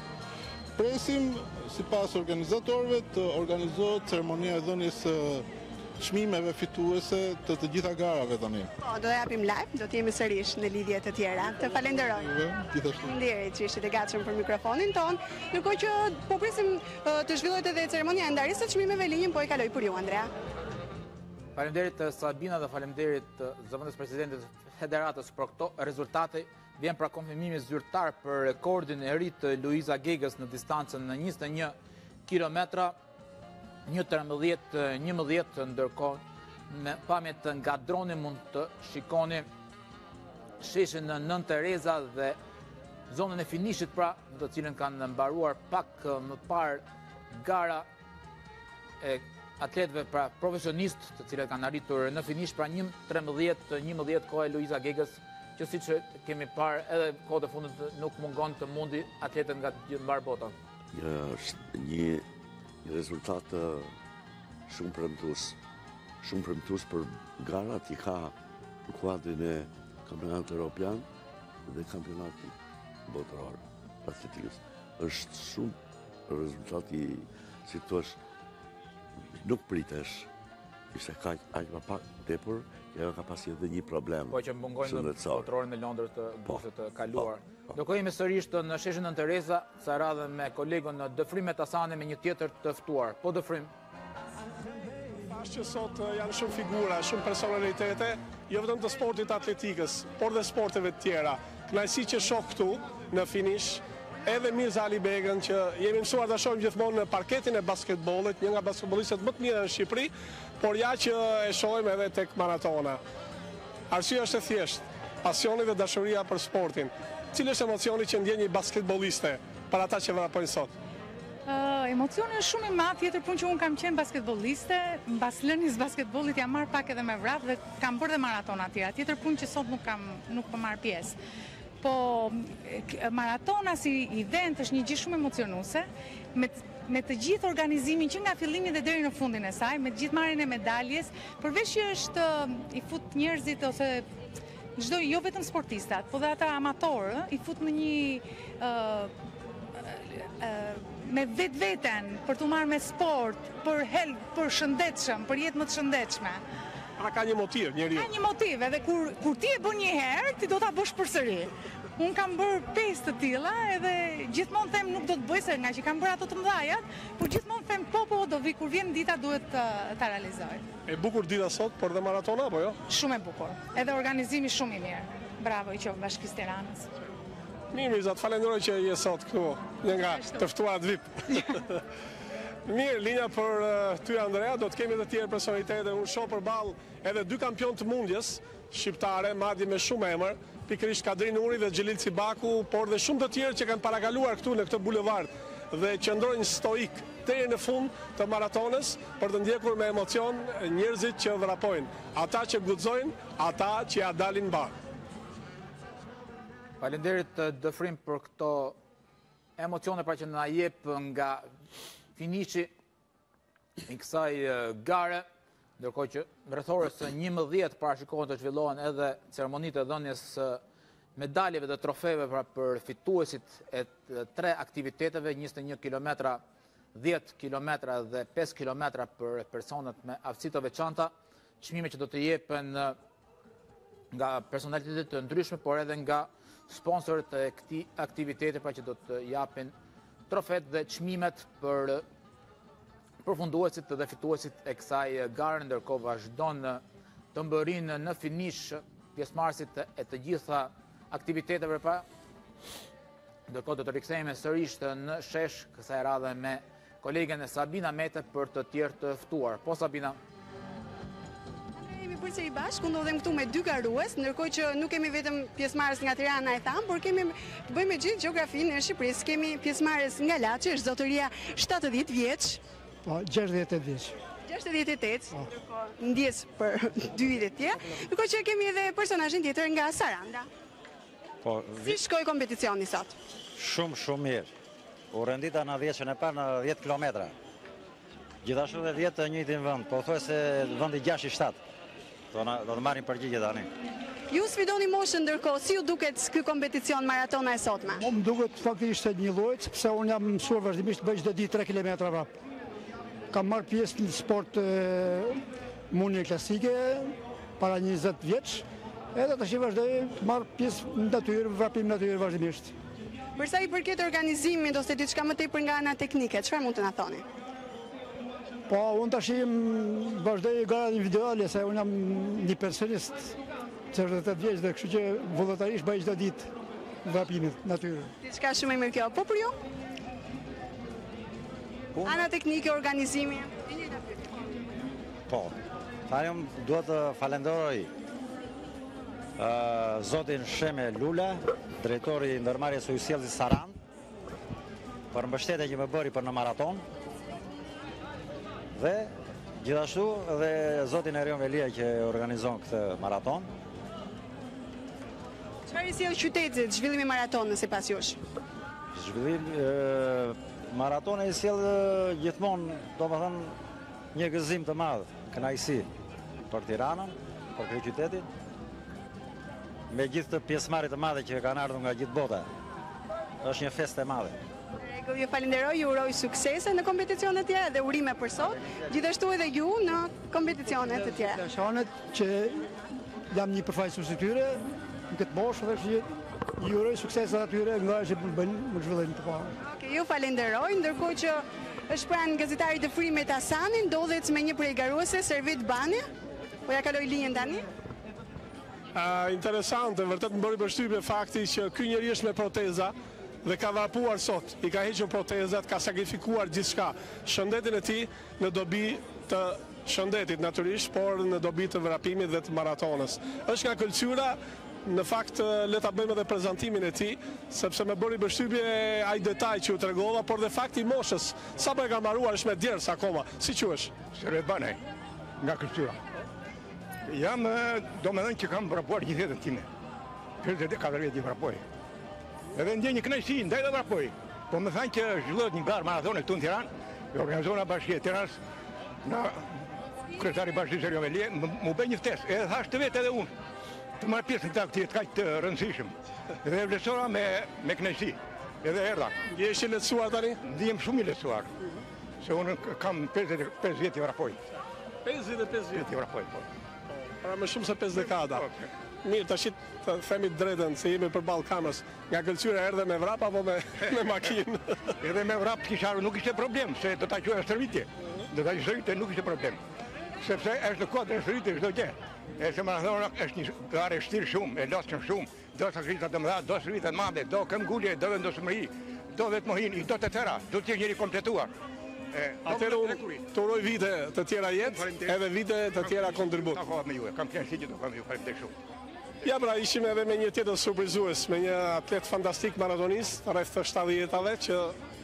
Presim sipas organizatorëve të organizohet ceremonia e dhënies çmimeve fituese të gjitha garave tani. Po, do japim live, do të jemi sërish në lidhje të tjera. Të falenderoj. Faleminderit që ishit e gatshëm për mikrofonin ton. Ndërkohë që po presim të zhvillohet edhe ceremonia e ndarjes së çmimeve, linjën po e kaloj për ju, Andrea. Faleminderit Sabina dhe faleminderit zëvendës presidentit të Federatës për këto rezultate. Vjen pra konfirmimi zyrtar për rekordin e ri të Luiza Gegës në distancën në 21 kilometra. 1:13:11, ndërkohë me pamjet nga droni mund të shikoni sheshin në Nën Tereza dhe zonën e finishit pra, të cilën kanë mbaruar pak më parë gara e atletëve pra profesionistë, të cilët kanë arritur në finish pra 1:13:11 koha e Luiza Gegës, që siç kemi parë edhe kohët e fundit nuk mungon të mundi atletët nga gjithë mbar bota. Është një rezultat shumë premtues për garat i ka në kuadrin e kampionatit evropian dhe kampionatit botëror atletikës. Është shumë rezultati, si thua, nuk pritesh. Ishte aq më pak tepër, ajo ka pasi edhe një problem. Po që mungojnë në botrorin e Londrës të bushit të kaluar. Do jemi sërish në sheshin Nën Tereza, sa radhë me kolegën Dëfrim Metasane me një tjetër të ftuar. Po Dëfrim. Thash që sot janë shumë figura, shumë personalitete, jo vetëm të sportit atletikës, por dhe sporteve të tjera. Kënaqësi që shoh këtu në finish edhe Mirza Alibegën, që jemi mësuar të shohim gjithmonë në parketin e basketbollit, një nga basketbollistët më të mirë në Shqipëri, por ja që e shohim edhe tek maratona. Arsyeja është e thjeshtë, pasioni dhe dashuria për sportin. Cili është emocioni që ndjen një basketbolliste për ata që vrapojnë sot? Emocioni është shumë i madh, tjetër punë që unë kam qenë basketbolliste, mbas lënies basketbollit jam marr pak edhe me vrap dhe kam bërë dhe maratona të tjera. Tjetër punë që sot nuk po marr pjesë. Po maratona si event është një gjë shumë emocionuese, me të gjithë organizimin që nga fillimi dhe deri në fundin e saj, me të gjithë marrjen e medaljes, përveç që është i fut njerëzit ose çdo, jo vetëm sportistat, po dhe ata amatorë, i fut në një me vetveten për të marrë me sport, për shëndetshëm, për jetë më të shëndetshme. Pra ka një motiv, njeriu. Ka një motiv, edhe kur ti e bën një herë, ti do ta bësh përsëri. Unë kam bërë 5 të tilla edhe gjithmonë them nuk do të bëj se nga që kam bërë ato të mëdhaja, por gjithmonë them po do vi kur vjen dita duhet ta realizoj. E bukur dita sot për dhe maratona apo jo? Shumë e bukur. Edhe organizimi shumë i mirë. Bravo i qoftë Bashkisë Tiranës. Mirë, Mizat, falenderoj që je sot këtu, një nga të ftuarat VIP. Mirë, linja për ty Andrea, do të kemi edhe tjerë personalitete, unë shoh përballë edhe 2 kampion të mundjes shqiptare, madje me shumë emër, pikërisht Kadri Nuri dhe Xhelil Cibaku, por dhe shumë të tjerë që kanë parakaluar këtu në këtë bulevard dhe qëndrojnë stoik deri në fund të maratonës për të ndjekur me emocion njerëzit që vrapojnë, ata që guxojnë, ata që ja dalin mbar. Faleminderit Dëfrim për këto emocione pra që na jep nga finishi i kësaj gare, ndërkohë që rreth orës 11 parashikohen të zhvillohen edhe ceremonitë e dhënies medaljeve dhe trofeve pra për fituesit e 3 aktiviteteve, 21 kilometra, 10 kilometra dhe 5 kilometra për personat me aftësi të veçanta, çmime që do të jepen nga personalitetet të ndryshme, por edhe nga sponsorët e këtij aktiviteti pra që do të japin trofet dhe çmimet për përfunduesit dhe fituesit e kësaj gare, ndërkohë vazhdon të mbërinë në finish pjesëmarrësit e të gjitha aktiviteteve pra. Ndërkohë do të rikthehemi sërish në shesh kësaj radhe me kolegen e Sabina Mete për të tjerë të ftuar. Po Sabina. Përsëri bashkë, ndodhem këtu me 2 garues, ndërkohë që nuk kemi vetëm pjesëmarrës nga Tirana e tham, por kemi të bëjmë me gjithë gjeografinë e Shqipërisë. Kemi pjesëmarrës nga Laçi, është zotëria 70 vjeç. Po, 68 vjeç. 68, ndërkohë ndjes për 2 vite të tjera. Ndërkohë që kemi edhe personazhin tjetër nga Saranda. Po, si shkoi kompeticioni sot? Shumë mirë. U rendita në 10 e parë në 10 kilometra. Gjithashtu dhe 10 të njëjtin vend, po thuaj se vendi 6 i 7. Do të marrim përgjigje tani. Ju sfidoni moshën ndërkohë, si ju duket ky kompeticion maratona e sotme? Më duket faktikisht një lloj, sepse unë jam mësuar vazhdimisht bëj çdo ditë 3 kilometra vrap. Kam marrë pjesë në sport mundje klasike para 20 vjeç, edhe tash vazhdoj të marr pjesë në natyrë, vrapim natyrë vazhdimisht. Për sa i përket organizimit ose diçka më tepër nga ana teknike, çfarë mund të na thoni? Po, unë tash vazhdoj garat individuale, se unë jam një personist 68 vjeç dhe kështu që vullnetarisht bëj çdo ditë vrapimit natyrë. Diçka shumë e mirë kjo. Po për ju? Ana teknike, organizimi. Po. Tani duhet të falenderoj zotin Sheme Lula, drejtori i ndërmarrjes së sjelljes Sarand, për mbështetjen që më bëri për në maraton. Dhe gjithashtu edhe zotin Erion Velia që organizon këtë maraton. Çfarë i sjell qytetit zhvillimi i maratonës sipas jush? Zhvillimi maratoni i sjell gjithmonë, domethënë, një gëzim të madh, kënaqësi për Tiranën, për këtë qytetin, me gjithë të pjesëmarrjet të madhe që kanë ardhur nga gjithë bota. Është një festë e madhe. Ju falenderoj, ju uroj suksese në kompeticionet tjera dhe urime për sot, gjithashtu edhe ju në kompeticionet të tjera. Shanet që jam një përfaqësues i tyre në këtë boshë dhe që ju uroj suksese atyre nga që bëjnë më zhvillim të parë. Okej, ju falenderoj, ndërkohë që është pranë gazetarit të Frimit Hasani, ndodhet me një prej garuese, Servit Bani, po ja kaloj linjën tani. Interesante, vërtet më bëri përshtypje fakti që ky njeri është me proteza dhe ka vrapuar sot, i ka hequr protezat, ka sakrifikuar gjithçka, shëndetin e tij në dobi të shëndetit natyrisht, por në dobi të vrapimit dhe të maratonës. Është nga kultura, në fakt le ta bëjmë edhe prezantimin e tij, sepse më bëri përshtypje ai detaj që u tregova, por dhe fakti i moshës, sapo e ka mbaruar është me djers akoma. Si quhesh? Servit Bani, nga kultura. Jam, domethënë që kam vrapuar gjithë jetën time. 44 vjet i vrapoj. Edhe ndjen një kënaqësi, ndaj dhe vrapoj. Po më thanë që zhvillohet një garë maratone këtu në Tiranë, e organizona Bashkia e Tiranës, nga kryetari i Bashkisë Erion Velia, më bëj një ftesë, edhe thash të vetë edhe unë, të marr pjesë në këtë aktivitet kaq të rëndësishëm. Dhe e vlerësova me kënaqësi. Edhe erdha. Jesh i lehtësuar tani? Ndihem shumë i lehtësuar. Se unë kam 55 vjet i vrapoj. 55 vjet i vrapoj, po. Pra më shumë se 5 dekada. Mirë, tash të themi drejtën se jemi përballë kamerës. Nga kultura erdhe me vrap apo me makinë? Edhe me vrap nuk ishte problem, se do ta quajë stërvitje. Do ta stërvitje nuk ishte problem. Sepse është kodë e stërvitje çdo gjë. Se Maratona është një garë e vështirë shumë, e lodhshëm shumë. Do sakrifika të mëdha, do stërvitje të mëdha, do këmbgulje, do vendosmëri, do vetmohin, do të tëra, do të jetë njëri kompletuar. Atëherë unë të uroj vite të tjera jetë, edhe vite të tjera kontribut. Kam qenë si që do kam ju, faleminderit shumë. Ja pra, ishim edhe me një tjetër surprizues, me një atlet fantastik maratonist, rreth 70-tave, që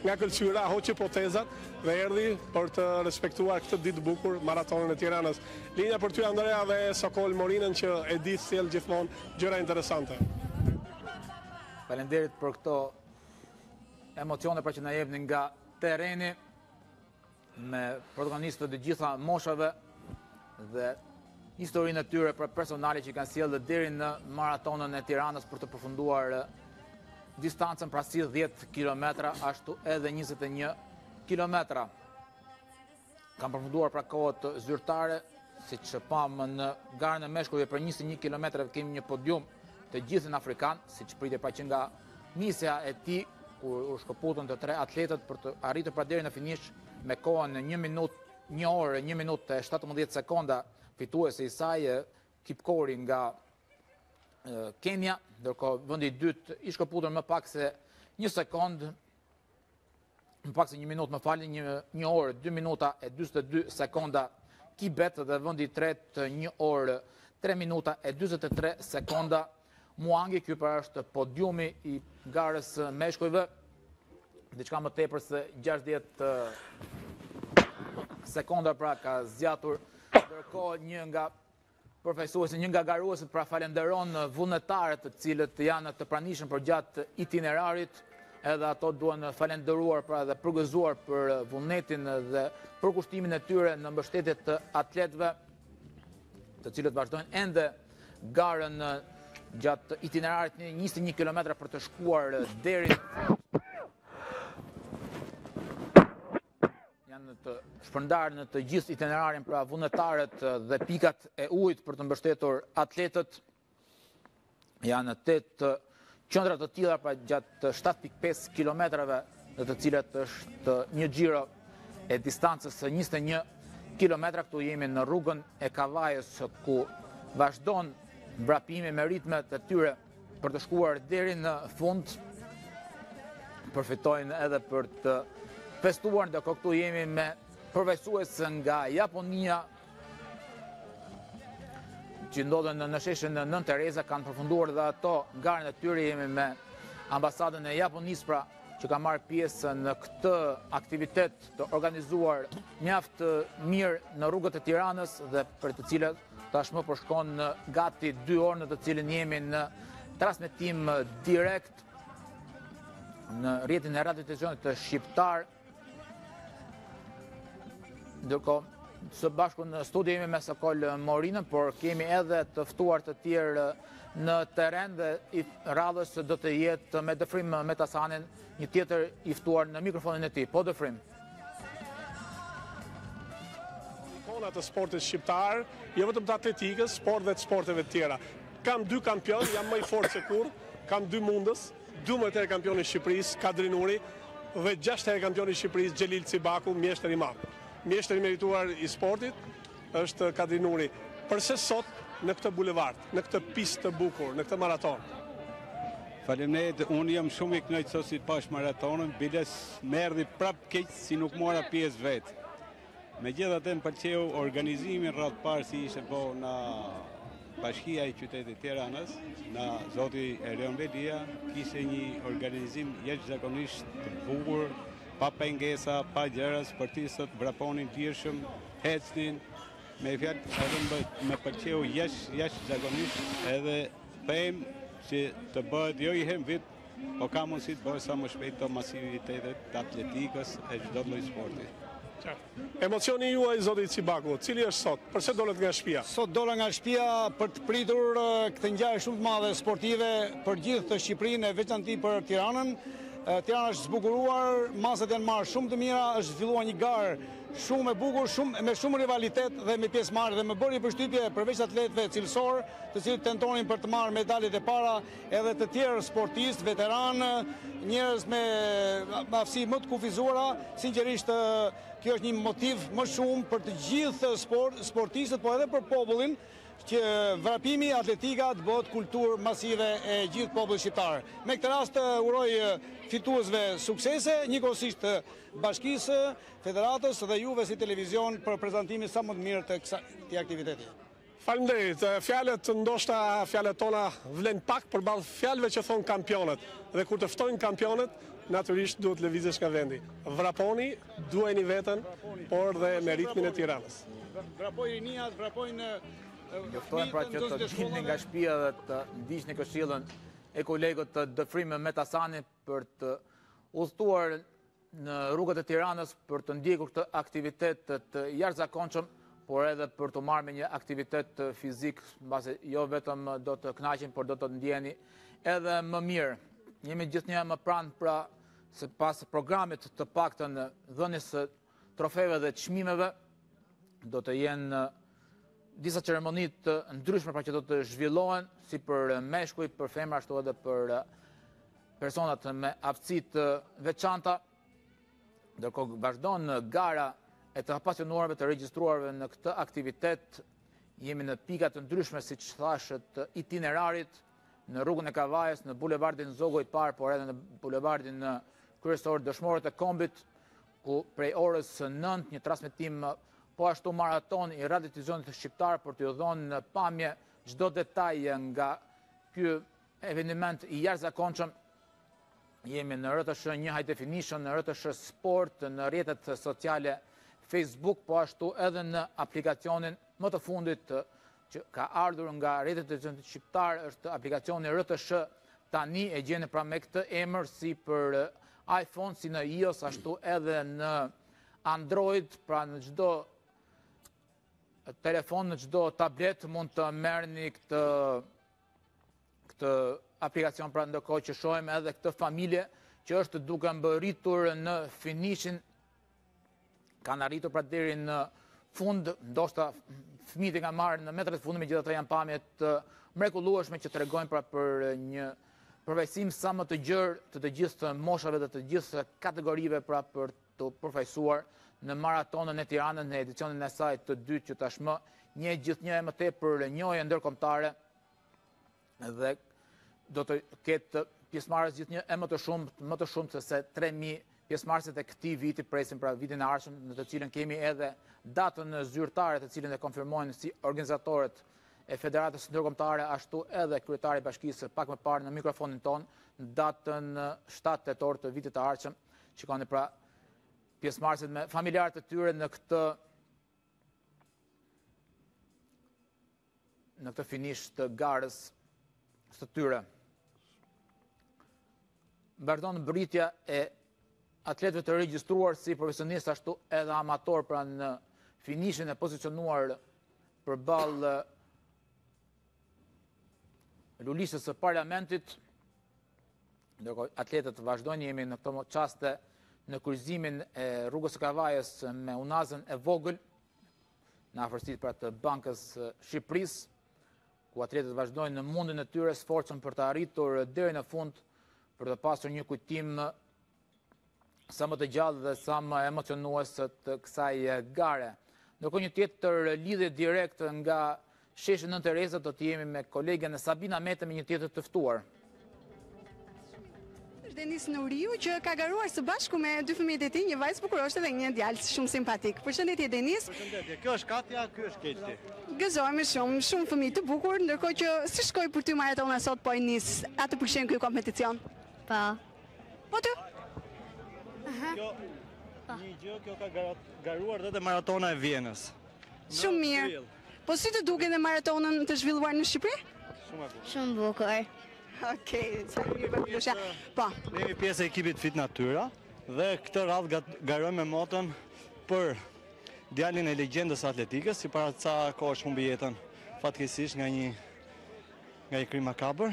nga kultura hoqi protezat dhe erdhi për të respektuar këtë ditë bukur, maratonën e Tiranës. Linja për ty, Andrea dhe Sokol Morinën, që e di sjell gjithmonë gjëra interesante. Faleminderit për këto emocione që na jepni nga tereni, me protagonistët të gjitha moshave dhe historinë e tyre për personale që kanë sjellë deri në maratonën e Tiranës për të përfunduar distancën pra si 10 kilometra, ashtu edhe 21 kilometra. Kanë përfunduar pra kohët zyrtare, siç pamë në garën e meshkujve për 21 kilometra kemi një podium të gjithë afrikan, siç pritet pra që nga nisja e tij kur u shkëputën të 3 atletët për të arritur pra deri në finish me kohën në 1 orë, 1 minutë e 17 sekonda, fituesi i saj Kipkori nga Kenya, ndërkohë vendi i dytë i shkëputur më pak se 1 sekondë, më pak se 1 minutë, më falni, 1 orë, 2 minuta e 42 sekonda Kibet, dhe vendi i tretë 1 orë, 3 minuta e 43 sekonda Muangi. Ky pra është podiumi i garës meshkujve, diçka më tepër se 60 sekonda pra ka zgjatur, ndërkohë një nga përfaqësuesit, një nga garuesit pra falenderon vullnetarët të cilët janë të pranishëm për gjatë itinerarit, edhe ato duhen falenderuar pra dhe përgëzuar për vullnetin dhe përkushtimin e tyre në mbështetje të atletëve, të cilët vazhdojnë ende garën gjatë itinerarit 21 kilometra për të shkuar deri të shpërndarë në të gjithë itinerarin pra vullnetarët dhe pikat e ujit për të mbështetur atletët. Janë 8 qendra të tilla pra gjatë 7.5 kilometrave, në të cilat është një xhiro e distancës 21 kilometra. Këtu jemi në rrugën e Kavajës, ku vazhdon mbrapimi me ritmet e tyre për të shkuar deri në fund. Përfitojnë edhe për të festuar, ndërkohë këtu jemi me përfaqësues nga Japonia që ndodhen në sheshin Nën Tereza, kanë përfunduar dhe ato garën e tyre. Jemi me ambasadën e Japonisë pra që ka marrë pjesë në këtë aktivitet të organizuar mjaft mirë në rrugët e Tiranës dhe për të cilët tashmë po shkon gati 2 orë, në të cilën jemi në transmetim direkt në rrjetin e radio-televizionit të shqiptar. Ndërkohë së bashku në studio jemi me Sokol Morinën, por kemi edhe të ftuar të tjerë në teren dhe i radhës do të jetë me Dëfrim Metasanin, një tjetër i ftuar në mikrofonin e tij. Po Dëfrim. Ikona të sportit shqiptar, jo vetëm të atletikës, por dhe të sporteve të tjera. Kam 2 kampion, jam më i fortë se kur, kam 2 mundës, 12 herë kampioni i Shqipërisë, Kadri Nuri, dhe 6 herë kampioni i Shqipërisë, Xhelil Cibaku, mjeshtër i madh. Mjeshtër i merituar i sportit është Kadri Nuri. Përse sot në këtë bulevard, në këtë pistë të bukur, në këtë maraton? Faleminderit, unë jam shumë i kënaqur si pash maratonën, biles më erdhi prap keq si nuk mora pjesë vetë. Megjithatë më pëlqeu organizimi rreth parë si ishte po në Bashkia e qytetit Tiranës, në zoti Erion Belia, kishte një organizim jashtëzakonisht të bukur, pa pengesa, pa gjëra, sportistët vraponin lirshëm, ecnin, me fjalë edhe më pëlqeu jashtëzakonisht, edhe them që të bëhet jo i hem vit, po ka mundësi të bëhet sa më shpejt të masivitetet të atletikës e çdo lloj sporti. Emocioni juaj, zoti Cibaku, cili është sot? Përse dolet nga shtëpia? Sot dola nga shtëpia për të pritur këtë ngjarje shumë të madhe sportive për gjithë të Shqipërinë e veçanti për Tiranën. Tirana është zbukuruar, masat janë marrë shumë të mira, është zhvilluar një garë shumë e bukur, me shumë rivalitet dhe me pjesëmarrje dhe më bëri përshtypje përveç atletëve cilësor, të cilët tentonin për të marrë medaljet e para, edhe të tjerë sportistë, veteranë, njerëz me aftësi më të kufizuara, sinqerisht kjo është një motiv më shumë për të gjithë sportistët, po edhe për popullin, që vrapimi, atletika të bëhet kulturë masive e gjithë popullit shqiptar. Me këtë rast uroj fituesve suksese, njëkohësisht bashkisë, federatës dhe juve si televizion për prezantimin sa më të mirë të këtij aktiviteti. Faleminderit. Fjalët ndoshta fjalët tona vlen pak përballë fjalëve që thon kampionët. Dhe kur të ftojnë kampionët, natyrisht duhet lëvizësh nga vendi. Vraponi, duheni veten, por dhe me ritmin e Tiranës. Vrapojnë rinjat, vrapojnë Njoftojmë pra që të dilni nga shtëpia dhe të ndiqni këshillën e kolegët të Dëfrim Metasani për të udhëtuar në rrugët e Tiranës për të ndjekur këtë aktivitet të jashtëzakonshëm, por edhe për të marrë me një aktivitet fizik, mbase jo vetëm do të kënaqeni, por do të ndjeni edhe më mirë. Jemi gjithnjë më pranë pra se pas programit të paktën dhënies së trofeve dhe çmimeve do të jenë disa ceremonit të ndryshme pra që do të zhvillohen, si për meshkuj, për femra, ashtu edhe për personat me aftësi të veçanta. Ndërkohë vazhdon gara e të apasionuarve të regjistruarve në këtë aktivitet. Jemi në pika të ndryshme, siç thashët, itinerarit, në rrugën e Kavajës, në bulevardin Zogoj Parë, por edhe në bulevardin kryesor Dëshmorët e Kombit, ku prej orës 9 një transmetim po ashtu maraton i radiotelevizion shqiptar për t'ju dhënë pamje çdo detaj nga ky eveniment i jashtëzakonshëm. Jemi në RTS 1 High Definition, në RTS Sport, në rrjetet sociale Facebook, po ashtu edhe në aplikacionin më të fundit që ka ardhur nga rrjetet televizion shqiptar, është aplikacioni RTS tani, e gjeni pra me këtë emër si për iPhone, si në iOS, ashtu edhe në Android, pra në çdo telefon, në çdo tablet mund të merrni këtë aplikacion, pra ndërkohë që shohim edhe këtë familje që është duke mbërritur në finishin, kanë arritur pra deri në fund, ndoshta fëmijët e kanë marrë në metrat e fundit, megjithatë janë pamje të mrekullueshme që tregojnë pra për një përfaqësim sa më të gjerë të të gjithë moshave dhe të gjithë kategorive pra për të përfaqësuar në Maratonën e Tiranës në edicionin e saj të dytë, që tashmë një gjithnjë e më tepër njohje ndërkombëtare dhe do të ketë pjesëmarrës gjithnjë e më të shumë se 3000 pjesëmarrësit e këtij viti, presim pra vitin e ardhshëm, në të cilën kemi edhe datën zyrtare, të cilën e konfirmojnë si organizatorët e Federatës Ndërkombëtare, ashtu edhe kryetari i bashkisë pak më parë në mikrofonin ton, në datën 7 tetor të vitit të ardhshëm. Shikoni pra pjesëmarrësit me familjarët e tyre në këtë finish të garës së tyre. Vazhdon mbërritja e atletëve të regjistruar si profesionistë ashtu edhe amator pra në finishin e pozicionuar përballë lulisës së parlamentit. Ndërkohë atletët vazhdojnë, jemi në këto çaste në kryqëzimin e rrugës së Kavajës me unazën e vogël, në afërsitë pra të Bankës Shqipërisë, ku atletët vazhdojnë në mundin e tyre sforcën për të arritur deri në fund, për të pasur një kujtim sa më të gjallë dhe sa më emocionues të kësaj gare. Ndërkohë një tjetër lidhje direkt nga sheshi Nën Tereza, do të jemi me kolegen Sabina Mete me një tjetër të ftuar. Denis Nuriu, që ka garuar së bashku me dy fëmijët e tij, një vajzë bukuroshe dhe një djalë shumë simpatik. Përshëndetje Denis. Përshëndetje. Kjo është Katja, ky është Kelti. Gëzohemi shumë fëmijë të bukur, ndërkohë që si shkoi për ty maratona sot po e nis? A të pëlqen ky kompeticion? Po. Po ty? Një gjë, kjo ka garuar dhe maratona e Vienës. Shumë mirë. Po si të duket dhe maratonën të zhvilluar në Shqipëri? Shumë bukur. Okej, sa mirë përpjeshja. Po. Ne jemi pjesë e ekipit Fit Natyra dhe këtë radhë garojmë me motën për djalin e legjendës atletikës, si para ca kohësh humbi jetën fatkeqësisht nga një krim makabër.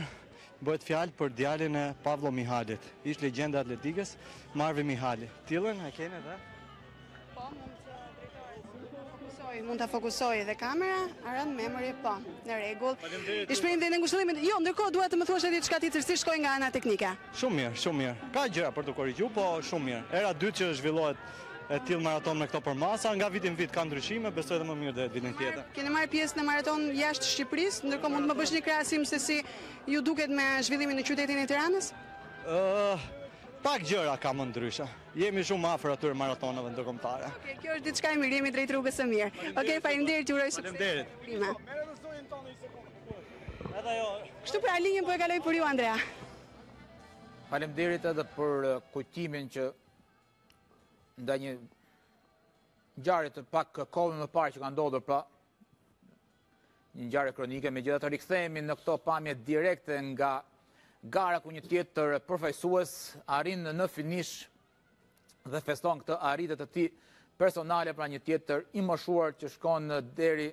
bëhet fjalë për djalin e Pavlo Mihalit. Ish legjenda atletikës, Marvi Mihali. Tillën e keni edhe? Po, mund të fokusoj dhe kamera, run memory, po, në rregull. I shprehem dhe në ngushëllimin. Jo, ndërkohë duhet të më thuash edhe diçka tjetër si shkoi nga ana teknike. Shumë mirë, shumë mirë. Ka gjëra për të korrigjuar, po shumë mirë. Era dytë që zhvillohet e tillë maraton me këto përmasa, nga viti në vit ka ndryshime, besoj edhe më mirë dhe vitin tjetër. Keni marrë pjesë në maraton jashtë Shqipërisë, ndërkohë mund të më bësh një krahasim se si ju duket me zhvillimin në qytetin e Tiranës? Pak gjëra ka më ndryshe. Jemi shumë afër atyre maratonave ndërkombëtare. Okej, kjo është diçka e mirë, jemi drejt rrugës së mirë. Okej, faleminderit, ju uroj sukses. Faleminderit. Kështu pra linjën po e kaloj për ju, Andrea. Faleminderit edhe për kujtimin që nda një ngjarje të pak kohë më parë që ka ndodhur, pra një ngjarje kronike, megjithatë rikthehemi në këto pamje direkte nga gara ku një tjetër përfaqësues arrin në finish dhe feston këtë arritje të tij personale, pra një tjetër i moshuar që shkon deri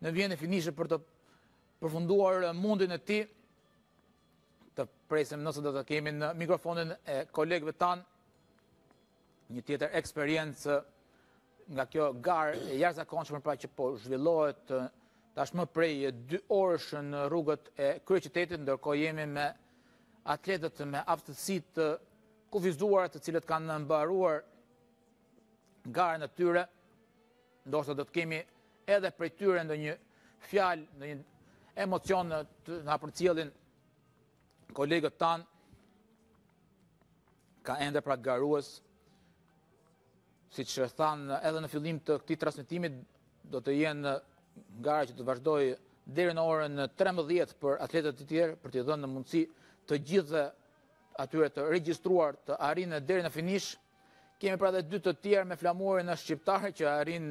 në vijën e finishit për të përfunduar mundin e tij. Të presim nëse do të kemi në mikrofonin e kolegëve tanë një tjetër eksperiencë nga kjo garë e jashtëzakonshme, pra që po zhvillohet tashmë prej 2 orësh në rrugët e kryeqytetit, ndërkohë jemi me atletët me aftësitë të kufizuara, të cilët kanë mbaruar garën e tyre. Ndoshta do të kemi edhe prej tyre ndonjë fjalë, ndonjë emocion të na përcjellin kolegët tanë. Ka ende pra garues, siç thanë edhe në fillim të këtij transmetimi, do të jenë gara që të vazhdojë deri në orën 13 për atletët e tjerë, për t'i dhënë në mundësi të gjithë atyre të regjistruar të arrinë deri në finish. Kemi pra dhe 2 të tjerë me flamurin e shqiptarë që arrin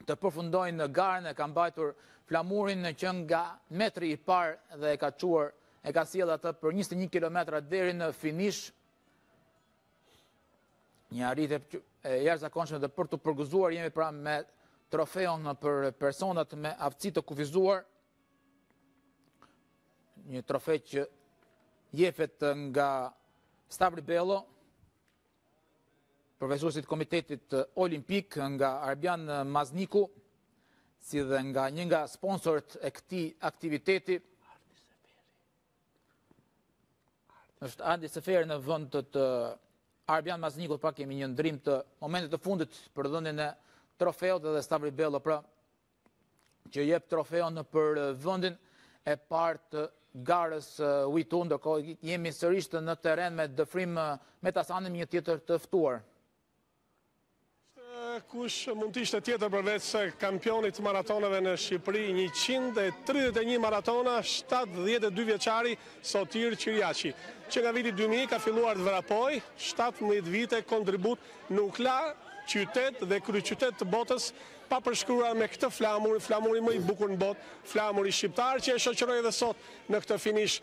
të përfundojnë garën, e ka mbajtur flamurin që nga metri i parë dhe e ka çuar, e ka sjellë atë për 21 kilometra deri në finish. Një arritje e jashtëzakonshme dhe për të përgëzuar jemi pra me trofeon për personat me aftësi të kufizuar. Një trofe që jepet nga Stavri Bello, profesuesit Komitetit Olimpik, nga Arbian Mazniku, si dhe nga një nga sponsorët e këtij aktiviteti. Është Andi Seferi në vend të Arbian Mazniku, pra kemi një ndrim të momentit të fundit për dhënien e trofeut, dhe Stavri Bello pra që jep trofeun për vendin e parë të garës Uitu, ndërkohë jemi sërish në terren me dëfrim me Tasanin, një tjetër të ftuar. Kush mund të ishte tjetër përveç se kampionit maratonave në Shqipëri, 131 maratona, 72 vjeçari Sotir Qiriaqi, që nga viti 2000 ka filluar të vrapoj, 17 vite kontribut, nuk la qytet dhe kryeqytet të botës pa përshkruar me këtë flamuri më i bukur në botë, flamuri shqiptar që e shoqëroi edhe sot në këtë finish.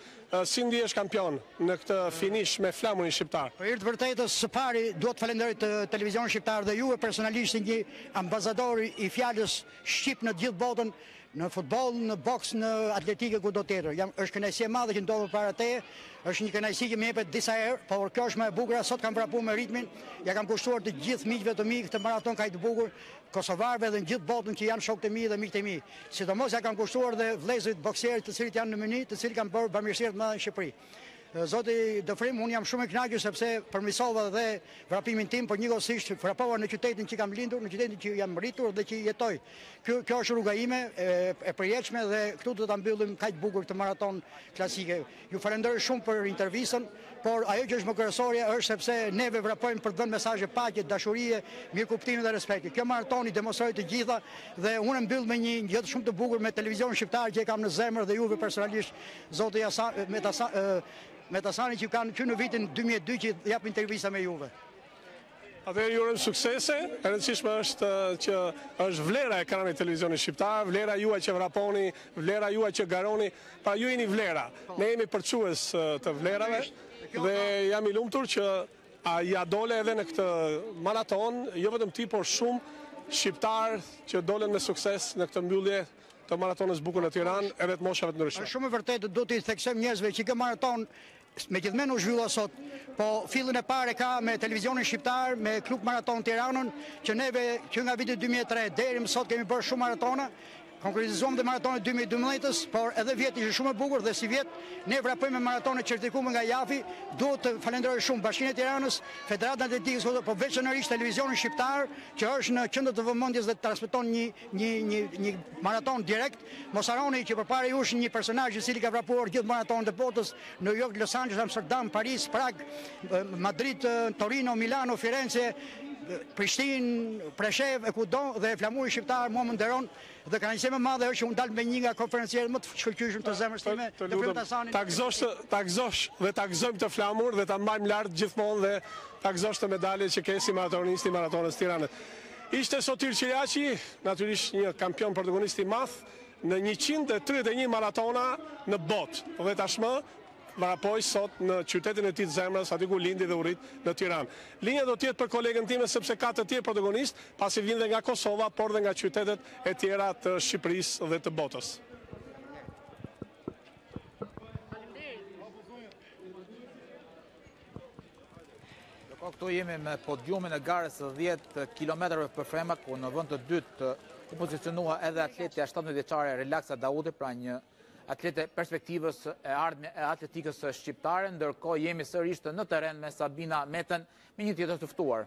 Si ndihesh kampion në këtë finish me flamurin shqiptar? Për hir të vërtetës, së pari duhet të falenderoj televizionin shqiptar dhe juve personalisht, një ambasador i fjalës shqip në të gjithë botën, në futboll, në boks, në atletikë, kudo tjetër. Është kënaqësi e madhe që ndodhet para teje, është një kënaqësi që më jepet disa herë, por kjo është më e bukur. Sot kam vrapuar me ritmin, ja kam kushtuar të gjithë miqve të mi këtë maraton kaq të bukur, kosovarëve dhe në gjithë botën që janë shokët e mi dhe miqtë e mi. Sidomos ja kam kushtuar dhe vëllezërit bokserë të cilët janë në meni, të cilët kanë bërë bamirësi të mëdha në Shqipëri. Zoti dëfrim, unë jam shumë i kënaqur sepse përmirësova dhe vrapimin tim, por njëkohësisht vrapova në qytetin që kam lindur, në qytetin që jam rritur dhe që jetoj. Kjo është rruga ime e përjetshme dhe këtu do ta mbyllim kaq bukur këtë maraton klasike. Ju falenderoj shumë për intervistën, por ajo që është më kryesorja është sepse neve vrapojmë për të dhënë mesazhe paqe, dashurie, mirëkuptimi dhe respekti. Kjo maraton i demonstroi të gjitha dhe unë mbyll me një gjë shumë të bukur me televizionin shqiptar që e kam në zemër dhe juve personalisht, zoti me Tasani që kanë që në vitin 2002 që jap intervista me juve. Atëherë ju urojm suksese. E rëndësishme është që është vlera e ekranit televizionit shqiptar, vlera juaj që vraponi, vlera juaj që garoni, pa ju jeni vlera. Ne jemi përçues të vlerave dhe jam i lumtur që ja dole edhe në këtë maraton, jo vetëm ti, por shumë shqiptar që dolen me sukses në këtë mbyllje të maratonës bukur në Tiranë edhe të moshave të ndryshme. Është shumë e vërtetë, do t'i theksojmë njerëzve që kë maraton me gjithmonë u zhvillua sot, po fillin e parë ka me televizionin shqiptar, me klub Maraton Tiranën, që neve që nga viti 2003 deri më sot kemi bërë shumë maratona. Konkretizuam dhe maratonet 2012-ës, por edhe vjeti ishte shumë e bukur dhe si vjet ne vrapojmë me maratonet certifikuar nga Jafi. Duhet të falenderoj shumë Bashkinë e Tiranës, Federatën Atletikës, po veçanërisht televizionin shqiptar, që është në qendër të vëmendjes dhe transmeton një maraton direkt. Mos harroni që përpara jush një personazh i cili ka vrapuar gjithë maratonet e botës, New York, Los Angeles, Amsterdam, Paris, Prag, Madrid, Torino, Milano, Firenze, Prishtinë, Preshev, e kudo, dhe flamuri shqiptar mua më nderon dhe ka një më madhe është që unë dalë me një nga konferencierët më të shkëlqyeshëm të zemrës time, të Frim Tasanin. Ta gëzosh dhe ta gëzojmë të flamur dhe ta mbajmë lart gjithmonë dhe ta gëzosh të medaljet që ke si maratonist i Maratonës Tiranës. Ishte sot Tir Qiriaqi, natyrisht një kampion protagonist i madh në 131 maratona në botë dhe tashmë varapoj sot në qytetin e tij të zemrës, aty ku lindi dhe u rrit në Tiranë. Linja do të jetë për kolegën time sepse ka të tjerë protagonistë, pasi vjen dhe nga Kosova, por dhe nga qytetet e tjera të Shqipërisë dhe të botës. Këtu jemi me podiumin e garës 10 kilometrave për femra, ku në vend të dytë u pozicionua edhe atletja 17 vjeçare Relaksa Daudi, pra një atlete perspektivës e ardhme e atletikës shqiptare, ndërkohë jemi sërish në teren me Sabina Meten, me një tjetër të ftuar.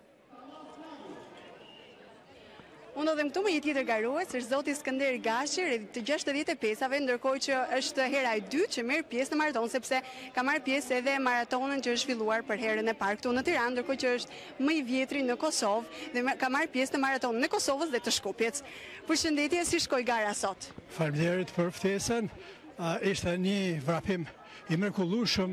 Unë do dhe më këtu me një tjetër garues, është zoti Skënder Gashi, të 65-ave, ndërkohë që është hera e dytë që merr pjesë në maraton, sepse ka marrë pjesë edhe maratonën që është zhvilluar për herën e parë këtu në Tiranë, ndërkohë që është më i vjetri në Kosovë dhe ka marrë pjesë në maratonën e Kosovës dhe të Shkupjes. Përshëndetje, si shkoi gara sot? Faleminderit për ftesën. Ishte një vrapim i mrekullueshëm,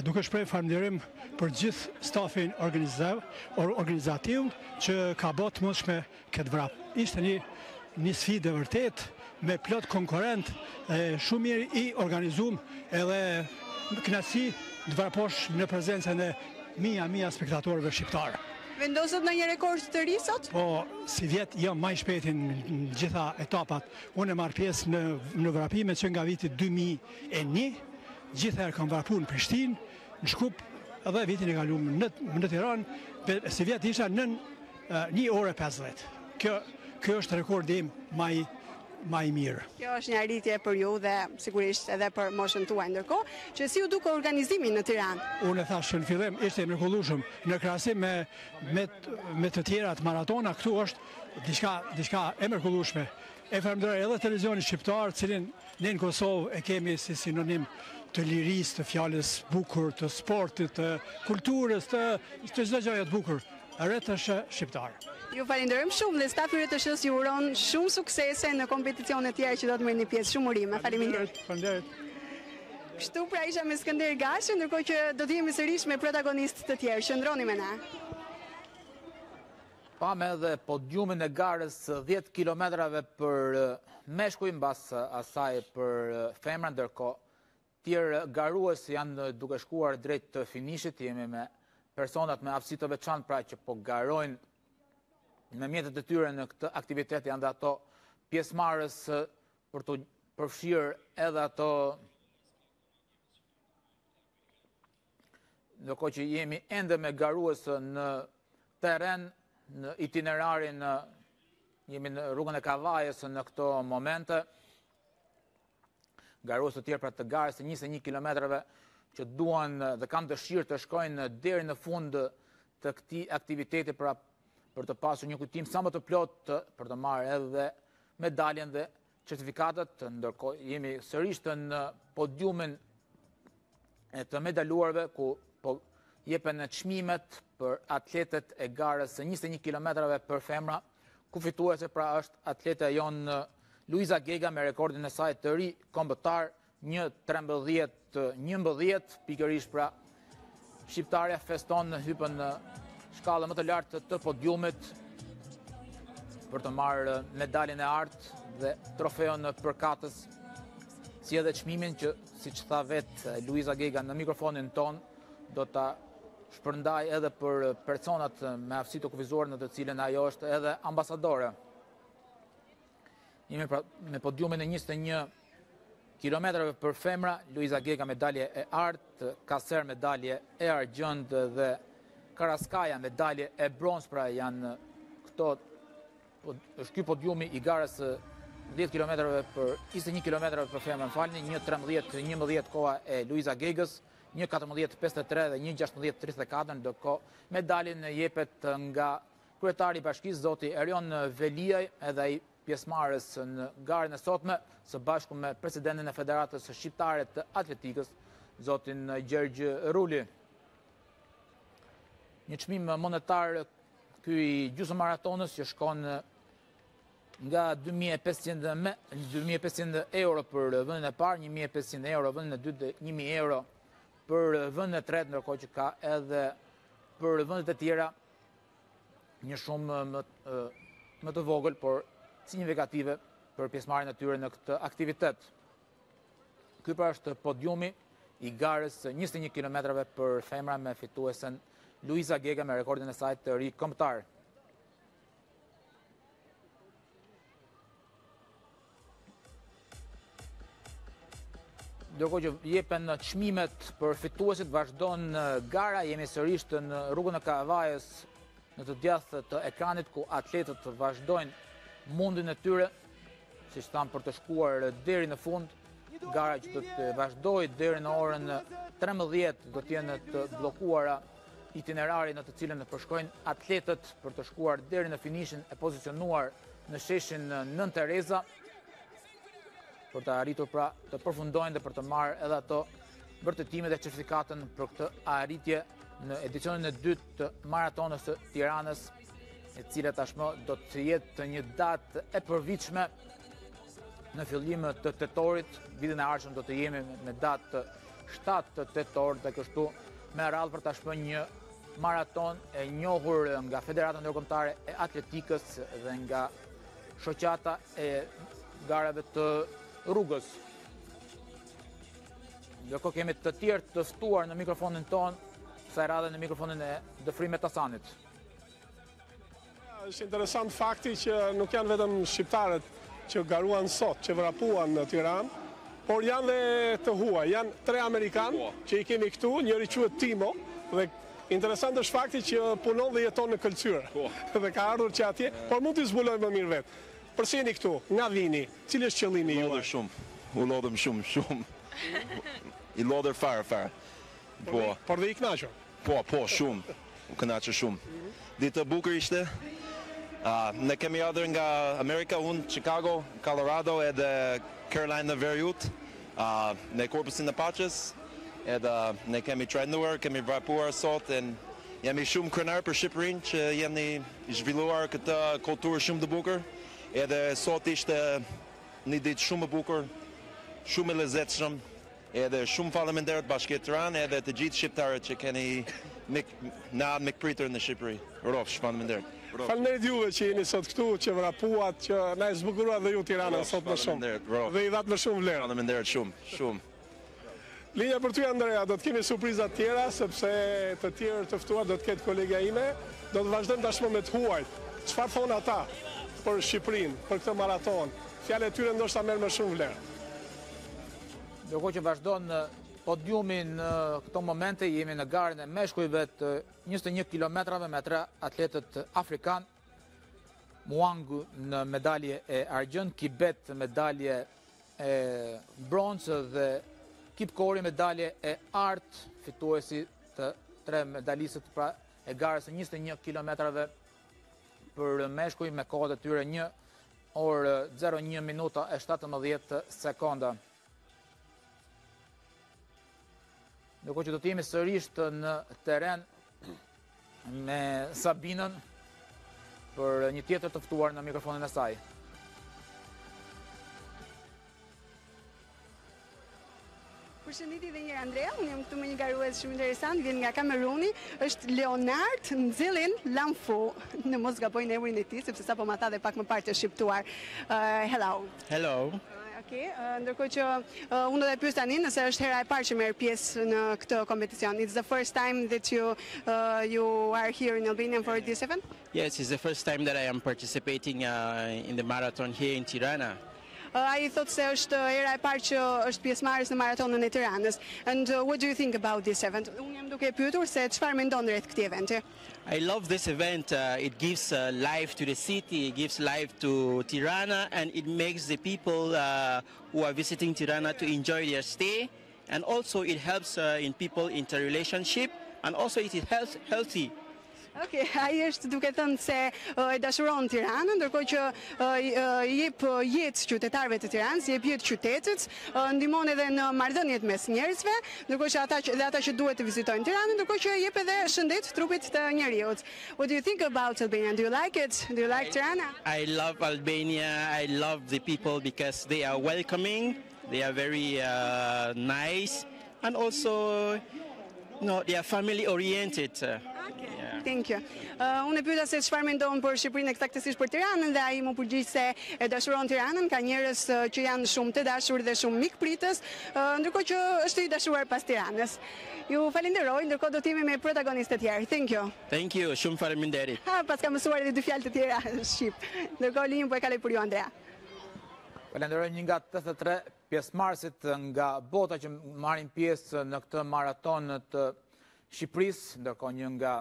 duke shpreh falënderim për gjithë stafin organizativ që ka bërë të mundshme këtë vrap. Ishte një sfidë e vërtet me plot konkurrent, shumë mirë i organizuar, edhe kënaqësi të vraposh në prezencën e mia spektatorëve shqiptarë. Vendosët në një rekord të ri sot? Po, si vjet jam më i shpejti në gjitha etapat. Unë e marr pjesë në vrapime që nga viti 2001, gjithherë kam vrapuar në Prishtinë, në Shkup, edhe vitin e kaluar në Tiranë, si vjet isha në 1 orë 50. Kjo është rekordi im më i mirë. Kjo është një arritje për ju dhe sigurisht edhe për moshën tuaj, ndërkohë që si u duke organizimi në Tiranë? Unë e thash në fillim ishte mrekullueshëm në krahasim me të tjerat maratona, këtu është diçka e mrekullueshme. E falenderoj edhe televizionin shqiptar, cilin ne në Kosovë e kemi si sinonim të lirisë, të fjalës bukur, të sportit, të kulturës, të çdo gjëje të bukur. Rreth është shqiptar. Ju falenderojmë shumë dhe stafi RTS ju uron shumë suksese në kompeticione tjera që do të merrni pjesë. Shumë urime. Faleminderit. Faleminderit. Kështu pra isha me Skënder Gashi, ndërkohë që do të jemi sërish me protagonistë të tjerë. Qëndroni me na. Pam edhe podiumin e garës 10 kilometrave për meshkuj, mbas asaj për femra, ndërkohë tjerë garues janë duke shkuar drejt të finishit. Jemi me personat me aftësi të veçantë, pra që po garojnë me mjetet e tyre në këtë aktivitet, janë dhe ato pjesëmarrës për të përfshirë edhe ato, ndërkohë që jemi ende me garues në teren, në itinerarin, jemi në rrugën e Kavajës në këto momente. Garues të tjerë pra të garës të 21 kilometrave që duan dhe kanë dëshirë të shkojnë deri në fund të këtij aktiviteti, pra për të pasur një kujtim sa më të plot për të marrë edhe medaljen dhe certifikatat. Ndërkohë jemi sërish në podiumin e të medaluarve, ku po jepen çmimet për atletet e garës 21 kilometrave për femra, ku fituese pra është atleta jon Luiza Gega me rekordin e saj të ri kombëtar 1:13:11, pikërisht pra shqiptarja feston në hypën në shkallën më të lartë të podiumit për të marrë medaljen e artë dhe trofeon në përkatës, si edhe çmimin që, siç tha vetë Luiza Gega në mikrofonin ton, do ta shpërndaj edhe për personat me aftësi të kufizuar, në të cilën ajo është edhe ambasadore. Jemi me podiumin e 21 kilometrave për femra, Luiza Gega medalje e artë, Kaser medalje e argjend dhe Karaskaja medalje e bronz, pra janë këto, është ky podiumi i garës 10 kilometrave për 21 kilometrave për femra, më falni, 1:13:11 koha e Luiza Gegës, 1:14:53 dhe 1:16:34, ndërkohë medaljen jepet nga kryetari i bashkisë, zoti Erion Veliaj, edhe ai pjesëmarrës në garën e sotme, së bashku me presidentin e Federatës Shqiptare të Atletikës, zotin Gjergj Ruli. Një çmim monetar ky i gjysmëmaratonës që shkon nga 2.500 euro për vendin e parë, 1.500 euro vendin e dytë dhe 1.000 euro për vendin e tretë, ndërkohë që ka edhe për vendet e tjera një shumë më të vogël, por signifikative për pjesëmarrjen e tyre në këtë aktivitet. Ky pra është podiumi i garës 21 kilometrave për femra me fituesen Luiza Gega me rekordin e saj të ri kombëtar. Ndërkohë që jepen çmimet për fituesit, vazhdon gara, jemi sërish në rrugën e Kavajës në të djathtë të ekranit, ku atletët vazhdojnë mundin e tyre, siç thamë, për të shkuar deri në fund. Gara që do të vazhdojë deri në orën 13 do të jenë të bllokuara itinerari në të cilën përshkojnë atletët për të shkuar deri në finishin e pozicionuar në sheshin Nën Tereza, për të arritur pra të përfundojnë dhe për të marrë edhe ato vërtetimet e certifikatën për këtë arritje në edicionin e dytë të Maratonës së Tiranës, e cila tashmë do të jetë një datë e përvitshme në fillim të tetorit. Vitin e ardhshëm do të jemi me datë 7 tetor, dhe kështu me radhë për tashmë një maraton e njohur nga Federata Ndërkombëtare e Atletikës dhe nga shoqata e garave të rrugës. Ndërkohë kemi të tjerë të ftuar në mikrofonin ton, kësaj radhe në mikrofonin e Dëfrimet Hasanit. Është interesant fakti që nuk janë vetëm shqiptarët që garuan sot, që vrapuan në Tiranë, por janë dhe të huaj. Janë 3 amerikanë që i kemi këtu, njëri quhet Timo, dhe interesant është fakti që punon dhe jeton në Këlqyr. Dhe ka ardhur që atje, por mund t'i zbulojmë më mirë vetë. Përse jeni këtu? Nga vini? Cili është qëllimi juaj? Lodër shumë. U lodhëm shumë. I lodër fare. Por dhe i kënaqur? Po, shumë. U kënaqur shumë. Ditë bukur ishte. Ne kemi ardhur nga Amerika, unë Chicago, Colorado edhe Carolina Veriut, në korpusin e Paqes, edhe ne kemi trajnuar, kemi vrapuar sot, dhe jemi shumë krenar për Shqipërinë që jemi zhvilluar këtë kulturë shumë të bukur, edhe sot ishte një ditë shumë e bukur, shumë e lezetshëm, edhe shumë faleminderit Bashkia Tiranë edhe të gjithë shqiptarët që keni na mikpritur në Shqipëri. Rofsh, faleminderit. Faleminderit juve që jeni sot këtu, që vrapuat, që na e zbukuruat dhe ju Tirana sot më shumë. Dhe i dhatë më shumë vlerë. Faleminderit shumë. Linja për ty, Andrea, do të kemi surprizat tjera, sepse të tjerë të ftuar do të ketë kolegja ime. Do të vazhdojmë tashmë me të huajt. Çfarë thonë ata për Shqipërinë, për këtë maraton? Fjalët e tyre ndoshta merr më shumë vlerë. Ndërkohë që vazhdon podiumi në këto momente, jemi në garën e meshkujve të 21 kilometrave me 3 atletët afrikan. Muangu në medalje e argjend, Kibet medalje e bronzë dhe Kipkori medalje e artë, fituesi të 3 medalisët pra e garës e 21 kilometrave për meshkuj me kohët e tyre 1 orë 01 minuta e 17 sekonda. Ndërkohë që do të jemi sërish në teren me Sabinën për një tjetër të ftuar në mikrofonin e saj. Përshëndetje dhe njërë Andrea, unë jam këtu me një garues shumë interesant, vjen nga Kameruni, është Leonard Nxillin Lamfu, në mos gaboj në emrin e tij, sepse sapo ma tha dhe pak më parë të shqiptuar. Hello. Hello. Okej, ndërkohë që unë do të pyes tani nëse është hera e parë që merr pjesë në këtë kompeticion. It's the first time that you are here in Albania for this event? Yes, it's the first time that I am participating in the marathon here in Tirana. Ai thotë se është hera e parë që është pjesëmarrës në maratonën e Tiranës. And what do you think about this event? Unë jam duke pyetur se çfarë mendon rreth këtij eventi. I love this event. It gives life to the city, it gives life to Tirana, and it makes the people who are visiting Tirana to enjoy their stay. And also it helps in people interrelationship, and also it is healthy. Okej, ai është duke thënë se e dashuron Tiranën, ndërkohë që jep jetë qytetarëve të Tiranës, jep jetë qytetit, ndihmon edhe në marrëdhëniet mes njerëzve, ndërkohë që ata që duhet të vizitojnë Tiranën, ndërkohë që jep edhe shëndet trupit të njeriut. What do you think about Albania? Do you like it? Do you like Tirana? I love Albania. I love the people because they are welcoming, they are very nice, and also they are family oriented. Thank you. Unë e pyeta se çfarë mendon për Shqipërinë, eksaktësisht për Tiranën, dhe ai më përgjigj se e dashuron Tiranën, ka njerëz që janë shumë të dashur dhe shumë mikpritës, ndërkohë që është i dashuar pas Tiranës. Ju falenderoj, ndërkohë do të jemi me protagonistë të tjerë. Thank you. Thank you, shumë faleminderit. Pas ka mësuar edhe dy fjalë të tjera shqip. Ndërkohë linjën po e kaloj për ju, Andrea. Falenderoj një nga 83 pjesëmarrësit nga bota që marrin pjesë në këtë maraton të Shqipërisë, ndërkohë një nga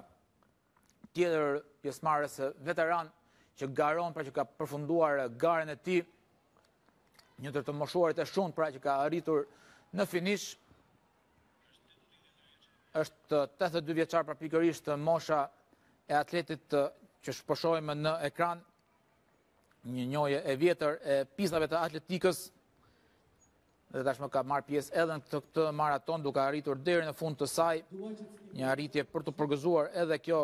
tjetër pjesëmarrës veteran që garon, pra që ka përfunduar garen e tij, një ndër të moshuarit e shumt, pra që ka arritur në finish, është 82 vjeçar, pra pikërisht mosha e atletit që po shohim në ekran, një njohje e vjetër e pistave të atletikës, dhe tashmë ka marrë pjesë edhe në këtë maraton, duke arritur deri në fund të saj, një arritje për të përgëzuar edhe kjo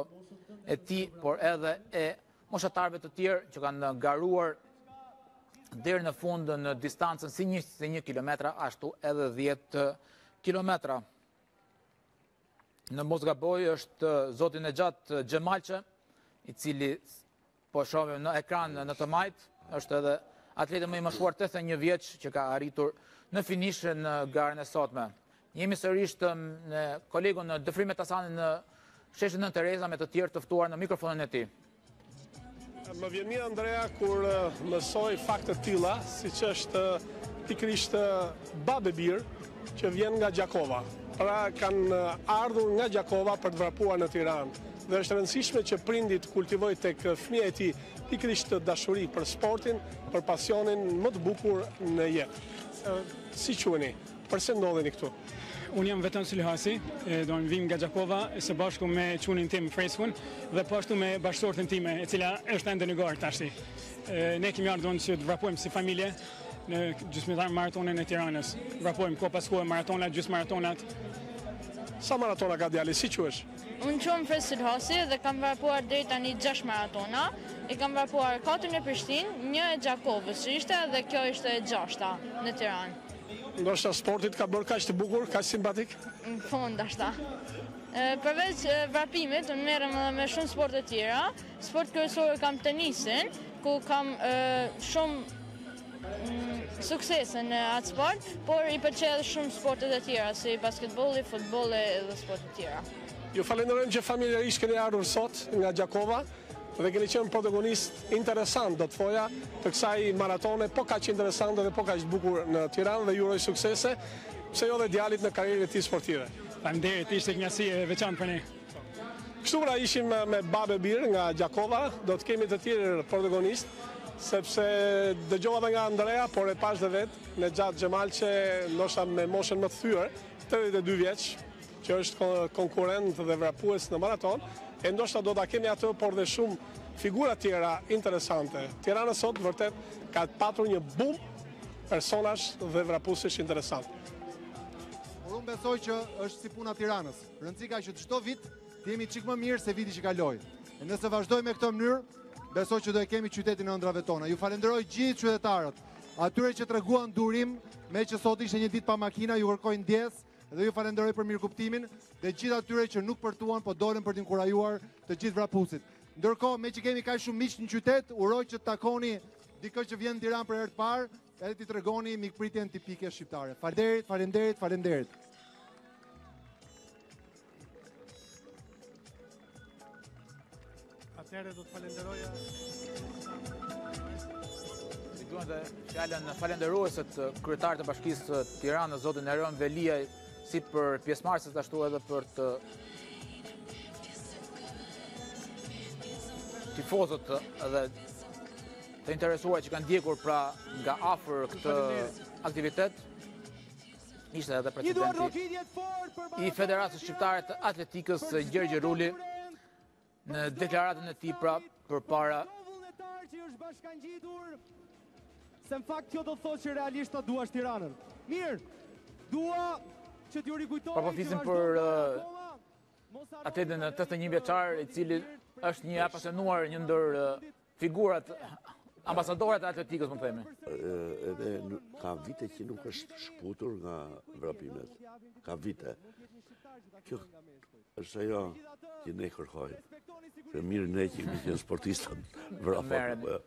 e tij, por edhe e moshatarëve të tjerë që kanë garuar deri në fund në distancën si 21 kilometra, ashtu edhe 10 kilometra. Në mos gaboj është zoti Nexhat Xhemalçe, i cili po shohim në ekran në të majt, është edhe atleti më i moshuar 81 vjeç që ka arritur në finish në garën e sotme. Jemi sërish në kolegun në Dëfrimet Hasanin në sheshin Nën Tereza me të tjerë të ftuar në mikrofonin e tij. Më vjen mirë, Andrea, kur mësoj fakte të tilla, siç është pikërisht Babe Bir, që vjen nga Gjakova. Pra kanë ardhur nga Gjakova për të vrapuar në Tiranë. Dhe është rëndësishme që prindit kultivojë tek fëmia e tij pikërisht dashuri për sportin, për pasionin më të bukur në jetë. Si quheni? Përse ndodheni këtu? Unë jam vetëm Sylhasi, do në vim nga Gjakova, së bashku me qunin tim Freskun, dhe pashtu me bashkësortën time, e cila është ende në garë tashti. Ne kemi ardhur që të vrapojmë si familje në gjysmëtar maratonën e Tiranës. Vrapojmë ko pas kohë maratonat, gjysmë maratonat. Sa maratona ka djali, si quhesh? Unë quhem Fres Sylhasi dhe kam vrapuar deri tani 6 maratona. I kam vrapuar 4 në Prishtinë, 1 e Gjakovës që ishte, dhe kjo ishte e 6-ta në Tiranë. Ndoshta sportit ka bërë kaq të bukur, kaq simpatik? Në fund, ashta. Përveç vrapimit, unë merrem edhe me shumë sporte tjera. Sport kryesor kam tenisin, ku kam shumë suksese në atë sport, por i pëlqej edhe shumë sportet e tjera, si basketbolli, futbolli dhe sportet tjera. Ju falenderojmë që familjarisht keni ardhur sot nga Gjakova dhe keni qenë protagonist interesant, do të thoja, të kësaj maratone, po kaq interesante dhe po kaq bukur në Tiranë, dhe ju uroj suksese, pse jo dhe djalit në karrierën e tij sportive. Faleminderit, ishte kënaqësi e veçantë për ne. Kështu pra ishim me Babe Bir nga Gjakova, do të kemi të tjerë protagonist, sepse dëgjova edhe nga Andrea, por e pash dhe vet, Nexhat Xhemalçe, ndoshta me moshën më të thyer, 82 vjeç, që është konkurrent dhe vrapues në maraton, e ndoshta do ta kemi atë, por dhe shumë figura tjera interesante. Tirana sot vërtet ka patur një bum personazh dhe vrapuesish interesant. Por unë besoj që është si puna Tiranës. Rëndësika që çdo vit të jemi çik më mirë se viti që kaloi. E nëse vazhdojmë me këtë mënyrë, besoj që do e kemi qytetin në ëndrave tona. Ju falenderoj gjithë qytetarët, atyre që treguan durim, me që sot ishte një ditë pa makina, ju kërkoj ndjes, dhe ju falenderoj për mirëkuptimin, dhe gjithë atyre që nuk përtuan, po dolën për t'inkurajuar të gjithë vrapuesit. Ndërkohë, me që kemi kaq shumë miq në qytet, uroj që të takoni dikë që vjen në Tiranë për herë të parë, edhe ti tregoni mikpritjen tipike shqiptare. Faleminderit. Atëherë do të falenderoja Duan dhe fjallën falenderueset kryetar të Bashkisë së Tiranës, zotin Erën Velia, si për pjesëmarrësit ashtu edhe për të tifozët edhe të interesuar që kanë ndjekur pra nga afër këtë aktivitet. Ishte edhe presidenti i Federatës Shqiptare të Atletikës, Gjergj Ruli, në deklaratën e tij pra përpara se në fakt kjo do të thotë që realisht ta duash Tiranën. Mirë, dua që t'ju rikujtoj. Po flisim për atletin 81 vjeçar, i cili është një apasionuar, një ndër figurat ambasadorat e atletikës, më themi. Edhe ka vite që nuk është shkputur nga vrapimet. Ka vite. Kjo është ajo që ne kërkojmë. Se mirë ne që kemi qenë sportistët vrapur.